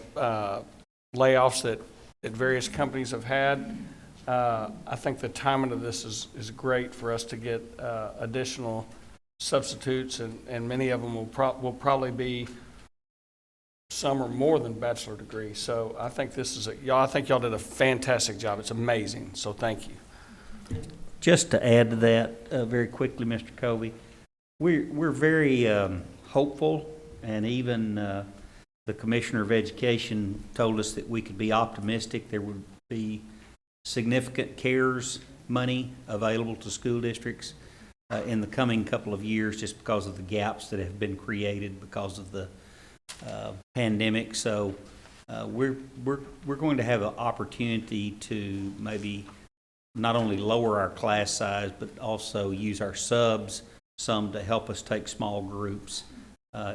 layoffs that various companies have had, I think the timing of this is great for us to get additional substitutes, and many of them will probably be some or more than bachelor degrees. So I think this is I think y'all did a fantastic job. It's amazing. So thank you. just to add to that very quickly, Mr. Covey, we're very hopeful, and even the Commissioner of Education told us that we could be optimistic. There would be significant CARES money available to school districts in the coming couple of years, just because of the gaps that have been created because of the pandemic. So we're going to have an opportunity to maybe not only lower our class size, but also use our subs some to help us take small groups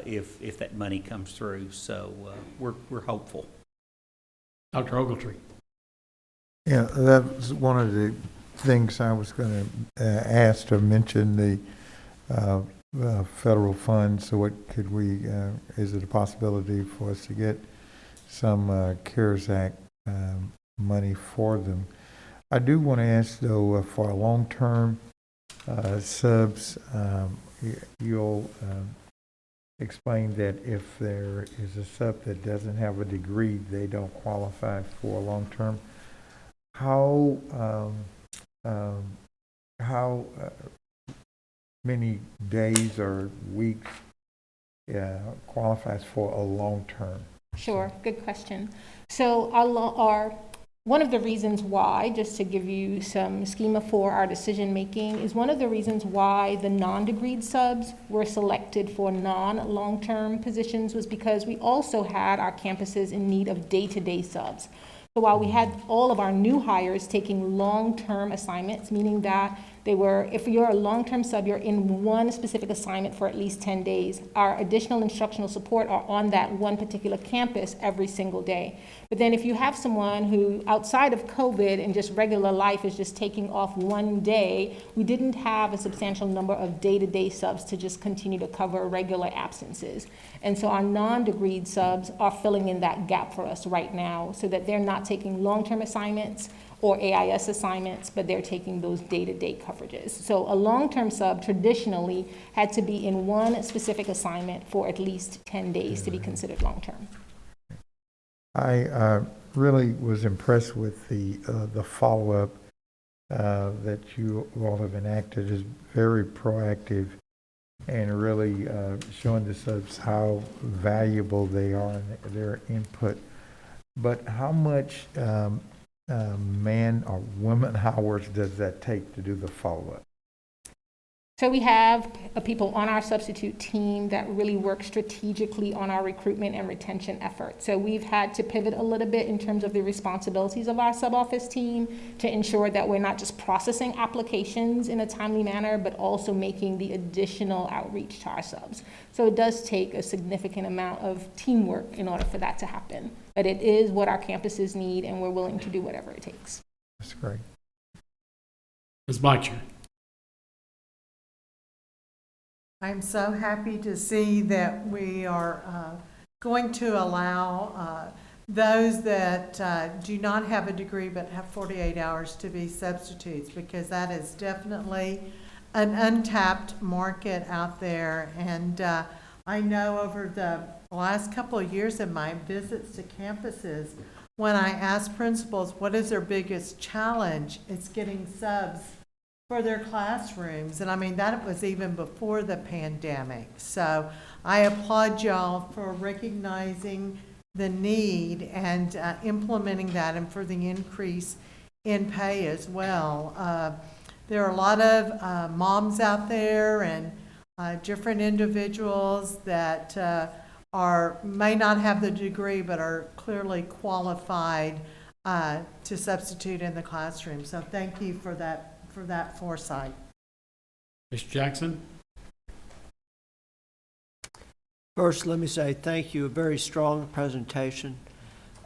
if that money comes through. So we're hopeful. Dr. Ogletree. Yeah, that was one of the things I was going to ask to mention, the federal funds. So what could we, is it a possibility for us to get some CARES Act money for them? I do want to ask, though, for long-term subs, you'll explain that if there is a sub that doesn't have a degree, they don't qualify for long-term. How many days or weeks qualifies for a long-term? Sure, good question. So one of the reasons why, just to give you some schema for our decision making, is one of the reasons why the non-degreed subs were selected for non-long-term positions was because we also had our campuses in need of day-to-day subs. So while we had all of our new hires taking long-term assignments, meaning that if you're a long-term sub, you're in one specific assignment for at least 10 days. Our additional instructional support are on that one particular campus every single day. But then if you have someone who, outside of COVID and just regular life, is just taking off one day, we didn't have a substantial number of day-to-day subs to just continue to cover regular absences. And so our non-degreed subs are filling in that gap for us right now, so that they're not taking long-term assignments or AIS assignments, but they're taking those day-to-day coverages. So a long-term sub traditionally had to be in one specific assignment for at least 10 days to be considered long-term. I really was impressed with the follow-up that you all have enacted. Is very proactive and really showing the subs how valuable they are and their input. But how much man or woman hours does that take to do the follow-up? So we have people on our substitute team that really work strategically on our recruitment and retention efforts. So we've had to pivot a little bit in terms of the responsibilities of our sub-office team to ensure that we're not just processing applications in a timely manner, but also making the additional outreach to our subs. So it does take a significant amount of teamwork in order for that to happen. But it is what our campuses need, and we're willing to do whatever it takes. That's great. Ms. Blatcher. I'm so happy to see that we are going to allow those that do not have a degree but have 48 hours to be substitutes, because that is definitely an untapped market out there. And I know over the last couple of years of my visits to campuses, when I ask principals what is their biggest challenge, it's getting subs for their classrooms. And I mean, that was even before the pandemic. So I applaud y'all for recognizing the need and implementing that, and for the increase in pay as well. There are a lot of moms out there and different individuals that may not have the degree but are clearly qualified to substitute in the classroom. So thank you for that foresight. Mr. Jackson? First, let me say thank you. A very strong presentation,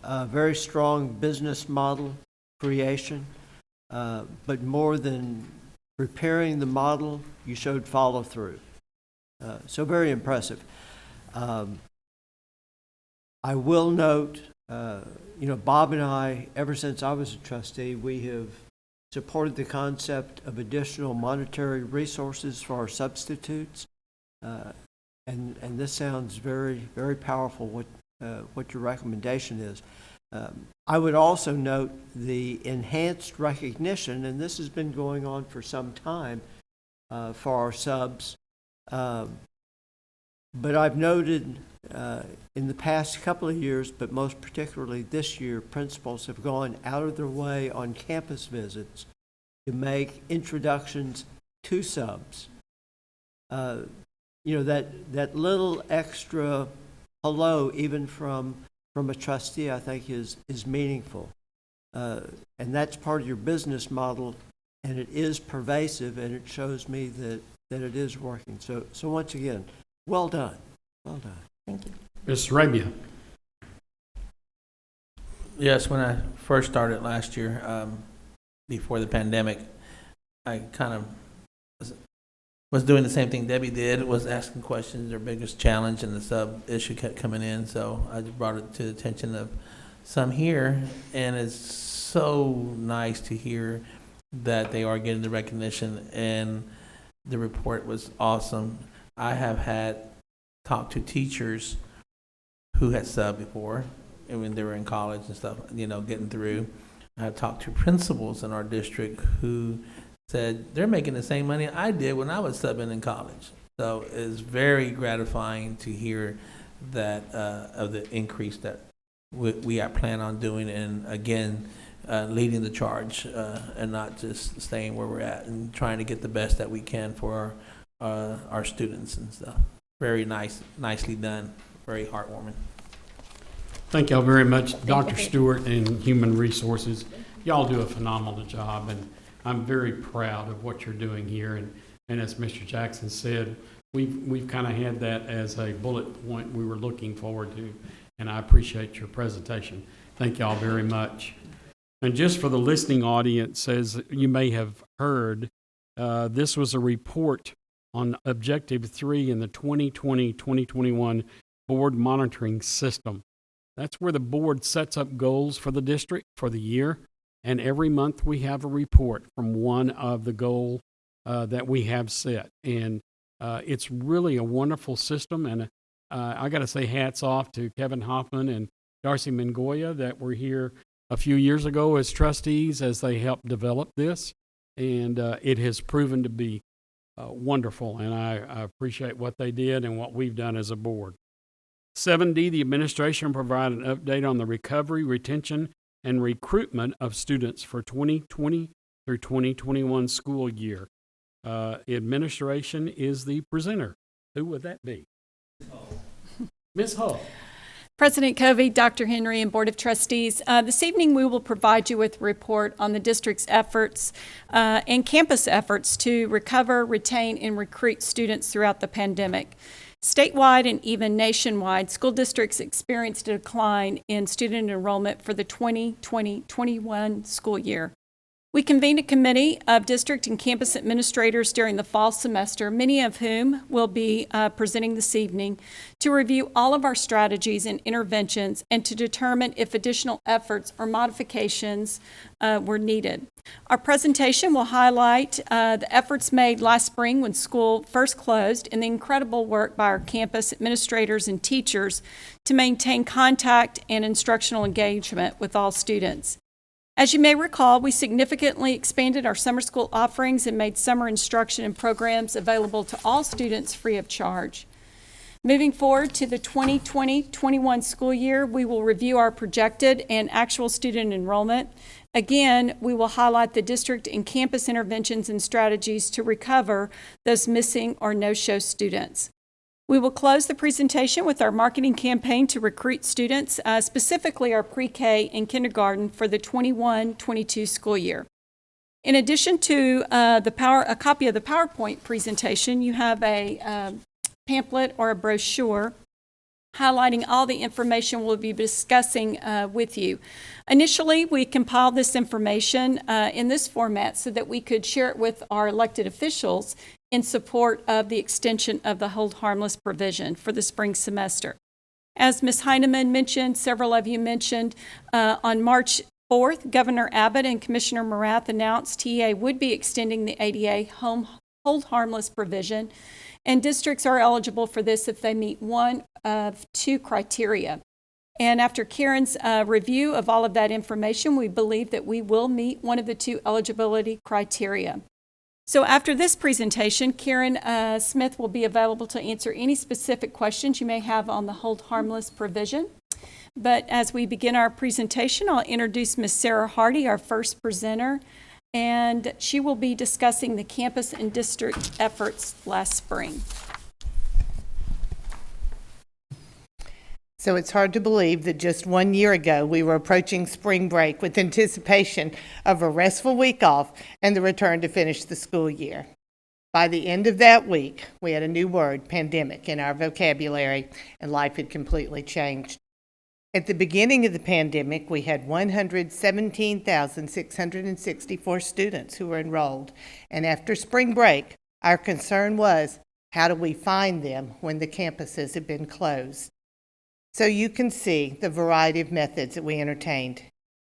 a very strong business model creation, but more than preparing the model, you showed follow through. So very impressive. I will note, Bob and I, ever since I was a trustee, we have supported the concept of additional monetary resources for our substitutes. And this sounds very, very powerful, what your recommendation is. I would also note the enhanced recognition, and this has been going on for some time for our subs. But I've noted in the past couple of years, but most particularly this year, principals have gone out of their way on campus visits to make introductions to subs. That little extra hello, even from a trustee, I think is meaningful. And that's part of your business model, and it is pervasive, and it shows me that it is working. So once again, well done. Well done. Thank you. Ms. Rabia? Yes, when I first started last year, before the pandemic, I kind of was doing the same thing Debbie did, was asking questions, their biggest challenge, and the sub issue kept coming in. So I just brought it to the attention of some here, and it's so nice to hear that they are getting the recognition, and the report was awesome. I have talked to teachers who had subbed before, and when they were in college and stuff, getting through. I have talked to principals in our district who said they're making the same money I did when I was subbing in college. So it's very gratifying to hear that of the increase that we are planning on doing, and again, leading the charge and not just staying where we're at and trying to get the best that we can for our students and stuff. Very nicely done. Very heartwarming. Thank y'all very much, Dr. Stewart and Human Resources. Y'all do a phenomenal job, and I'm very proud of what you're doing here. And as Mr. Jackson said, we've kind of had that as a bullet point we were looking forward to, and I appreciate your presentation. Thank y'all very much. And just for the listening audience, as you may have heard, this was a report on Objective 3 in the 2020-2021 Board Monitoring System. That's where the board sets up goals for the district for the year, and every month we have a report from one of the goal that we have set. And it's really a wonderful system, and I got to say hats off to Kevin Hoffman and Darcy Mangoya that were here a few years ago as trustees as they helped develop this, and it has proven to be wonderful, and I appreciate what they did and what we've done as a board. 7D, the administration provided an update on the recovery, retention, and recruitment of students for 2020 through 2021 school year. Administration is the presenter. Who would that be? Ms. Hull. President Covey, Dr. Henry, and Board of Trustees, this evening we will provide you with a report on the district's efforts and campus efforts to recover, retain, and recruit students throughout the pandemic. Statewide and even nationwide, school districts experienced a decline in student enrollment for the 2020-21 school year. We convened a committee of district and campus administrators during the fall semester, many of whom will be presenting this evening, to review all of our strategies and interventions and to determine if additional efforts or modifications were needed. Our presentation will highlight the efforts made last spring when school first closed and the incredible work by our campus administrators and teachers to maintain contact and instructional engagement with all students. As you may recall, we significantly expanded our summer school offerings and made summer instruction and programs available to all students free of charge. Moving forward to the 2020-21 school year, we will review our projected and actual student enrollment. Again, we will highlight the district and campus interventions and strategies to recover those missing or no-show students. We will close the presentation with our marketing campaign to recruit students, specifically our pre-K and kindergarten for the 21-22 school year. In addition to a copy of the PowerPoint presentation, you have a pamphlet or a brochure highlighting all the information we'll be discussing with you. Initially, we compiled this information in this format so that we could share it with our elected officials in support of the extension of the hold harmless provision for the spring semester. As Ms. Heineman mentioned, several of you mentioned, on March 4th, Governor Abbott and Commissioner Morath announced TA would be extending the ADA hold harmless provision, and districts are eligible for this if they meet one of two criteria. And after Karen's review of all of that information, we believe that we will meet one of the two eligibility criteria. So after this presentation, Karen Smith will be available to answer any specific questions you may have on the hold harmless provision. But as we begin our presentation, I'll introduce Ms. Sarah Hardy, our first presenter, and she will be discussing the campus and district efforts last spring. So it's hard to believe that just 1 year ago we were approaching spring break with anticipation of a restful week off and the return to finish the school year. By the end of that week, we had a new word, pandemic, in our vocabulary, and life had completely changed. At the beginning of the pandemic, we had 117,664 students who were enrolled, and after spring break, our concern was, how do we find them when the campuses had been closed? So you can see the variety of methods that we entertained.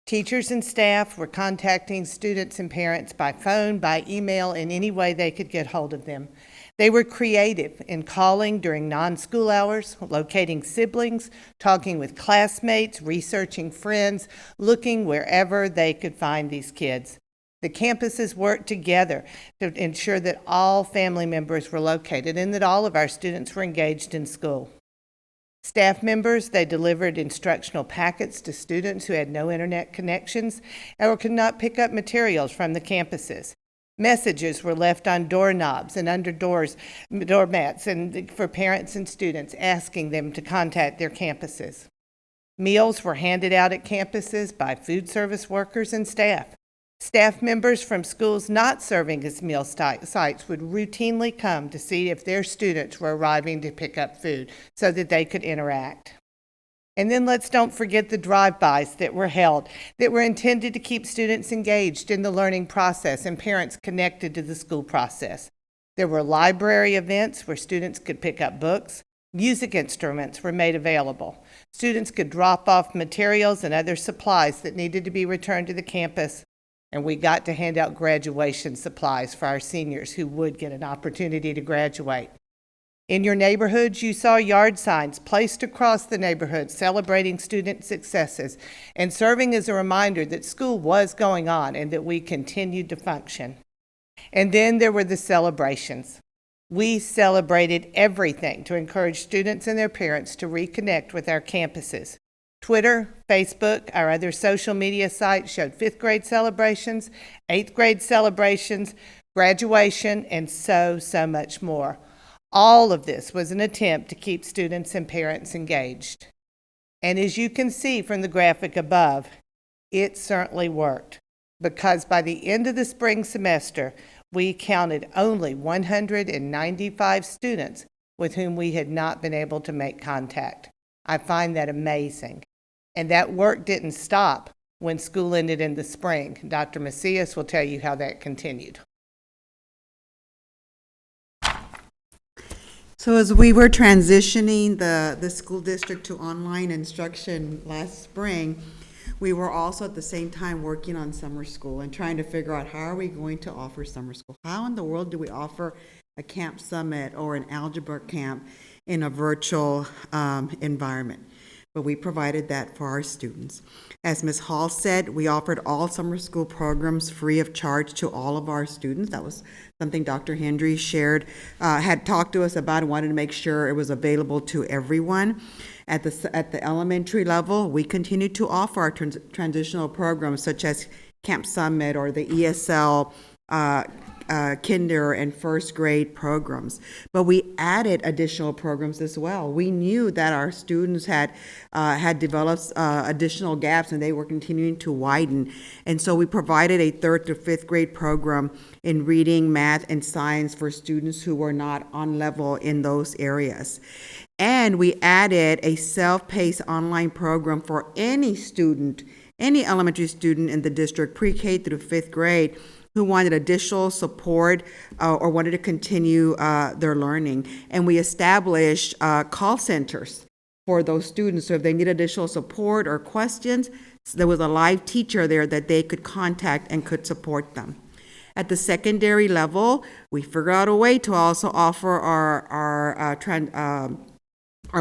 Teachers and staff were contacting students and parents by phone, by email, in any way they could get hold of them. They were creative in calling during non-school hours, locating siblings, talking with classmates, researching friends, looking wherever they could find these kids. The campuses worked together to ensure that all family members were located and that all of our students were engaged in school. Staff members, they delivered instructional packets to students who had no internet connections or could not pick up materials from the campuses. Messages were left on doorknobs and under doormats and for parents and students asking them to contact their campuses. Meals were handed out at campuses by food service workers and staff. Staff members from schools not serving as meal sites would routinely come to see if their students were arriving to pick up food so that they could interact. And then let's don't forget the drive-bys that were held that were intended to keep students engaged in the learning process and parents connected to the school process. There were library events where students could pick up books. Music instruments were made available. Students could drop off materials and other supplies that needed to be returned to the campus. And we got to hand out graduation supplies for our seniors who would get an opportunity to graduate. In your neighborhoods, you saw yard signs placed across the neighborhood celebrating student successes and serving as a reminder that school was going on and that we continued to function. And then there were the celebrations. We celebrated everything to encourage students and their parents to reconnect with our campuses. Twitter, Facebook, our other social media sites showed 5th grade celebrations, 8th grade celebrations, graduation, and so much more. All of this was an attempt to keep students and parents engaged. And as you can see from the graphic above, it certainly worked, because by the end of the spring semester, we counted only 195 students with whom we had not been able to make contact. I find that amazing. And that work didn't stop when school ended in the spring. Dr. Macias will tell you how that continued. So as we were transitioning the school district to online instruction last spring, we were also at the same time working on summer school and trying to figure out how are we going to offer summer school? How in the world do we offer a camp summit or an algebra camp in a virtual environment? But we provided that for our students. As Ms. Hall said, we offered all summer school programs free of charge to all of our students. That was something Dr. Hendry shared, had talked to us about and wanted to make sure it was available to everyone. At the elementary level, we continue to offer our transitional programs such as Camp Summit or the ESL kinder and first grade programs. But we added additional programs as well. We knew that our students had developed additional gaps and they were continuing to widen. And so we provided a 3rd to 5th grade program in reading, math, and science for students who were not on level in those areas. And we added a self-paced online program for any student, any elementary student in the district, pre-K through 5th grade, who wanted additional support or wanted to continue their learning. And we established call centers for those students. So if they need additional support or questions, there was a live teacher there that they could contact and could support them. At the secondary level, we figured out a way to also offer our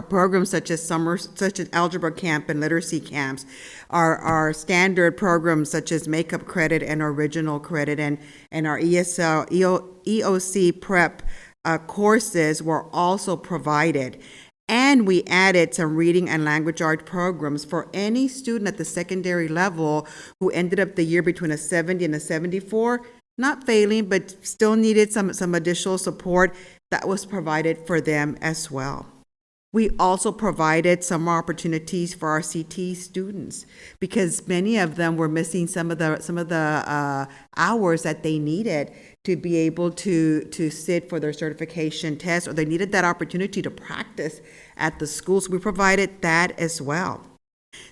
programs such as algebra camp and literacy camps, our standard programs such as makeup credit and original credit, and our EOC prep courses were also provided. And we added some reading and language art programs for any student at the secondary level who ended up the year between a 70 and a 74, not failing, but still needed some additional support. That was provided for them as well. We also provided summer opportunities for our CT students because many of them were missing some of the hours that they needed to be able to sit for their certification test, or they needed that opportunity to practice at the schools. We provided that as well.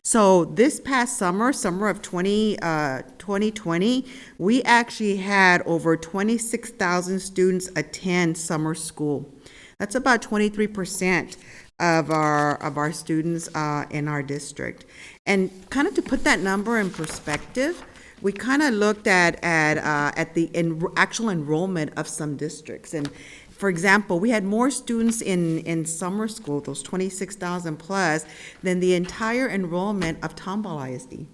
So this past summer of 2020, we actually had over 26,000 students attend summer school. That's about 23% of our students in our district. And kind of to put that number in perspective, we kind of looked at the actual enrollment of some districts. And for example, we had more students in summer school, those 26,000 plus, than the entire enrollment of Tomball ISD,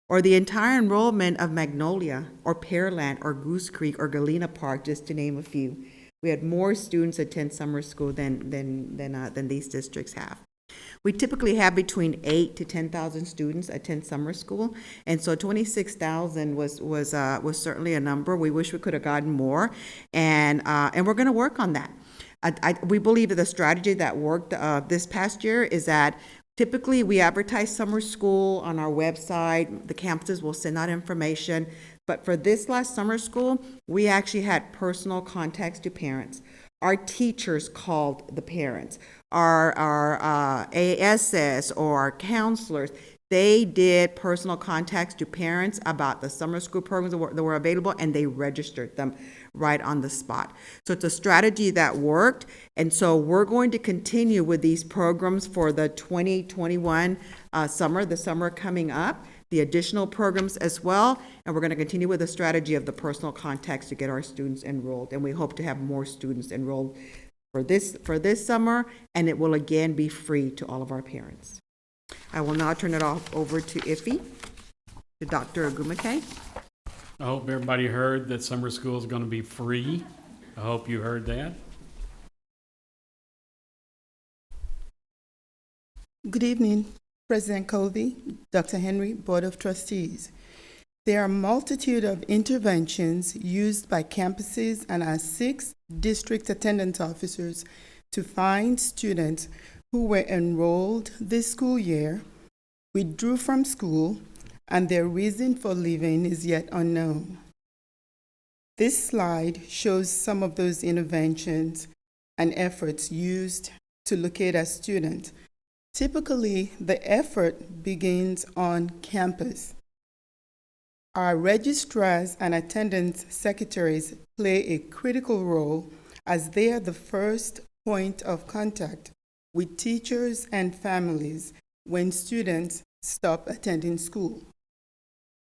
or the entire enrollment of Magnolia, or Pearland, or Goose Creek, or Galena Park, just to name a few. We had more students attend summer school than these districts have. We typically have between 8,000 to 10,000 students attend summer school, and so 26,000 was certainly a number. We wish we could have gotten more, and we're going to work on that. We believe that the strategy that worked this past year is that typically we advertise summer school on our website. The campuses will send out information. But for this last summer school, we actually had personal contacts to parents. Our teachers called the parents. Our ASS or our counselors, they did personal contacts to parents about the summer school programs that were available, and they registered them right on the spot. So it's a strategy that worked, and so we're going to continue with these programs for the 2021 summer, the summer coming up, the additional programs as well, and we're going to continue with the strategy of the personal contacts to get our students enrolled, and we hope to have more students enrolled for this summer, and it will again be free to all of our parents. I will now turn it over to Iffy, to Dr. Agumake. I hope everybody heard that summer school is going to be free. I hope you heard that. Good evening, President Covey, Dr. Henry, Board of Trustees. There are a multitude of interventions used by campuses and our 6 district attendance officers to find students who were enrolled this school year, withdrew from school, and their reason for leaving is yet unknown. This slide shows some of those interventions and efforts used to locate a student. Typically, the effort begins on campus. Our registrars and attendance secretaries play a critical role as they are the first point of contact with teachers and families when students stop attending school.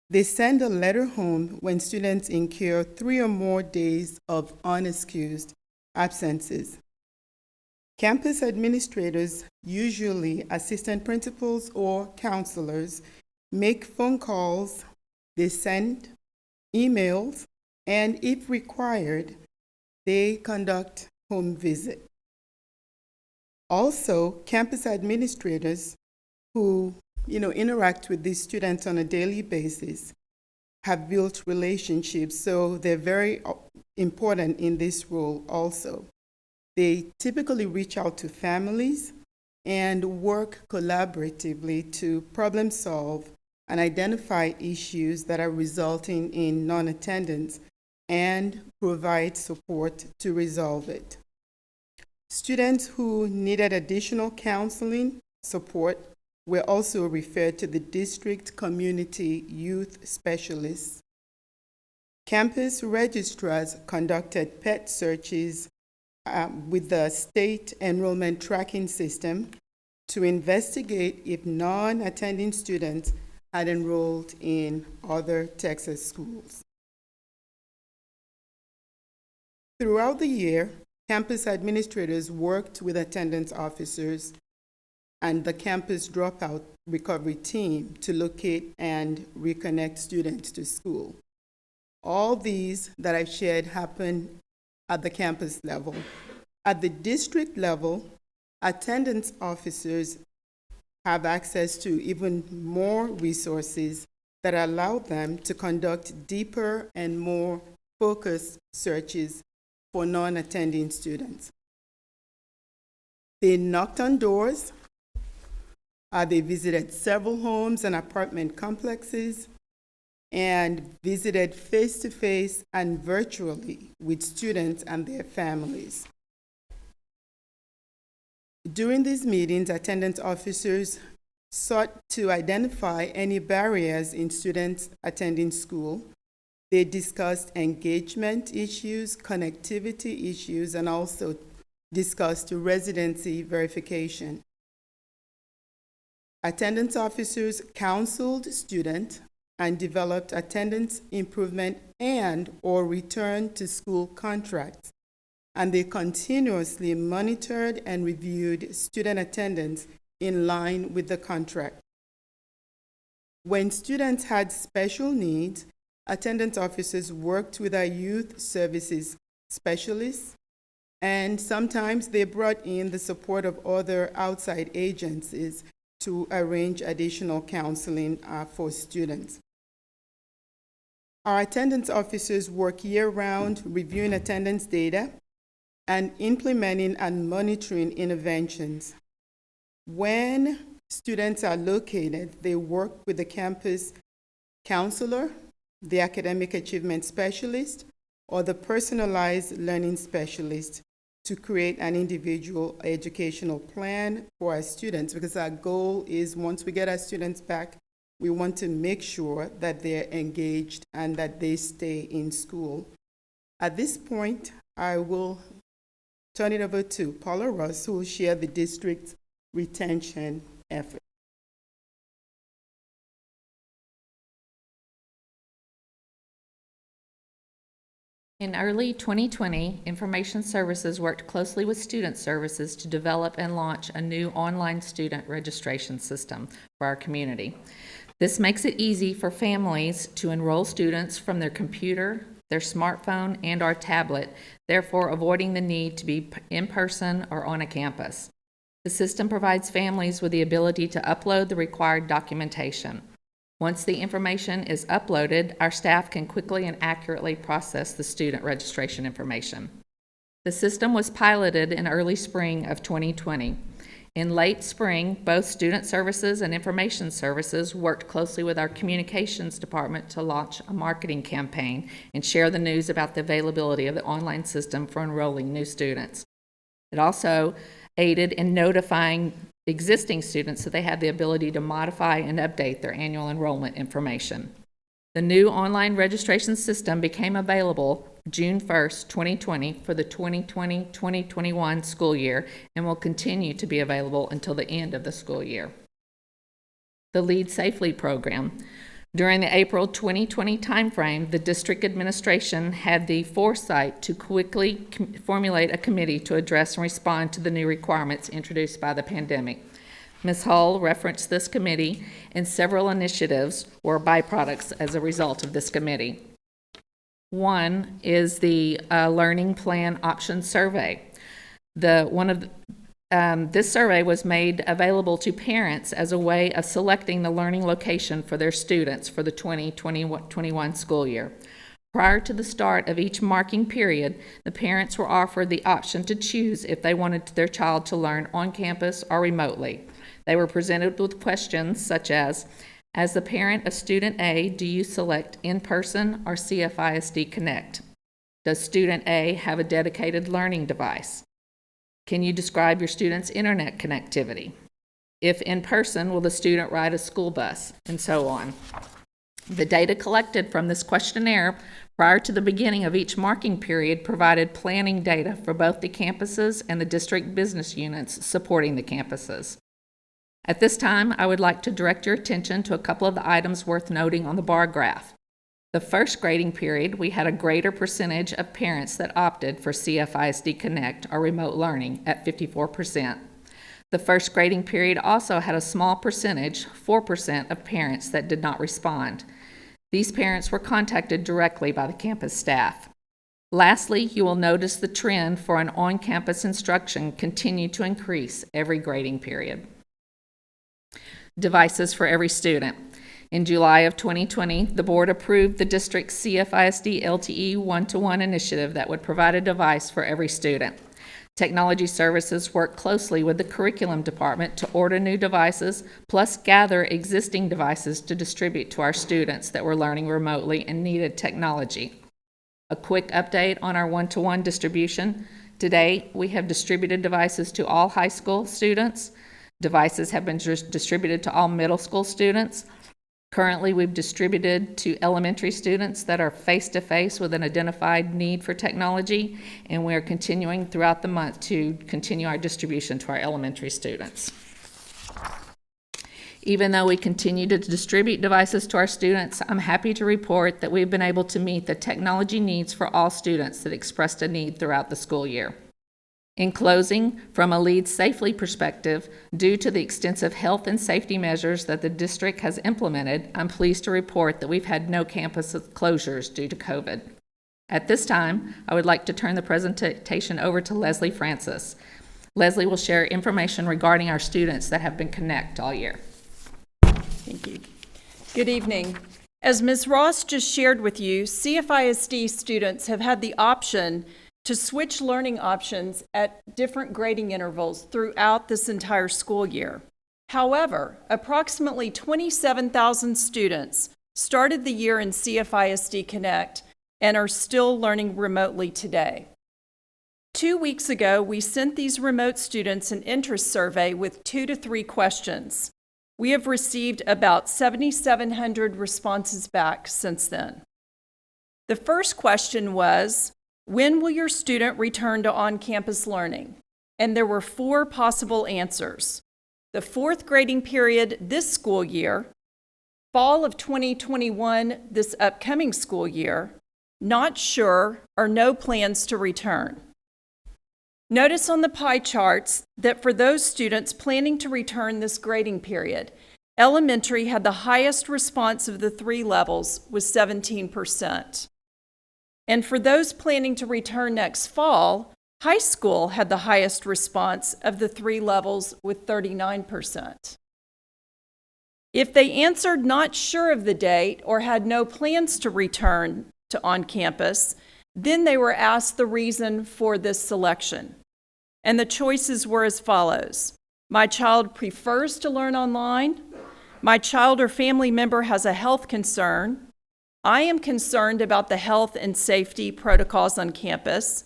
They send a letter home when students incur 3 or more days of unexcused absences. Campus administrators, usually assistant principals or counselors, make phone calls, they send emails, and if required, they conduct home visits. Also, campus administrators who interact with these students on a daily basis have built relationships, so they're very important in this role also. They typically reach out to families and work collaboratively to problem solve and identify issues that are resulting in non-attendance and provide support to resolve it. Students who needed additional counseling support were also referred to the district community youth specialists. Campus registrars conducted pet searches with the state enrollment tracking system to investigate if non-attending students had enrolled in other Texas schools. Throughout the year, campus administrators worked with attendance officers and the campus dropout recovery team to locate and reconnect students to school. All these that I've shared happen at the campus level. At the district level, attendance officers have access to even more resources that allow them to conduct deeper and more focused searches for non-attending students. They knocked on doors, they visited several homes and apartment complexes, and visited face-to-face and virtually with students and their families. During these meetings, attendance officers sought to identify any barriers in students attending school. They discussed engagement issues, connectivity issues, and also discussed residency verification. Attendance officers counseled students and developed attendance improvement and/or return to school contracts, and they continuously monitored and reviewed student attendance in line with the contract. When students had special needs, attendance officers worked with our youth services specialists, and sometimes they brought in the support of other outside agencies to arrange additional counseling for students. Our attendance officers work year-round reviewing attendance data and implementing and monitoring interventions. When students are located, they work with the campus counselor, the academic achievement specialist, or the personalized learning specialist to create an individual educational plan for our students, because our goal is once we get our students back, we want to make sure that they're engaged and that they stay in school. At this point, I will turn it over to Paula Ross, who will share the district's retention effort. In early 2020, Information Services worked closely with Student Services to develop and launch a new online student registration system for our community. This makes it easy for families to enroll students from their computer, their smartphone, and/or tablet, therefore avoiding the need to be in person or on a campus. The system provides families with the ability to upload the required documentation. Once the information is uploaded, our staff can quickly and accurately process the student registration information. The system was piloted in early spring of 2020. In late spring, both Student Services and Information Services worked closely with our Communications Department to launch a marketing campaign and share the news about the availability of the online system for enrolling new students. It also aided in notifying existing students that they had the ability to modify and update their annual enrollment information. The new online registration system became available June 1st, 2020 for the 2020-2021 school year and will continue to be available until the end of the school year. The Lead Safely program. During the April 2020 timeframe, the district administration had the foresight to quickly formulate a committee to address and respond to the new requirements introduced by the pandemic. Ms. Hull referenced this committee, and several initiatives were byproducts as a result of this committee. One is the Learning Plan Option Survey. This survey was made available to parents as a way of selecting the learning location for their students for the 2020-21 school year. Prior to the start of each marking period, the parents were offered the option to choose if they wanted their child to learn on campus or remotely. They were presented with questions such as the parent of student A, do you select in-person or CFISD Connect? Does student A have a dedicated learning device? Can you describe your student's internet connectivity? If in person, will the student ride a school bus? And so on. The data collected from this questionnaire prior to the beginning of each marking period provided planning data for both the campuses and the district business units supporting the campuses. At this time, I would like to direct your attention to a couple of the items worth noting on the bar graph. The first grading period, we had a greater percentage of parents that opted for CFISD Connect or remote learning at 54%. The first grading period also had a small percentage, 4%, of parents that did not respond. These parents were contacted directly by the campus staff. Lastly, you will notice the trend for an on-campus instruction continued to increase every grading period. Devices for every student. In July of 2020, the board approved the district's CFISD LTE one-to-one initiative that would provide a device for every student. Technology Services worked closely with the curriculum department to order new devices, plus gather existing devices to distribute to our students that were learning remotely and needed technology. A quick update on our one-to-one distribution. Today, we have distributed devices to all high school students. Devices have been distributed to all middle school students. Currently, we've distributed to elementary students that are face-to-face with an identified need for technology, and we are continuing throughout the month to continue our distribution to our elementary students. Even though we continue to distribute devices to our students, I'm happy to report that we've been able to meet the technology needs for all students that expressed a need throughout the school year. In closing, from a Lead Safely perspective, due to the extensive health and safety measures that the district has implemented, I'm pleased to report that we've had no campus closures due to COVID. At this time, I would like to turn the presentation over to Leslie Francis. Leslie will share information regarding our students that have been Connect all year. Thank you. Good evening. As Ms. Ross just shared with you, CFISD students have had the option to switch learning options at different grading intervals throughout this entire school year. However, approximately 27,000 students started the year in CFISD Connect and are still learning remotely today. 2 weeks ago, we sent these remote students an interest survey with 2 to 3 questions. We have received about 7,700 responses back since then. The first question was, when will your student return to on-campus learning? And there were 4 possible answers. The 4th grading period this school year, fall of 2021 this upcoming school year, not sure, or no plans to return. Notice on the pie charts that for those students planning to return this grading period, elementary had the highest response of the 3 levels with 17%. And for those planning to return next fall, high school had the highest response of the 3 levels with 39%. If they answered not sure of the date or had no plans to return to on-campus, then they were asked the reason for this selection. And the choices were as follows. My child prefers to learn online. My child or family member has a health concern. I am concerned about the health and safety protocols on campus.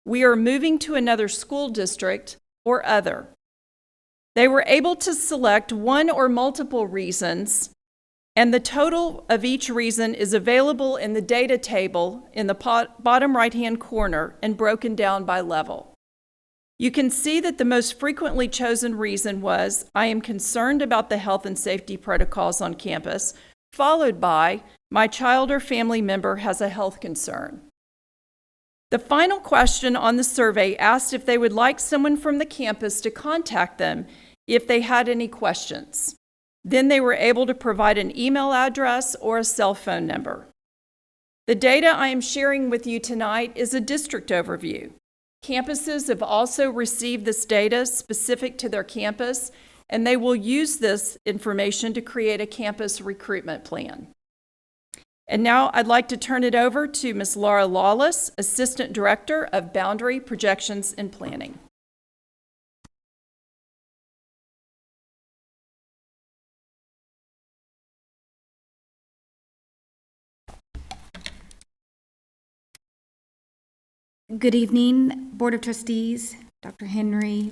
We are moving to another school district, or other. They were able to select one or multiple reasons, and the total of each reason is available in the data table in the bottom right-hand corner and broken down by level. You can see that the most frequently chosen reason was, I am concerned about the health and safety protocols on campus, followed by, my child or family member has a health concern. The final question on the survey asked if they would like someone from the campus to contact them if they had any questions. Then they were able to provide an email address or a cell phone number. The data I am sharing with you tonight is a district overview. Campuses have also received this data specific to their campus, and they will use this information to create a campus recruitment plan. And now I'd like to turn it over to Ms. Laura Lawless, Assistant Director of Boundary Projections and Planning. Good evening, Board of Trustees, Dr. Henry.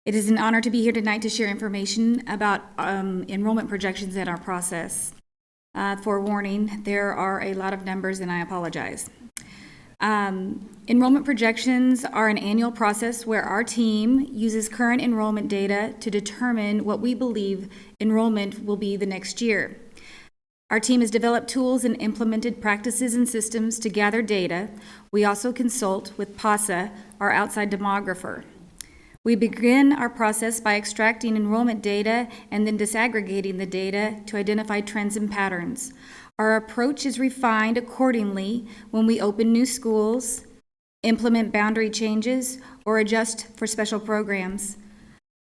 It is an honor to be here tonight to share information about enrollment projections in our process. Forewarning, there are a lot of numbers and I apologize. Enrollment projections are an annual process where our team uses current enrollment data to determine what we believe enrollment will be the next year. Our team has developed tools and implemented practices and systems to gather data. We also consult with PASA, our outside demographer. We begin our process by extracting enrollment data and then disaggregating the data to identify trends and patterns. Our approach is refined accordingly when we open new schools, implement boundary changes, or adjust for special programs.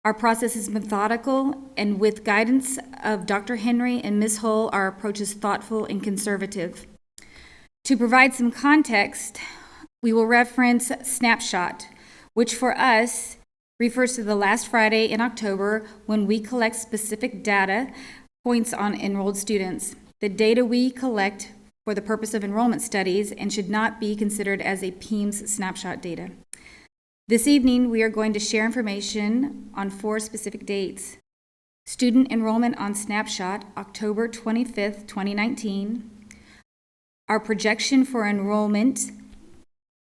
Our process is methodical, and with guidance of Dr. Henry and Ms. Hull, our approach is thoughtful and conservative. To provide some context, we will reference Snapshot, which for us refers to the last Friday in October when we collect specific data points on enrolled students. The data we collect for the purpose of enrollment studies and should not be considered as a PEIMS snapshot data. This evening, we are going to share information on 4 specific dates. Student enrollment on Snapshot, October 25th, 2019. Our projection for enrollment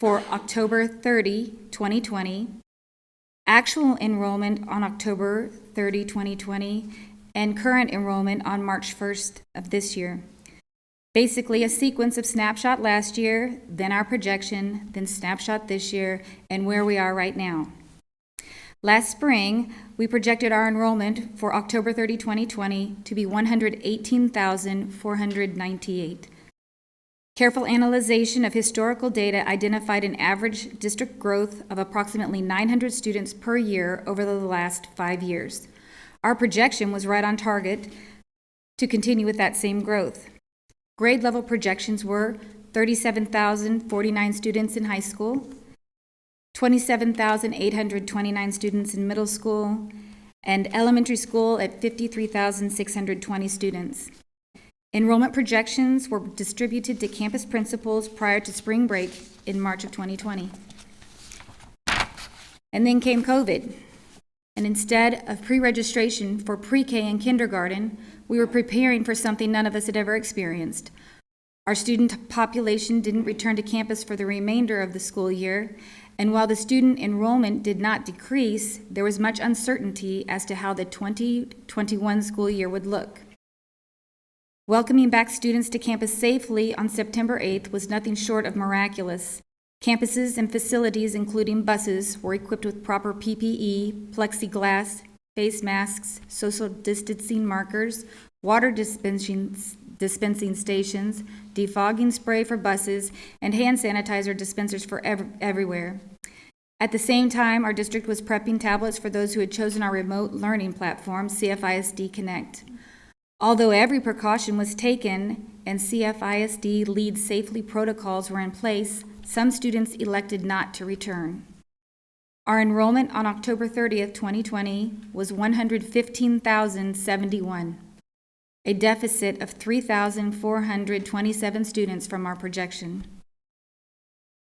for October 30, 2020. Actual enrollment on October 30, 2020. And current enrollment on March 1st of this year. Basically, a sequence of Snapshot last year, then our projection, then Snapshot this year, and where we are right now. Last spring, we projected our enrollment for October 30, 2020 to be 118,498. Careful analyzation of historical data identified an average district growth of approximately 900 students per year over the last 5 years. Our projection was right on target to continue with that same growth. Grade level projections were 37,049 students in high school, 27,829 students in middle school, and elementary school at 53,620 students. Enrollment projections were distributed to campus principals prior to spring break in March of 2020. And then came COVID. And instead of pre-registration for pre-K and kindergarten, we were preparing for something none of us had ever experienced. Our student population didn't return to campus for the remainder of the school year, and while the student enrollment did not decrease, there was much uncertainty as to how the 2021 school year would look. Welcoming back students to campus safely on September 8th was nothing short of miraculous. Campuses and facilities, including buses, were equipped with proper PPE, plexiglass, face masks, social distancing markers, water dispensing stations, defogging spray for buses, and hand sanitizer dispensers for everywhere. At the same time, our district was prepping tablets for those who had chosen our remote learning platform, CFISD Connect. Although every precaution was taken and CFISD Lead Safely protocols were in place, some students elected not to return. Our enrollment on October 30th, 2020 was 115,071, a deficit of 3,427 students from our projection.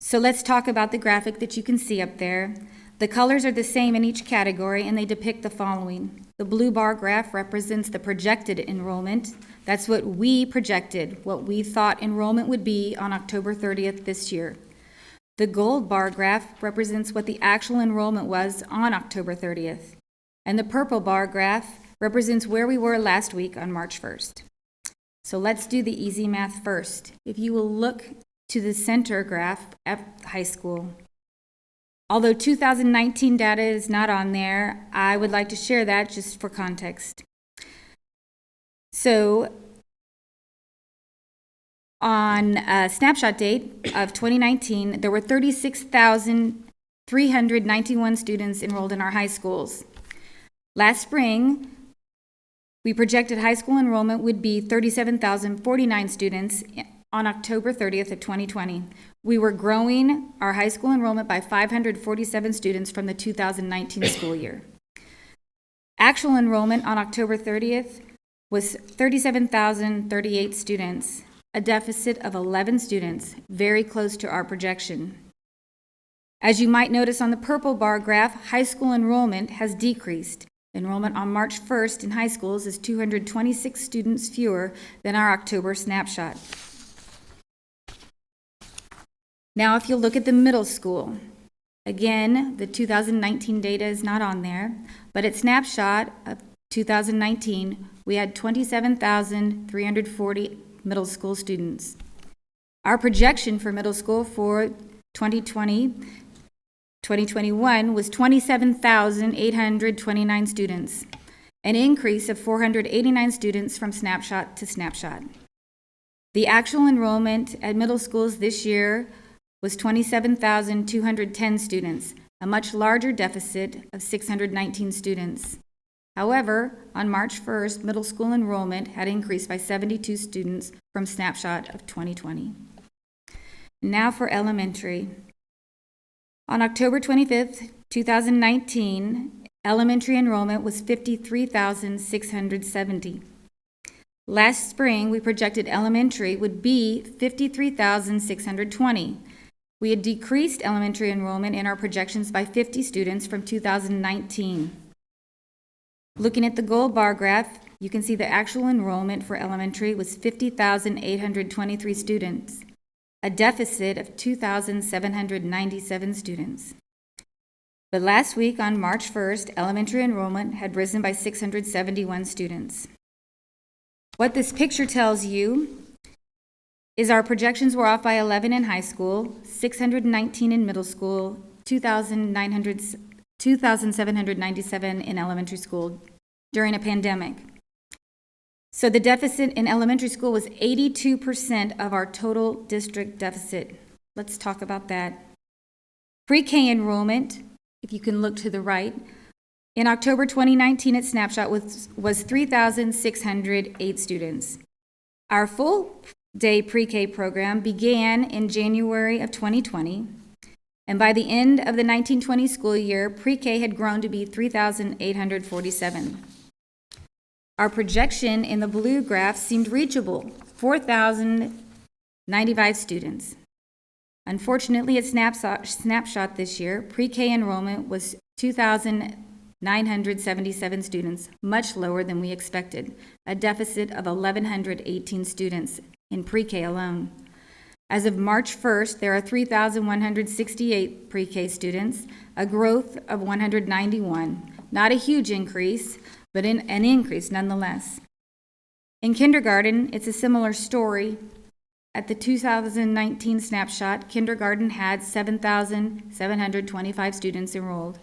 So let's talk about the graphic that you can see up there. The colors are the same in each category, and they depict the following. The blue bar graph represents the projected enrollment. That's what we projected, what we thought enrollment would be on October 30th this year. The gold bar graph represents what the actual enrollment was on October 30th. And the purple bar graph represents where we were last week on March 1st. So let's do the easy math first. If you will look to the center graph at high school. Although 2019 data is not on there, I would like to share that just for context. So on a snapshot date of 2019, there were 36,391 students enrolled in our high schools. Last spring, we projected high school enrollment would be 37,049 students on October 30th of 2020. We were growing our high school enrollment by 547 students from the 2019 school year. Actual enrollment on October 30th was 37,038 students, a deficit of 11 students, very close to our projection. As you might notice on the purple bar graph, high school enrollment has decreased. Enrollment on March 1st in high schools is 226 students fewer than our October snapshot. Now, if you look at the middle school, again, the 2019 data is not on there, but at snapshot of 2019, we had 27,340 middle school students. Our projection for middle school for 2020-2021 was 27,829 students, an increase of 489 students from snapshot to snapshot. The actual enrollment at middle schools this year was 27,210 students, a much larger deficit of 619 students. However, on March 1st, middle school enrollment had increased by 72 students from snapshot of 2020. Now for elementary. On October 25th, 2019, elementary enrollment was 53,670. Last spring, we projected elementary would be 53,620. We had decreased elementary enrollment in our projections by 50 students from 2019. Looking at the gold bar graph, you can see the actual enrollment for elementary was 50,823 students, a deficit of 2,797 students. But last week, on March 1st, elementary enrollment had risen by 671 students. What this picture tells you is our projections were off by 11 in high school, 619 in middle school, 2,797 in elementary school during a pandemic. So the deficit in elementary school was 82% of our total district deficit. Let's talk about that. Pre-K enrollment, if you can look to the right, in October 2019 at Snapshot was 3,608 students. Our full day pre-K program began in January of 2020, and by the end of the 1920 school year, pre-K had grown to be 3,847. Our projection in the blue graph seemed reachable, 4,095 students. Unfortunately, at Snapshot this year, pre-K enrollment was 2,977 students, much lower than we expected, a deficit of 1,118 students in pre-K alone. As of March 1st, there are 3,168 pre-K students, a growth of 191. Not a huge increase, but an increase nonetheless. In kindergarten, it's a similar story. At the 2019 snapshot, kindergarten had 7,725 students enrolled.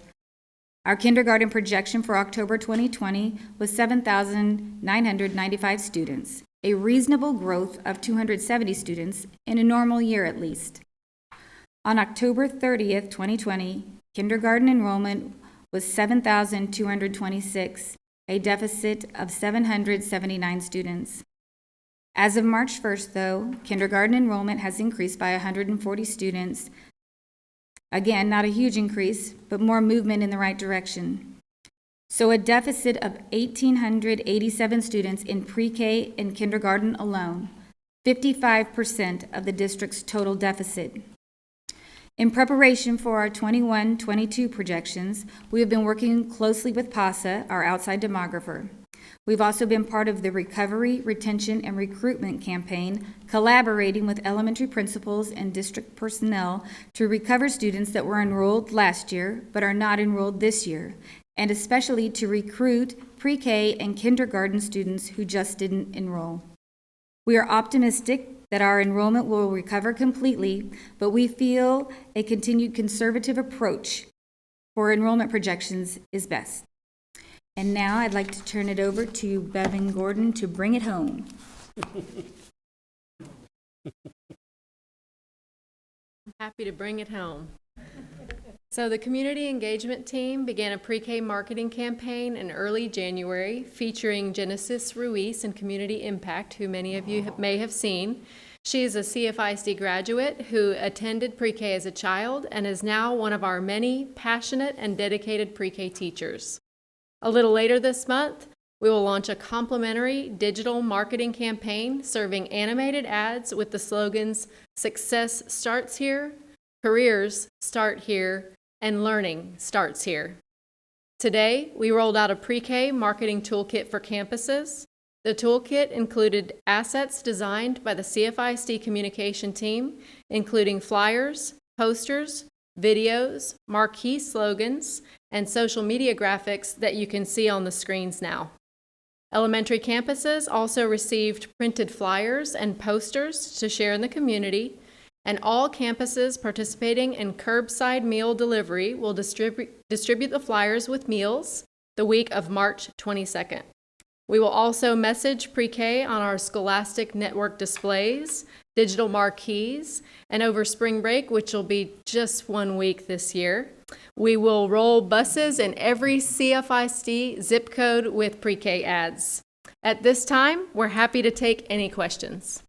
Our kindergarten projection for October 2020 was 7,995 students, a reasonable growth of 270 students in a normal year at least. On October 30th, 2020, Kindergarten enrollment was 7,226, a deficit of 779 students. As of March 1st, though, kindergarten enrollment has increased by 140 students. Again, not a huge increase, but more movement in the right direction. So a deficit of 1,887 students in pre-K and kindergarten alone, 55% of the district's total deficit. In preparation for our 21-22 projections, we have been working closely with PASA, our outside demographer. We've also been part of the Recovery, Retention, and Recruitment campaign, collaborating with elementary principals and district personnel to recover students that were enrolled last year but are not enrolled this year, and especially to recruit pre-K and kindergarten students who just didn't enroll. We are optimistic that our enrollment will recover completely, but we feel a continued conservative approach for enrollment projections is best. And now I'd like to turn it over to Bevan Gordon to bring it home. I'm happy to bring it home. So the community engagement team began a pre-K marketing campaign in early January featuring Genesis Ruiz and Community Impact, who many of you may have seen. She is a CFISD graduate who attended pre-K as a child and is now one of our many passionate and dedicated pre-K teachers. A little later this month, we will launch a complimentary digital marketing campaign serving animated ads with the slogans, "Success starts here," "Careers start here," and "Learning starts here." Today, we rolled out a pre-K marketing toolkit for campuses. The toolkit included assets designed by the CFISD communication team, including flyers, posters, videos, marquee slogans, and social media graphics that you can see on the screens now. Elementary campuses also received printed flyers and posters to share in the community, and all campuses participating in curbside meal delivery will distribute the flyers with meals the week of March 22nd. We will also message pre-K on our Scholastic Network displays, digital marquees, and over spring break, which will be just 1 week this year, we will roll buses in every CFISD zip code with pre-K ads. At this time, we're happy to take any questions.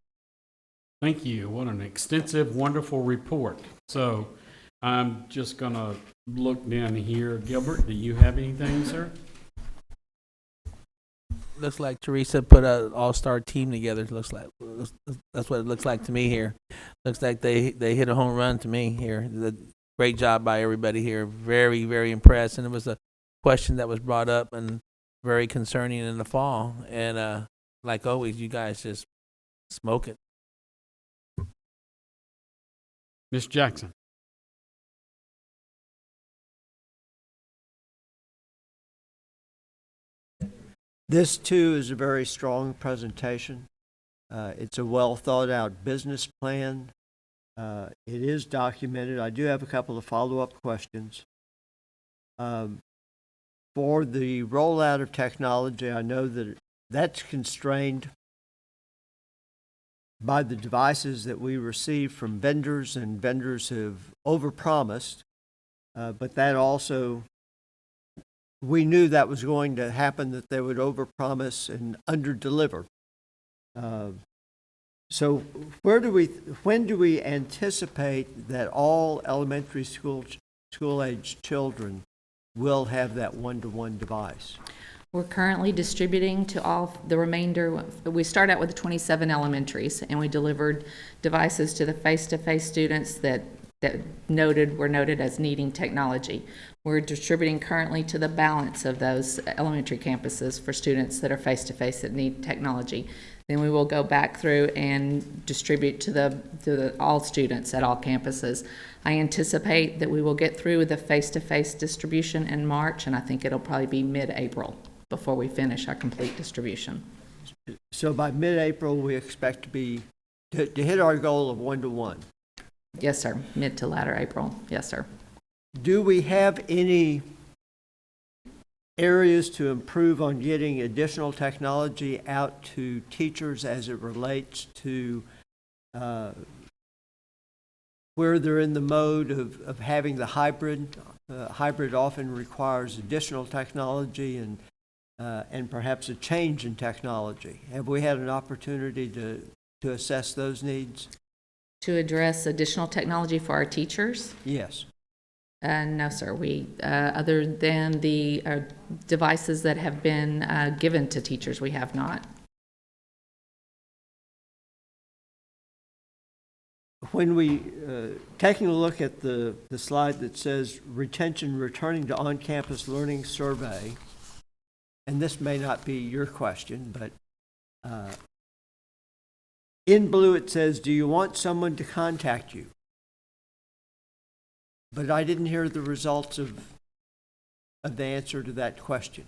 Thank you. What an extensive, wonderful report. So I'm just going to look down here. Gilbert, do you have anything, sir? Looks like Teresa put an all-star team together. That's what it looks like to me here. Looks like they hit a home run to me here. Great job by everybody here. Very, very impressed. And it was a question that was brought up and very concerning in the fall. And like always, you guys just smoke it. Ms. Jackson. This, too, is a very strong presentation. It's a well-thought-out business plan. It is documented. I do have a couple of follow-up questions. For the rollout of technology, I know that that's constrained by the devices that we receive from vendors, and vendors have overpromised, but that also, we knew that was going to happen, that they would overpromise and underdeliver. So when do we anticipate that all elementary school-age children will have that one-to-one device? We're currently distributing to all the remainder. We start out with 27 elementaries, and we delivered devices to the face-to-face students that were noted as needing technology. We're distributing currently to the balance of those elementary campuses for students that are face-to-face that need technology. Then we will go back through and distribute to all students at all campuses. I anticipate that we will get through the face-to-face distribution in March, and I think it'll probably be mid-April before we finish our complete distribution. So by mid-April, we expect to hit our goal of one-to-one. Yes, sir. Mid to latter April. Yes, sir. Do we have any areas to improve on getting additional technology out to teachers as it relates to where they're in the mode of having the hybrid hybrid often requires additional technology and perhaps a change in technology. Have we had an opportunity to assess those needs? To address additional technology for our teachers? Yes. No, sir. We, other than the devices that have been given to teachers, we have not. When we, taking a look at the slide that says retention returning to on-campus learning survey, and this may not be your question, but in blue it says, do you want someone to contact you? But I didn't hear the results of the answer to that question.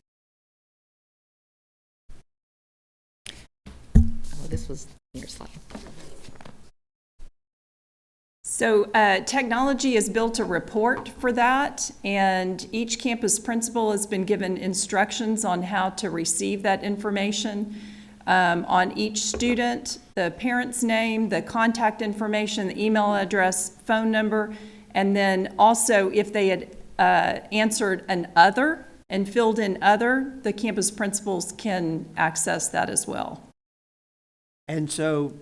Oh, this was your slide. So technology has built a report for that, and each campus principal has been given instructions on how to receive that information on each student, the parent's name, the contact information, the email address, phone number, and then also if they had answered an other and filled in other, the campus principals can access that as well. And so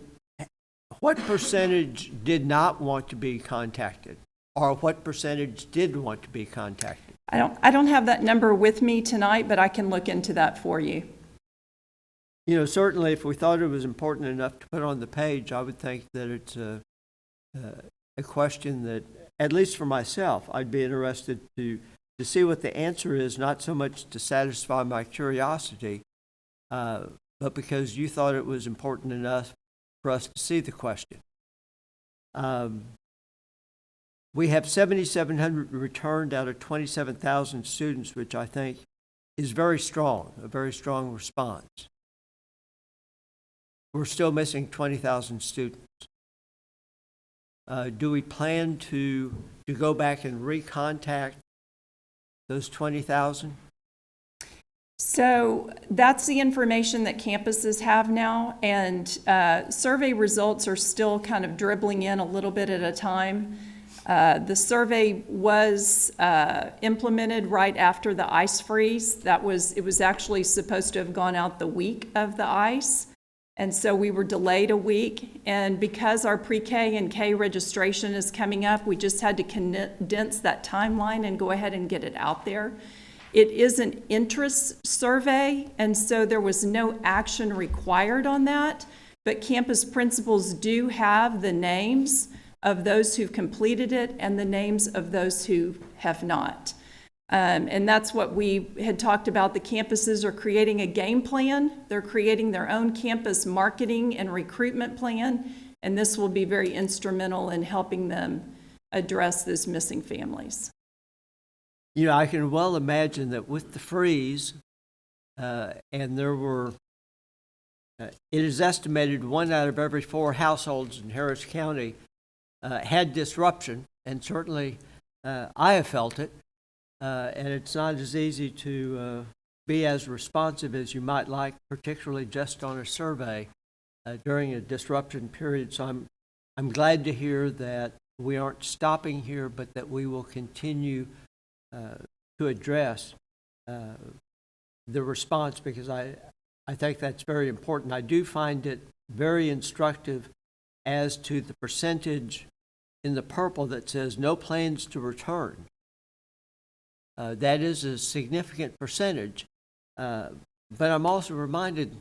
what percentage did not want to be contacted, or what percentage did want to be contacted? I don't have that number with me tonight, but I can look into that for you. You know, certainly if we thought it was important enough to put on the page, I would think that it's a question that, at least for myself, I'd be interested to see what the answer is, not so much to satisfy my curiosity, but because you thought it was important enough for us to see the question. We have 7,700 returned out of 27,000 students, which I think is very strong, a very strong response. We're still missing 20,000 students. Do we plan to go back and recontact those 20,000? So that's the information that campuses have now, and survey results are still kind of dribbling in a little bit at a time. The survey was implemented right after the ice freeze. It was actually supposed to have gone out the week of the ice, and so we were delayed a week. And because our pre-K and K registration is coming up, we just had to condense that timeline and go ahead and get it out there. It is an interest survey, and so there was no action required on that, but campus principals do have the names of those who've completed it and the names of those who have not. And that's what we had talked about. The campuses are creating a game plan. They're creating their own campus marketing and recruitment plan, and this will be very instrumental in helping them address those missing families. You know, I can well imagine that with the freeze, and there were, it is estimated 1 out of every 4 households in Harris County had disruption, and certainly I have felt it, and it's not as easy to be as responsive as you might like, particularly just on a survey during a disruption period. So I'm glad to hear that we aren't stopping here, but that we will continue to address the response, because I think that's very important. I do find it very instructive as to the percentage in the purple that says no plans to return. That is a significant percentage, but I'm also reminded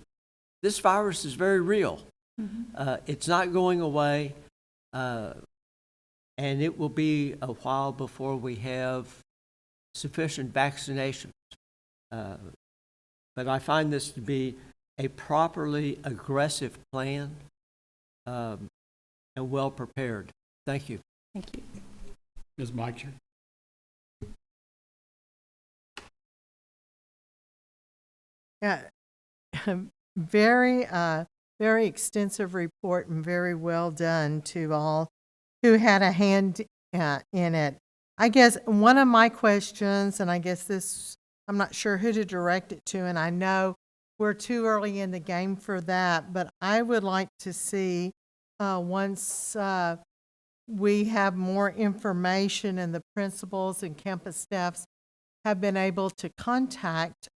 this virus is very real. Mm-hmm. It's not going away, and it will be a while before we have sufficient vaccinations. But I find this to be a properly aggressive plan and well prepared. Thank you. Thank you. Ms. Meicher. Yeah, very, very extensive report and very well done to all who had a hand in it. I guess one of my questions, and I guess this, I'm not sure who to direct it to, and I know we're too early in the game for that, but I would like to see once we have more information and the principals and campus staffs have been able to contact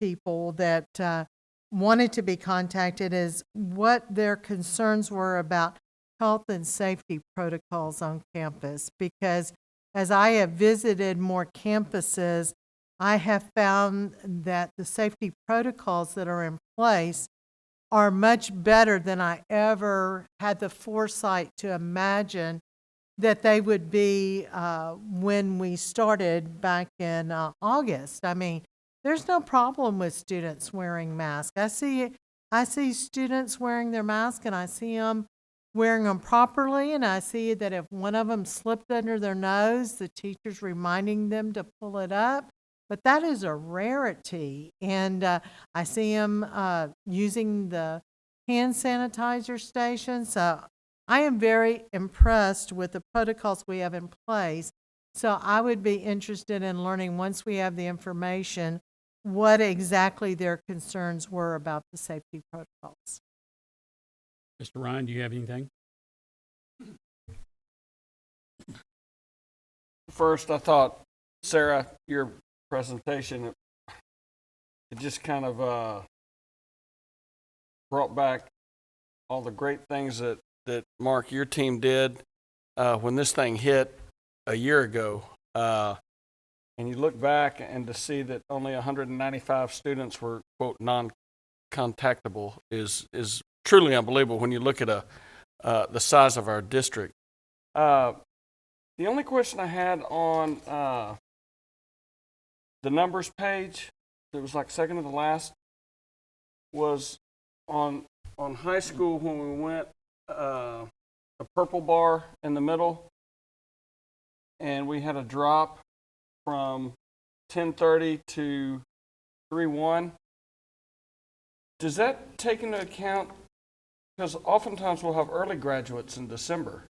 people that wanted to be contacted is what their concerns were about health and safety protocols on campus. Because as I have visited more campuses, I have found that the safety protocols that are in place are much better than I ever had the foresight to imagine that they would be when we started back in August. I mean, there's no problem with students wearing masks. I see students wearing their mask, and I see them wearing them properly, and I see that if one of them slipped under their nose, the teacher's reminding them to pull it up. But that is a rarity, and I see them using the hand sanitizer station. So I am very impressed with the protocols we have in place. So I would be interested in learning, once we have the information, what exactly their concerns were about the safety protocols. Mr. Ryan, do you have anything? First, I thought, Sarah, your presentation, it just kind of brought back all the great things that Mark, your team did when this thing hit a year ago. And you look back and to see that only 195 students were, quote, non-contactable is truly unbelievable when you look at the size of our district. The only question I had on the numbers page, that was like second to the last, was on high school when we went a purple bar in the middle, and we had a drop from 10:30 to 3:01. Does that take into account, because oftentimes we'll have early graduates in December.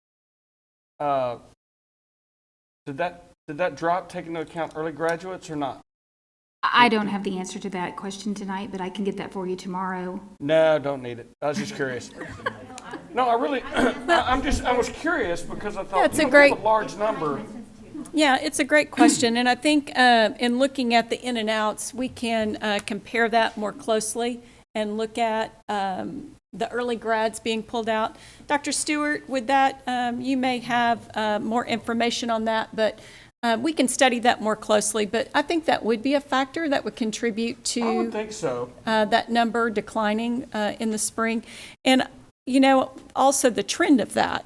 Did that drop take into account early graduates or not? I don't have the answer to that question tonight, but I can get that for you tomorrow. No, don't need it. I was just curious. No, I really, I was curious because I thought, it's a large number. Yeah, it's a great question, and I think in looking at the in and outs, we can compare that more closely and look at the early grads being pulled out. Dr. Stewart, with that, you may have more information on that, but we can study that more closely. But I think that would be a factor that would contribute to I would think so. That number declining in the spring. And you know, also the trend of that,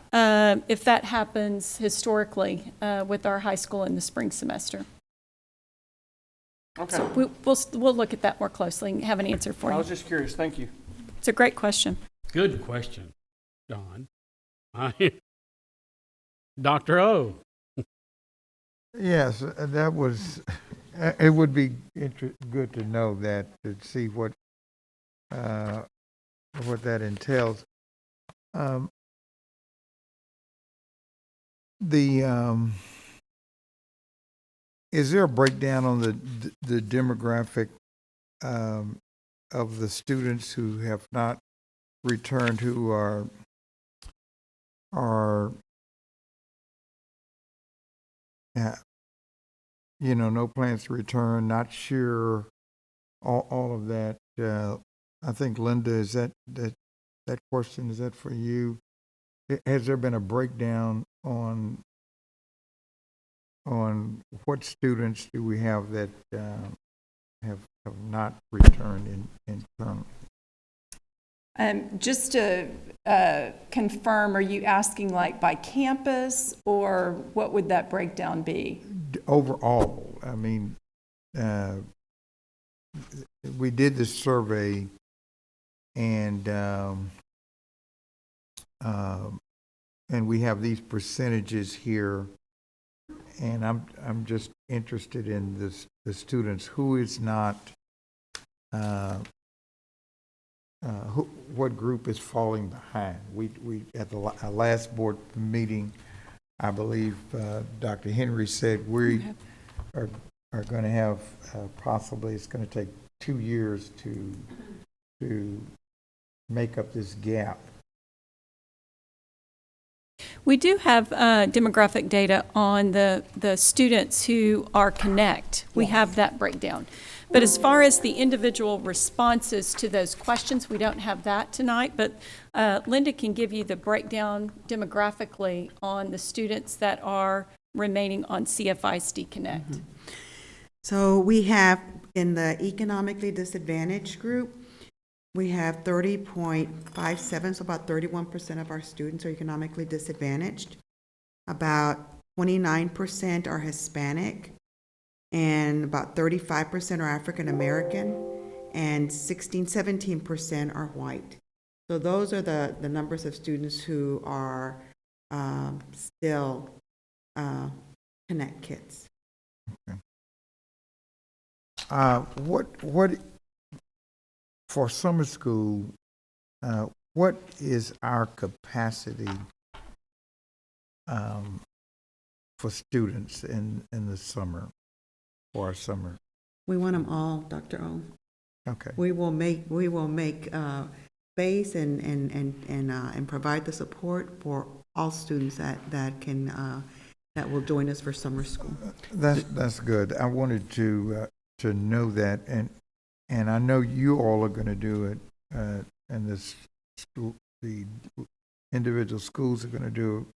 if that happens historically with our high school in the spring semester. Okay. So we'll look at that more closely and have an answer for you. I was just curious. Thank you. It's a great question. Good question, Don. Dr. O. Yes, that was, it would be good to know that, to see what that entails. Is there a breakdown on the demographic of the students who have not returned, who are no plans to return, not sure, all of that? I think, Linda, is that question, is that for you? Has there been a breakdown on what students do we have that have not returned in term? Just to confirm, are you asking like by campus, or what would that breakdown be? Overall, I mean, we did this survey, and we have these percentages here, and I'm just interested in the students who is not, what group is falling behind. We at the last board meeting, I believe Dr. Henry said we are going to have possibly, it's going to take 2 years to make up this gap. We do have demographic data on the students who are Connect. We have that breakdown. But as far as the individual responses to those questions, we don't have that tonight. But Linda can give you the breakdown demographically on the students that are remaining on CFISD Connect. So we have, in the economically disadvantaged group, we have 30.57, so about 31% of our students are economically disadvantaged. About 29% are Hispanic, and about 35% are African American, and 17% are white. So those are the numbers of students who are still Connect kids. What for summer school? What is our capacity for students in the summer, for our summer? We want them all, Dr. O. Okay. We will make space and provide the support for all students that can that will join us for summer school. That's good. I wanted to know that, and I know you all are going to do it, and the individual schools are going to do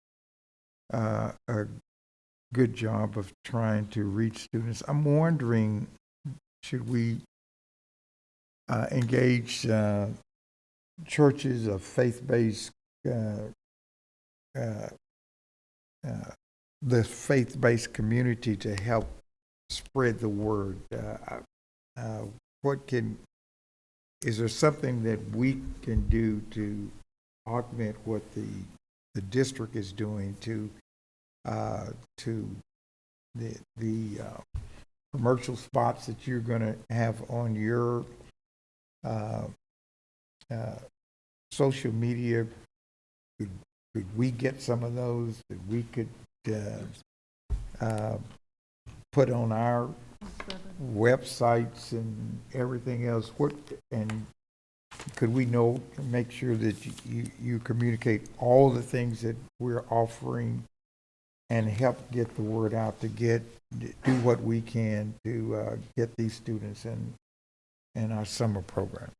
a good job of trying to reach students. I'm wondering, should we engage churches of faith-based, the faith-based community to help spread the word? Is there something that we can do to augment what the district is doing to the commercial spots that you're going to have on your social media? Could we get some of those that we could put on our websites and everything else? And could we make sure that you communicate all the things that we're offering and help get the word out to do what we can to get these students in our summer program?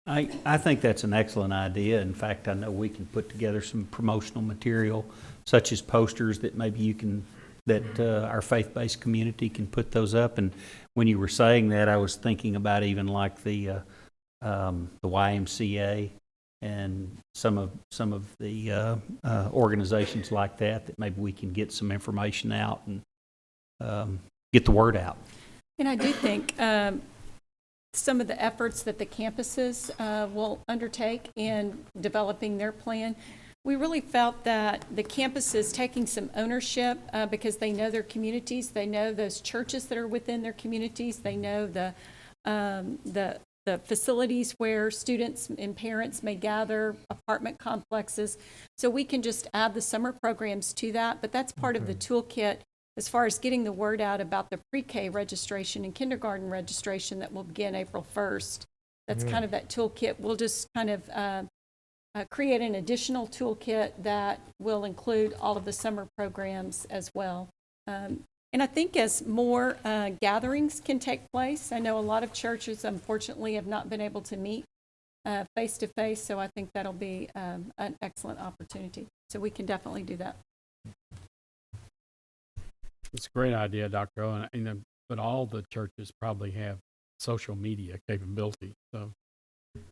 I think that's an excellent idea. In fact, I know we can put together some promotional material, such as posters that maybe our faith-based community can put those up. And when you were saying that, I was thinking about even like the YMCA and some of the organizations like that maybe we can get some information out and get the word out. And I do think some of the efforts that the campuses will undertake in developing their plan, we really felt that the campuses taking some ownership because they know their communities, they know those churches that are within their communities, they know the facilities where students and parents may gather, apartment complexes. So we can just add the summer programs to that, but that's part of the toolkit as far as getting the word out about the pre-K registration and kindergarten registration that will begin April 1st. That's kind of that toolkit. We'll just kind of create an additional toolkit that will include all of the summer programs as well. And I think as more gatherings can take place, I know a lot of churches unfortunately have not been able to meet face-to-face, so I think that'll be an excellent opportunity. So we can definitely do that. It's a great idea, Dr. O, but all the churches probably have social media capability. So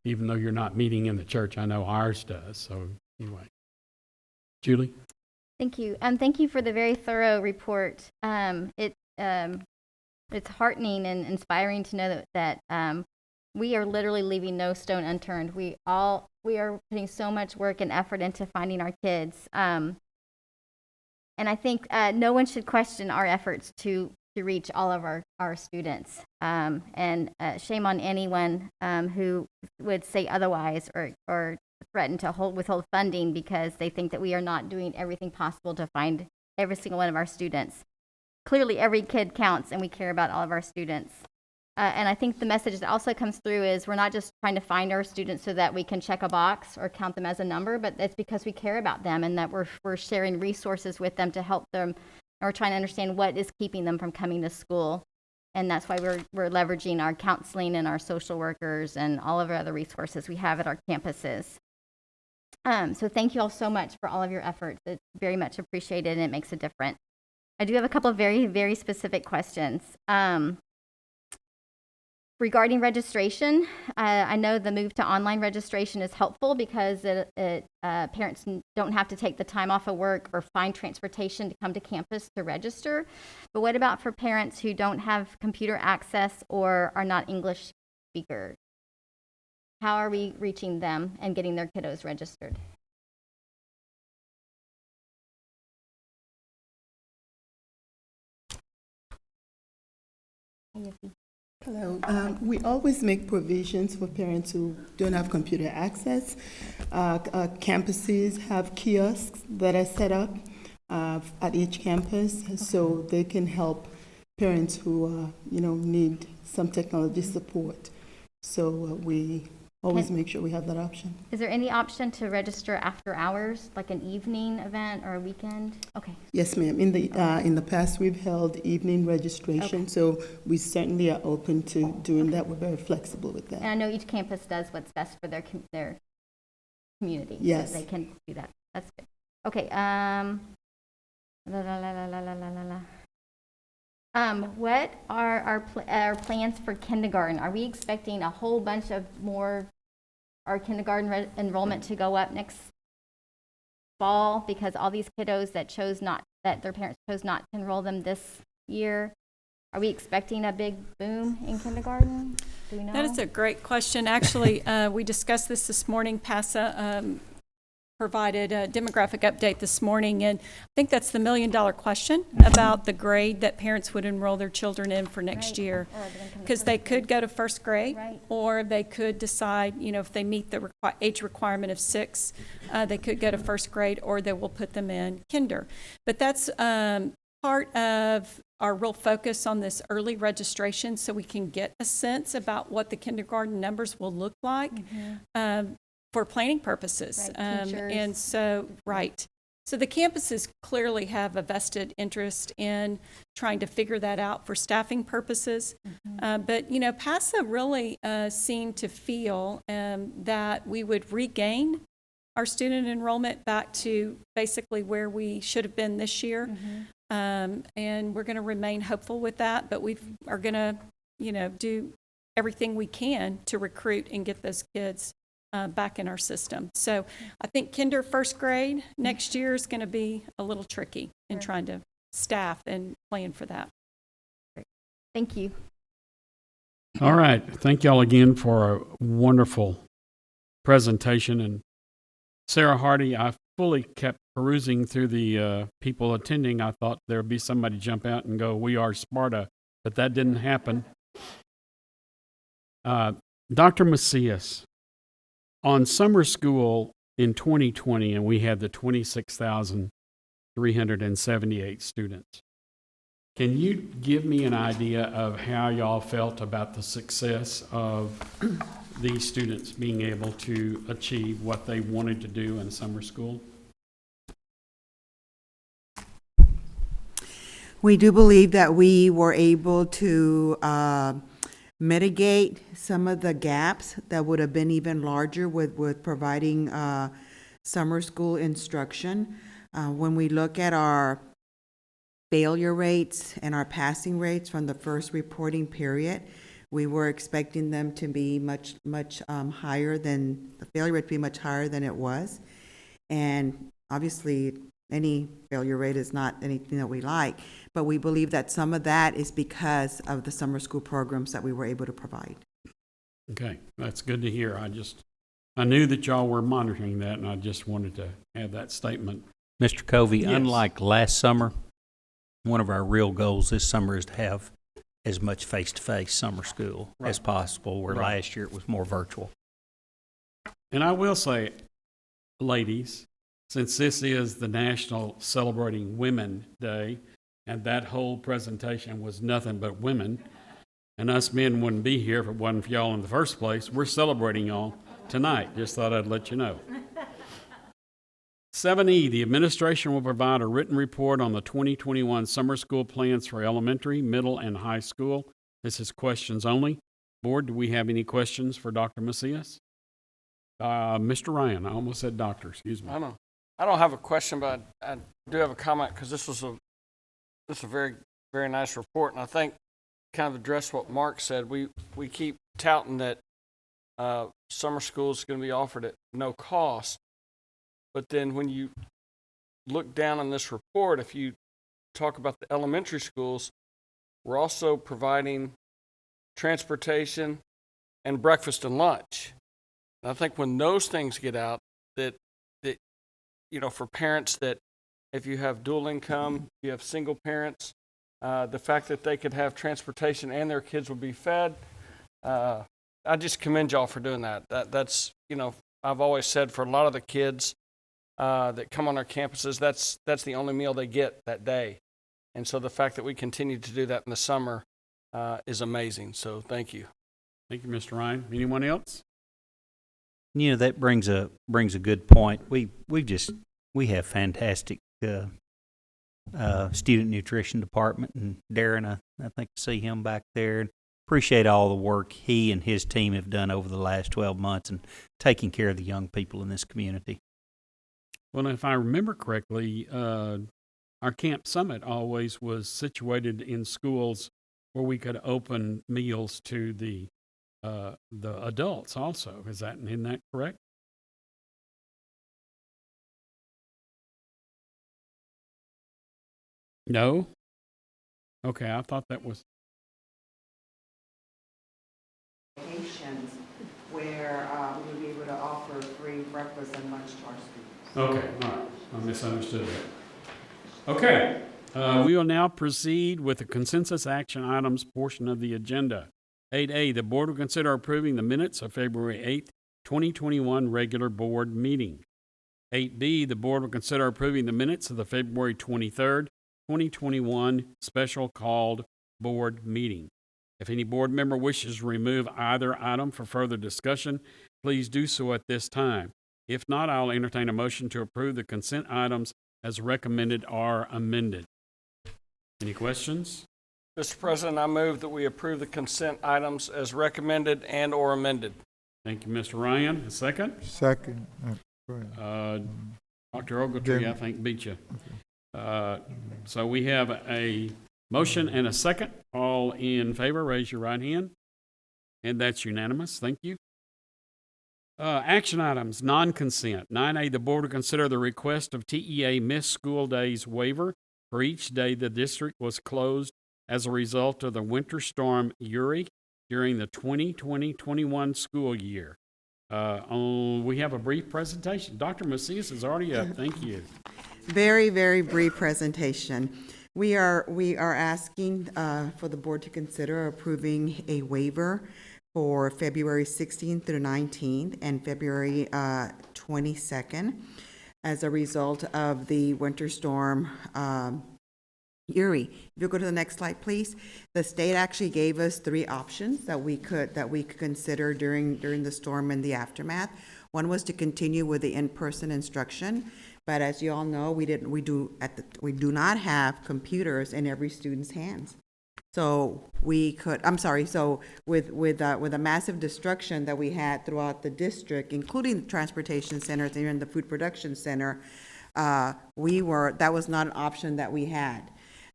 even though you're not meeting in the church, I know ours does. So anyway, Julie? Thank you. Thank you for the very thorough report. It's heartening and inspiring to know that we are literally leaving no stone unturned. We are putting so much work and effort into finding our kids. And I think no one should question our efforts to reach all of our students. And shame on anyone who would say otherwise or threaten to withhold funding because they think that we are not doing everything possible to find every single one of our students. Clearly, every kid counts, and we care about all of our students. And I think the message that also comes through is we're not just trying to find our students so that we can check a box or count them as a number, but it's because we care about them and that we're sharing resources with them to help them, or trying to understand what is keeping them from coming to school. And that's why we're leveraging our counseling and our social workers and all of our other resources we have at our campuses. So thank you all so much for all of your efforts. It's very much appreciated and it makes a difference. I do have a couple of very, very specific questions. Regarding registration, I know the move to online registration is helpful because parents don't have to take the time off of work or find transportation to come to campus to register. But what about for parents who don't have computer access or are not English speakers? How are we reaching them and getting their kiddos registered? Hello. We always make provisions for parents who don't have computer access. Campuses have kiosks that are set up at each campus, so they can help parents who need some technology support. So we always make sure we have that option. Is there any option to register after hours, like an evening event or a weekend? Okay. Yes, ma'am. In the past, we've held evening registration, so we certainly are open to doing that. We're very flexible with that. And I know each campus does what's best for their community. Yes. So they can do that. That's good. Okay. What are our plans for kindergarten? Are we expecting a whole bunch of more our kindergarten enrollment to go up next fall because all these kiddos that their parents chose not to enroll them this year? Are we expecting a big boom in kindergarten? Do we know? That is a great question. Actually, we discussed this morning. PASA provided a demographic update this morning, and I think that's the million-dollar question about the grade that parents would enroll their children in for next year. Because they could go to first grade, or they could decide, if they meet the age requirement of 6, they could go to first grade, or they will put them in kinder. But that's part of our real focus on this early registration, so we can get a sense about what the kindergarten numbers will look like. For planning purposes. And so, So the campuses clearly have a vested interest in trying to figure that out for staffing purposes. But, PASA really seemed to feel that we would regain our student enrollment back to basically where we should have been this year. And we're going to remain hopeful with that, but we are going to, do everything we can to recruit and get those kids back in our system. So I think kinder first grade next year is going to be a little tricky in trying to staff and plan for that. Great. Thank you. All right. Thank y'all again for a wonderful presentation. And Sarah Hardy, I fully kept perusing through the people attending. I thought there would be somebody jump out and go, "We are Sparta," but that didn't happen. Dr. Macias, on summer school in 2020, and we had the 26,378 students. Can you give me an idea of how y'all felt about the success of these students being able to achieve what they wanted to do in summer school? We do believe that we were able to mitigate some of the gaps that would have been even larger with providing summer school instruction. When we look at our failure rates and our passing rates from the first reporting period, we were expecting them to be much higher than, the failure rate to be much higher than it was. And obviously, any failure rate is not anything that we like, but we believe that some of that is because of the summer school programs that we were able to provide. Okay, that's good to hear. I knew that y'all were monitoring that, and I just wanted to have that statement. Mr. Covey, Yes. Unlike last summer, one of our real goals this summer is to have as much face-to-face summer school as possible, where last year it was more virtual. And I will say, ladies, since this is the National Celebrating Women Day, and that whole presentation was nothing but women, And us men wouldn't be here if it wasn't for y'all in the first place. We're celebrating y'all tonight. Just thought I'd let you know. 7E, the administration will provide a written report on the 2021 summer school plans for elementary, middle, and high school. This is questions only. Board, do we have any questions for Dr. Macias? Mr. Ryan, I almost said doctor, excuse me. I don't have a question, but I do have a comment because this is a very, very nice report, and I think kind of address what Mark said. We keep touting that summer school is going to be offered at no cost, but then when you look down on this report, if you talk about the elementary schools, we're also providing transportation and breakfast and lunch. And I think when those things get out, that for parents that if you have dual income, you have single parents, the fact that they could have transportation and their kids will be fed, I just commend y'all for doing that. That's I've always said for a lot of the kids that come on our campuses, that's the only meal they get that day. And so the fact that we continue to do that in the summer is amazing. So thank you. Thank you, Mr. Ryan. Anyone else? That brings a good point. We have fantastic student nutrition department, and Darren, I think I see him back there, and appreciate all the work he and his team have done over the last 12 months and taking care of the young people in this community. Well, if I remember correctly, our Camp Summit always was situated in schools where we could open meals to the adults also. Isn't that correct? No? Okay, I thought that was. Where we would be able to offer free breakfast and lunch to our students. Okay, all right. I misunderstood that. Okay, we will now proceed with the consensus action items portion of the agenda. 8A, the board will consider approving the minutes of February 8th, 2021 regular board meeting. 8B, the board will consider approving the minutes of the February 23rd, 2021 special called board meeting. If any board member wishes to remove either item for further discussion, please do so at this time. If not, I'll entertain a motion to approve the consent items as recommended or amended. Any questions? Mr. President, I move that we approve the consent items as recommended and or amended. Thank you, Mr. Ryan. A second? Second. Go ahead. Dr. Ogletree, I think, beat you. So we have a motion and a second. All in favor, raise your right hand. And that's unanimous. Thank you. Action items, non-consent. 9A, the board will consider the request of TEA missed school days waiver for each day the district was closed as a result of the winter storm Uri during the 2020-21 school year. We have a brief presentation. Dr. Macias is already up. Thank you. Very, very brief presentation. We are asking for the board to consider approving a waiver for February 16th through 19th and February 22nd as a result of the winter storm Uri. If you go to the next slide, please. The state actually gave us 3 options that we could consider during the storm and the aftermath. One was to continue with the in-person instruction, but as you all know, we do not have computers in every student's hands. So with a massive destruction that we had throughout the district, including the transportation centers and even the food production center, that was not an option that we had.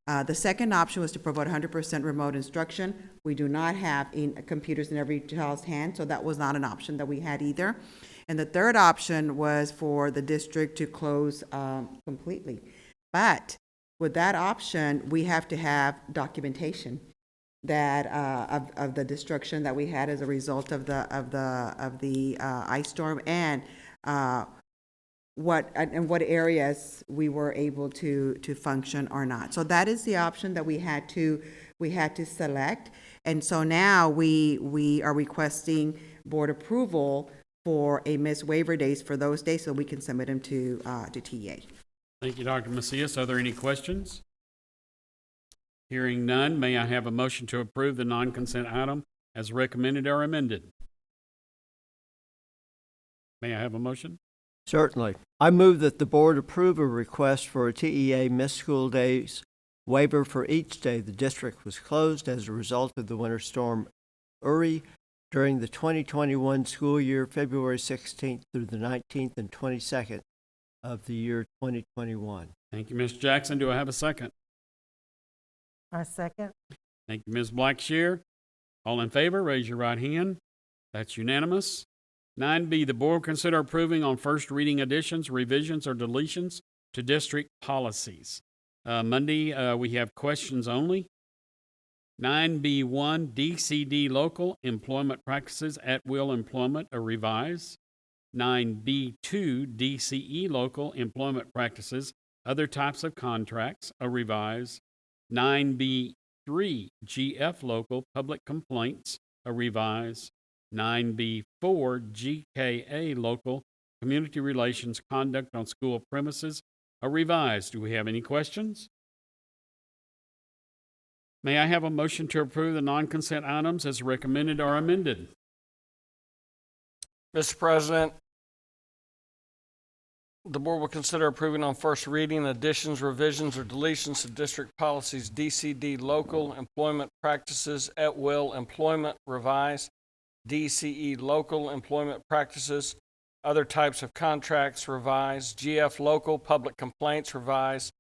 The second option was to provide 100% remote instruction. We do not have computers in every child's hand, so that was not an option that we had either. And the third option was for the district to close completely. But with that option, we have to have documentation that of the destruction that we had as a result of the ice storm and what areas we were able to function or not. So that is the option that we had to select. And so now we are requesting board approval for a missed waiver days for those days so we can submit them to TEA. Thank you, Dr. Macias. Are there any questions? Hearing none, may I have a motion to approve the non-consent item as recommended or amended? May I have a motion? Certainly. I move that the board approve a request for a TEA missed school days waiver for each day the district was closed as a result of the winter storm Uri during the 2021 school year, February 16th through the 19th and 22nd of the year 2021. Thank you, Ms. Jackson. Do I have a second? I second. Thank you, Ms. Blackshear. All in favor, raise your right hand. That's unanimous. 9B, the board will consider approving on first reading additions, revisions, or deletions to district policies. Monday, we have questions only. 9B1, DCD local employment practices at will employment, a revise. 9B2, DCE local employment practices, other types of contracts, a revise. 9B3, GF local public complaints, a revise. 9B4, GKA local community relations conduct on school premises, a revise. Do we have any questions? May I have a motion to approve the non-consent items as recommended or amended? Mr. President, the board will consider approving on first reading additions, revisions, or deletions to district policies DCD local employment practices at will employment revised, DCE local employment practices, other types of contracts revised, GF local public complaints revised,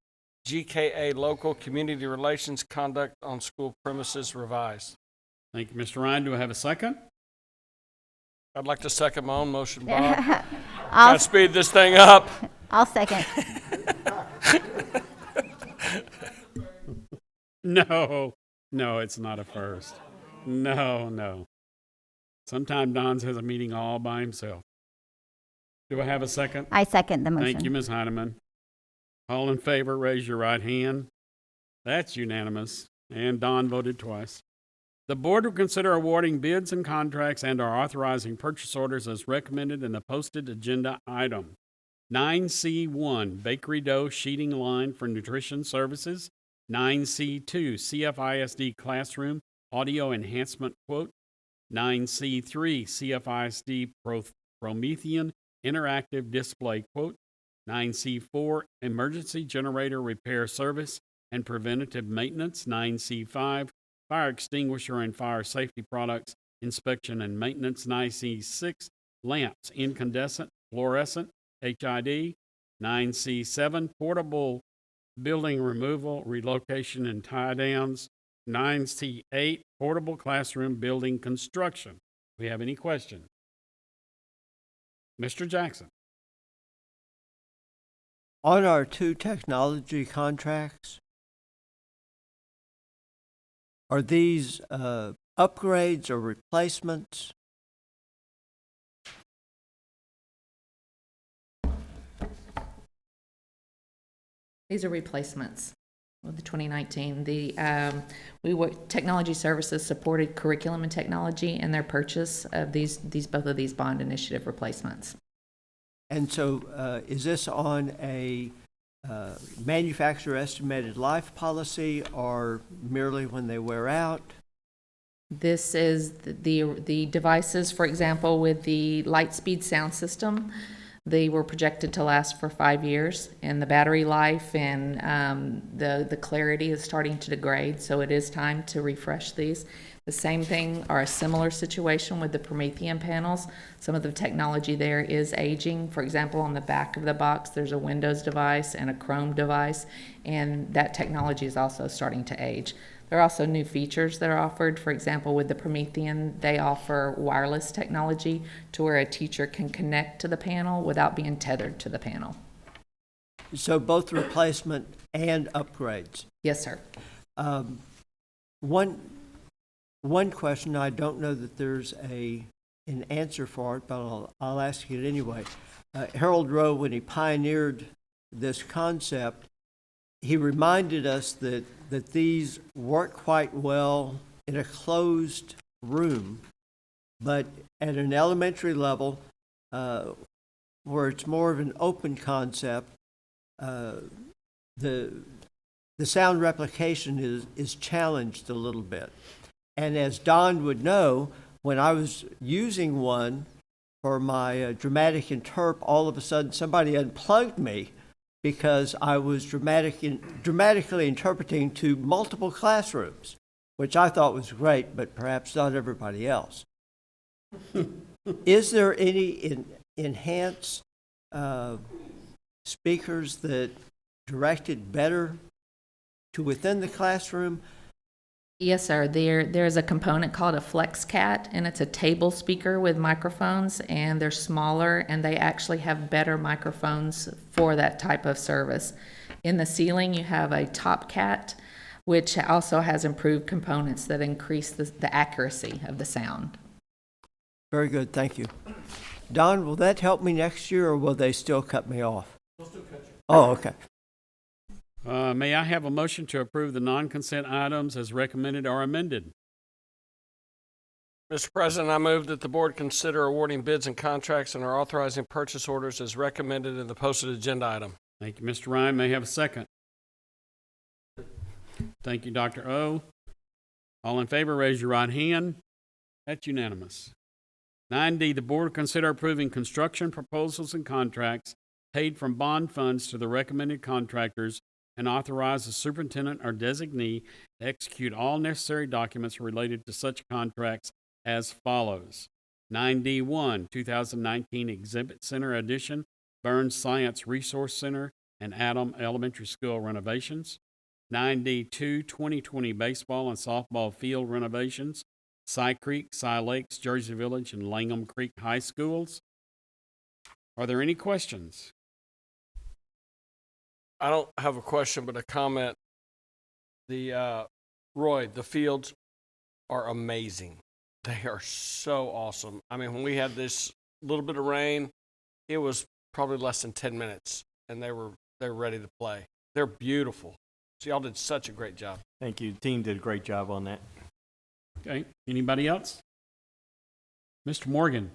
GKA local community relations conduct on school premises revised. Thank you, Mr. Ryan. Do I have a second? I'd like to second my own motion, Bob. I'll Gotta speed this thing up. I'll second. No, it's not a first. No. Sometime Don's has a meeting all by himself. Do I have a second? I second the motion. Thank you, Ms. Heineman. All in favor, raise your right hand. That's unanimous, and Don voted twice. The board will consider awarding bids and contracts and/or authorizing purchase orders as recommended in the posted agenda item. 9C1, bakery dough sheeting line for nutrition services. 9C2, CFISD classroom audio enhancement quote. 9C3, CFISD Promethean interactive display quote. 9C4, emergency generator repair service and preventative maintenance. 9C5, fire extinguisher and fire safety products inspection and maintenance. 9C6, lamps, incandescent, fluorescent, HID. 9C7, portable building removal, relocation, and tie downs. 9C8, portable classroom building construction. Do we have any questions? Mr. Jackson. On our two technology contracts, are these upgrades or replacements? These are replacements with the 2019. Technology Services supported curriculum and technology and their purchase of both of these bond initiative replacements. And so is this on a manufacturer estimated life policy or merely when they wear out? This is the devices, for example, with the Lightspeed sound system. They were projected to last for 5 years, and the battery life and the clarity is starting to degrade, so it is time to refresh these. The same thing or a similar situation with the Promethean panels. Some of the technology there is aging. For example, on the back of the box, there's a Windows device and a Chrome device, and that technology is also starting to age. There are also new features that are offered. For example, with the Promethean, they offer wireless technology to where a teacher can connect to the panel without being tethered to the panel. So both replacement and upgrades? Yes, sir. One question, I don't know that there's an answer for it, but I'll ask it anyway. Harold Rowe, when he pioneered this concept, he reminded us that these work quite well in a closed room, but at an elementary level, where it's more of an open concept, the the sound replication is challenged a little bit. And as Don would know, when I was using one for my dramatic interp, all of a sudden somebody unplugged me because I was dramatically interpreting to multiple classrooms, which I thought was great, but perhaps not everybody else. Is there any enhanced speakers that direct it better to within the classroom? Yes, sir. There's a component called a FlexCat, and it's a table speaker with microphones, and they're smaller, and they actually have better microphones for that type of service. In the ceiling, you have a TopCat, which also has improved components that increase the accuracy of the sound. Very good, thank you. Don, will that help me next year, or will they still cut me off? They'll still cut you. Oh, okay. May I have a motion to approve the non-consent items as recommended or amended? Mr. President, I move that the board consider awarding bids and contracts and are authorizing purchase orders as recommended in the posted agenda item. Thank you, Mr. Ryan. May I have a second? Thank you, Dr. O. All in favor, raise your right hand. That's unanimous. 9D, the board will consider approving construction proposals and contracts paid from bond funds to the recommended contractors and authorize the superintendent or designee to execute all necessary documents related to such contracts as follows. 9D1, 2019 Exhibit Center addition, Burns Science Resource Center, and Adam Elementary School renovations. 9D2, 2020 baseball and softball field renovations, Cy Creek, Cy Lakes, Jersey Village, and Langham Creek High Schools. Are there any questions? I don't have a question, but a comment. Roy, the fields are amazing. They are so awesome. I mean, when we had this little bit of rain, it was probably less than 10 minutes, and they're ready to play. They're beautiful. So y'all did such a great job. Thank you. The team did a great job on that. Okay, anybody else? Mr. Morgan,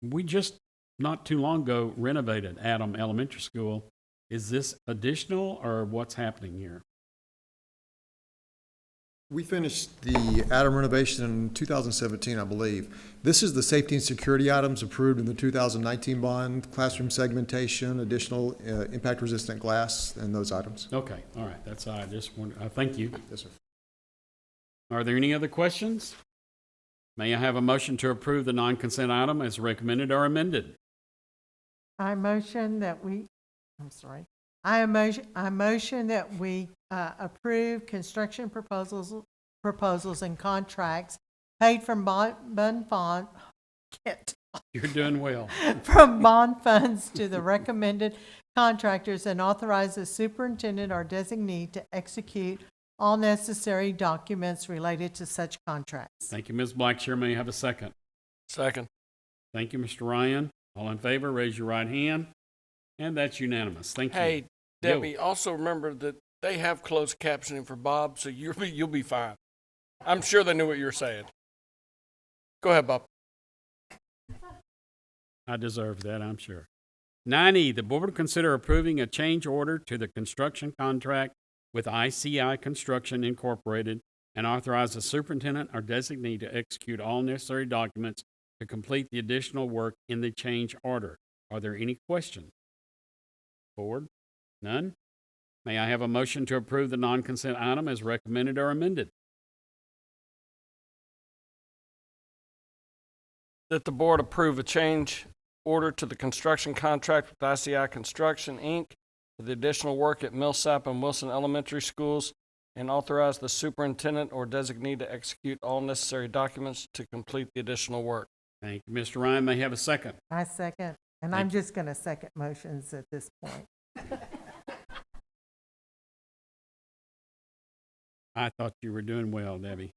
we just not too long ago renovated Adam Elementary School. Is this additional or what's happening here? We finished the Adam renovation in 2017, I believe. This is the safety and security items approved in the 2019 bond, classroom segmentation, additional impact-resistant glass, and those items. Okay, all right, that's all. I just want. Thank you. Yes, sir. Are there any other questions? May I have a motion to approve the non-consent item as recommended or amended? I motion that we approve construction proposals and contracts paid from bond You're doing well. from bond funds to the recommended contractors and authorize the superintendent or designee to execute all necessary documents related to such contracts. Thank you, Ms. Blackshear. May I have a second? Second. Thank you, Mr. Ryan. All in favor, raise your right hand. And that's unanimous. Thank you. Hey, Debbie, also remember that they have closed captioning for Bob, so you'll be fine. I'm sure they knew what you were saying. Go ahead, Bob. I deserve that, I'm sure. 9E, the board will consider approving a change order to the construction contract with ICI Construction Incorporated and authorize the superintendent or designee to execute all necessary documents to complete the additional work in the change order. Are there any questions? Board? None? May I have a motion to approve the non-consent item as recommended or amended? That the board approve a change order to the construction contract with ICI Construction, Inc. for the additional work at Millsap and Wilson Elementary Schools and authorize the superintendent or designee to execute all necessary documents to complete the additional work. Thank you. Mr. Ryan, may I have a second? I second, and I'm just going to second motions at this point. I thought you were doing well, Debbie.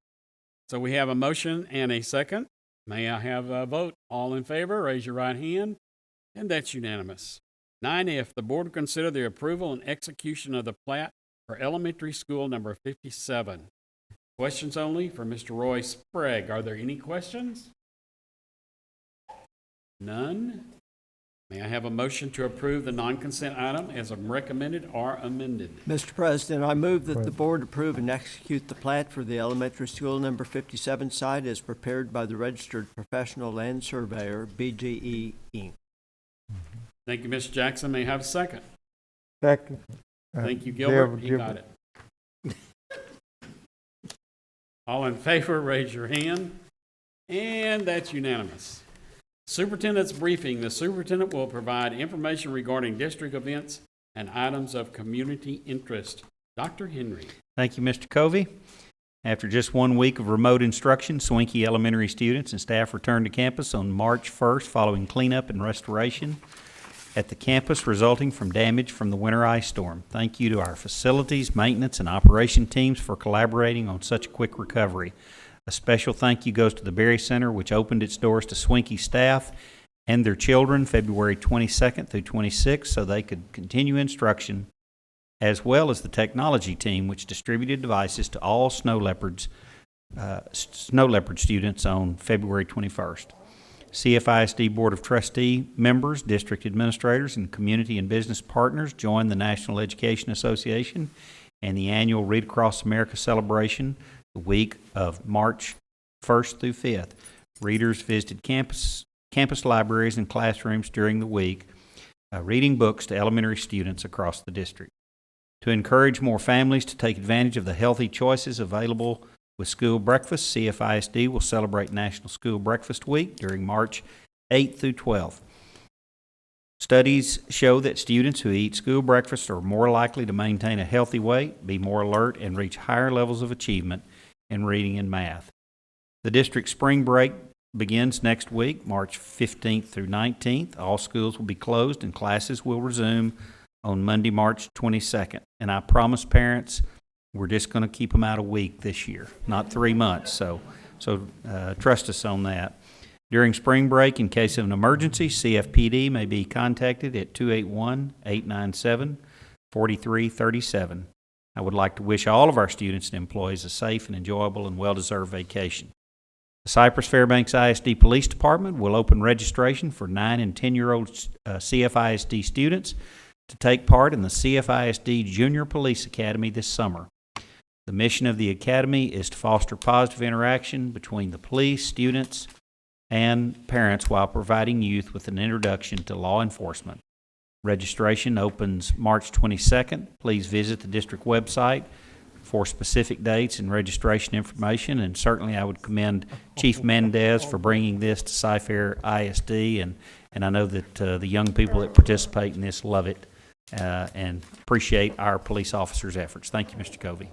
So we have a motion and a second. May I have a vote? All in favor, raise your right hand, and that's unanimous. 9F, the board will consider the approval and execution of the plat for elementary school number 57. Questions only for Mr. Roy Sprague. Are there any questions? None? May I have a motion to approve the non-consent item as recommended or amended? Mr. President, I move that the board approve and execute the plat for the elementary school number 57 site as prepared by the registered professional land surveyor, BGE Inc. Thank you, Mr. Jackson. May I have a second? Second. Thank you, Gilbert. You got it. All in favor, raise your hand. And that's unanimous. Superintendent's briefing. The superintendent will provide information regarding district events and items of community interest. Dr. Henry. Thank you, Mr. Covey. After just 1 week of remote instruction, Swinkie Elementary students and staff returned to campus on March 1st following cleanup and restoration at the campus resulting from damage from the winter ice storm. Thank you to our facilities, maintenance, and operation teams for collaborating on such a quick recovery. A special thank you goes to the Berry Center, which opened its doors to Swinkie staff and their children February 22nd through 26th so they could continue instruction, as well as the technology team, which distributed devices to all Snow Leopard students on February 21st. CFISD Board of Trustee members, district administrators, and community and business partners joined the National Education Association and the annual Read Across America celebration the week of March 1st through 5th. Readers visited campus libraries and classrooms during the week, reading books to elementary students across the district. To encourage more families to take advantage of the healthy choices available with school breakfast, CFISD will celebrate National School Breakfast Week during March 8th through 12th. Studies show that students who eat school breakfast are more likely to maintain a healthy weight, be more alert, and reach higher levels of achievement in reading and math. The district spring break begins next week, March 15th through 19th. All schools will be closed and classes will resume on Monday, March 22nd. And I promise parents, we're just going to keep them out a week this year, not 3 months. So trust us on that. During spring break, in case of an emergency, CFPD may be contacted at 281-897-4337. I would like to wish all of our students and employees a safe and enjoyable and well-deserved vacation. The Cypress-Fairbanks ISD Police Department will open registration for 9 and 10-year-old CFISD students to take part in the CFISD Junior Police Academy this summer. The mission of the academy is to foster positive interaction between the police, students, and parents while providing youth with an introduction to law enforcement. Registration opens March 22nd. Please visit the district website for specific dates and registration information, and certainly I would commend Chief Mendez for bringing this to Cy-Fair ISD, and I know that the young people that participate in this love it and appreciate our police officers' efforts. Thank you, Mr. Covey.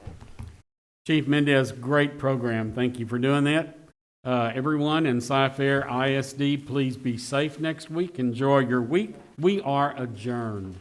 Chief Mendez, great program. Thank you for doing that. Everyone in Cy-Fair ISD, please be safe next week. Enjoy your week. We are adjourned.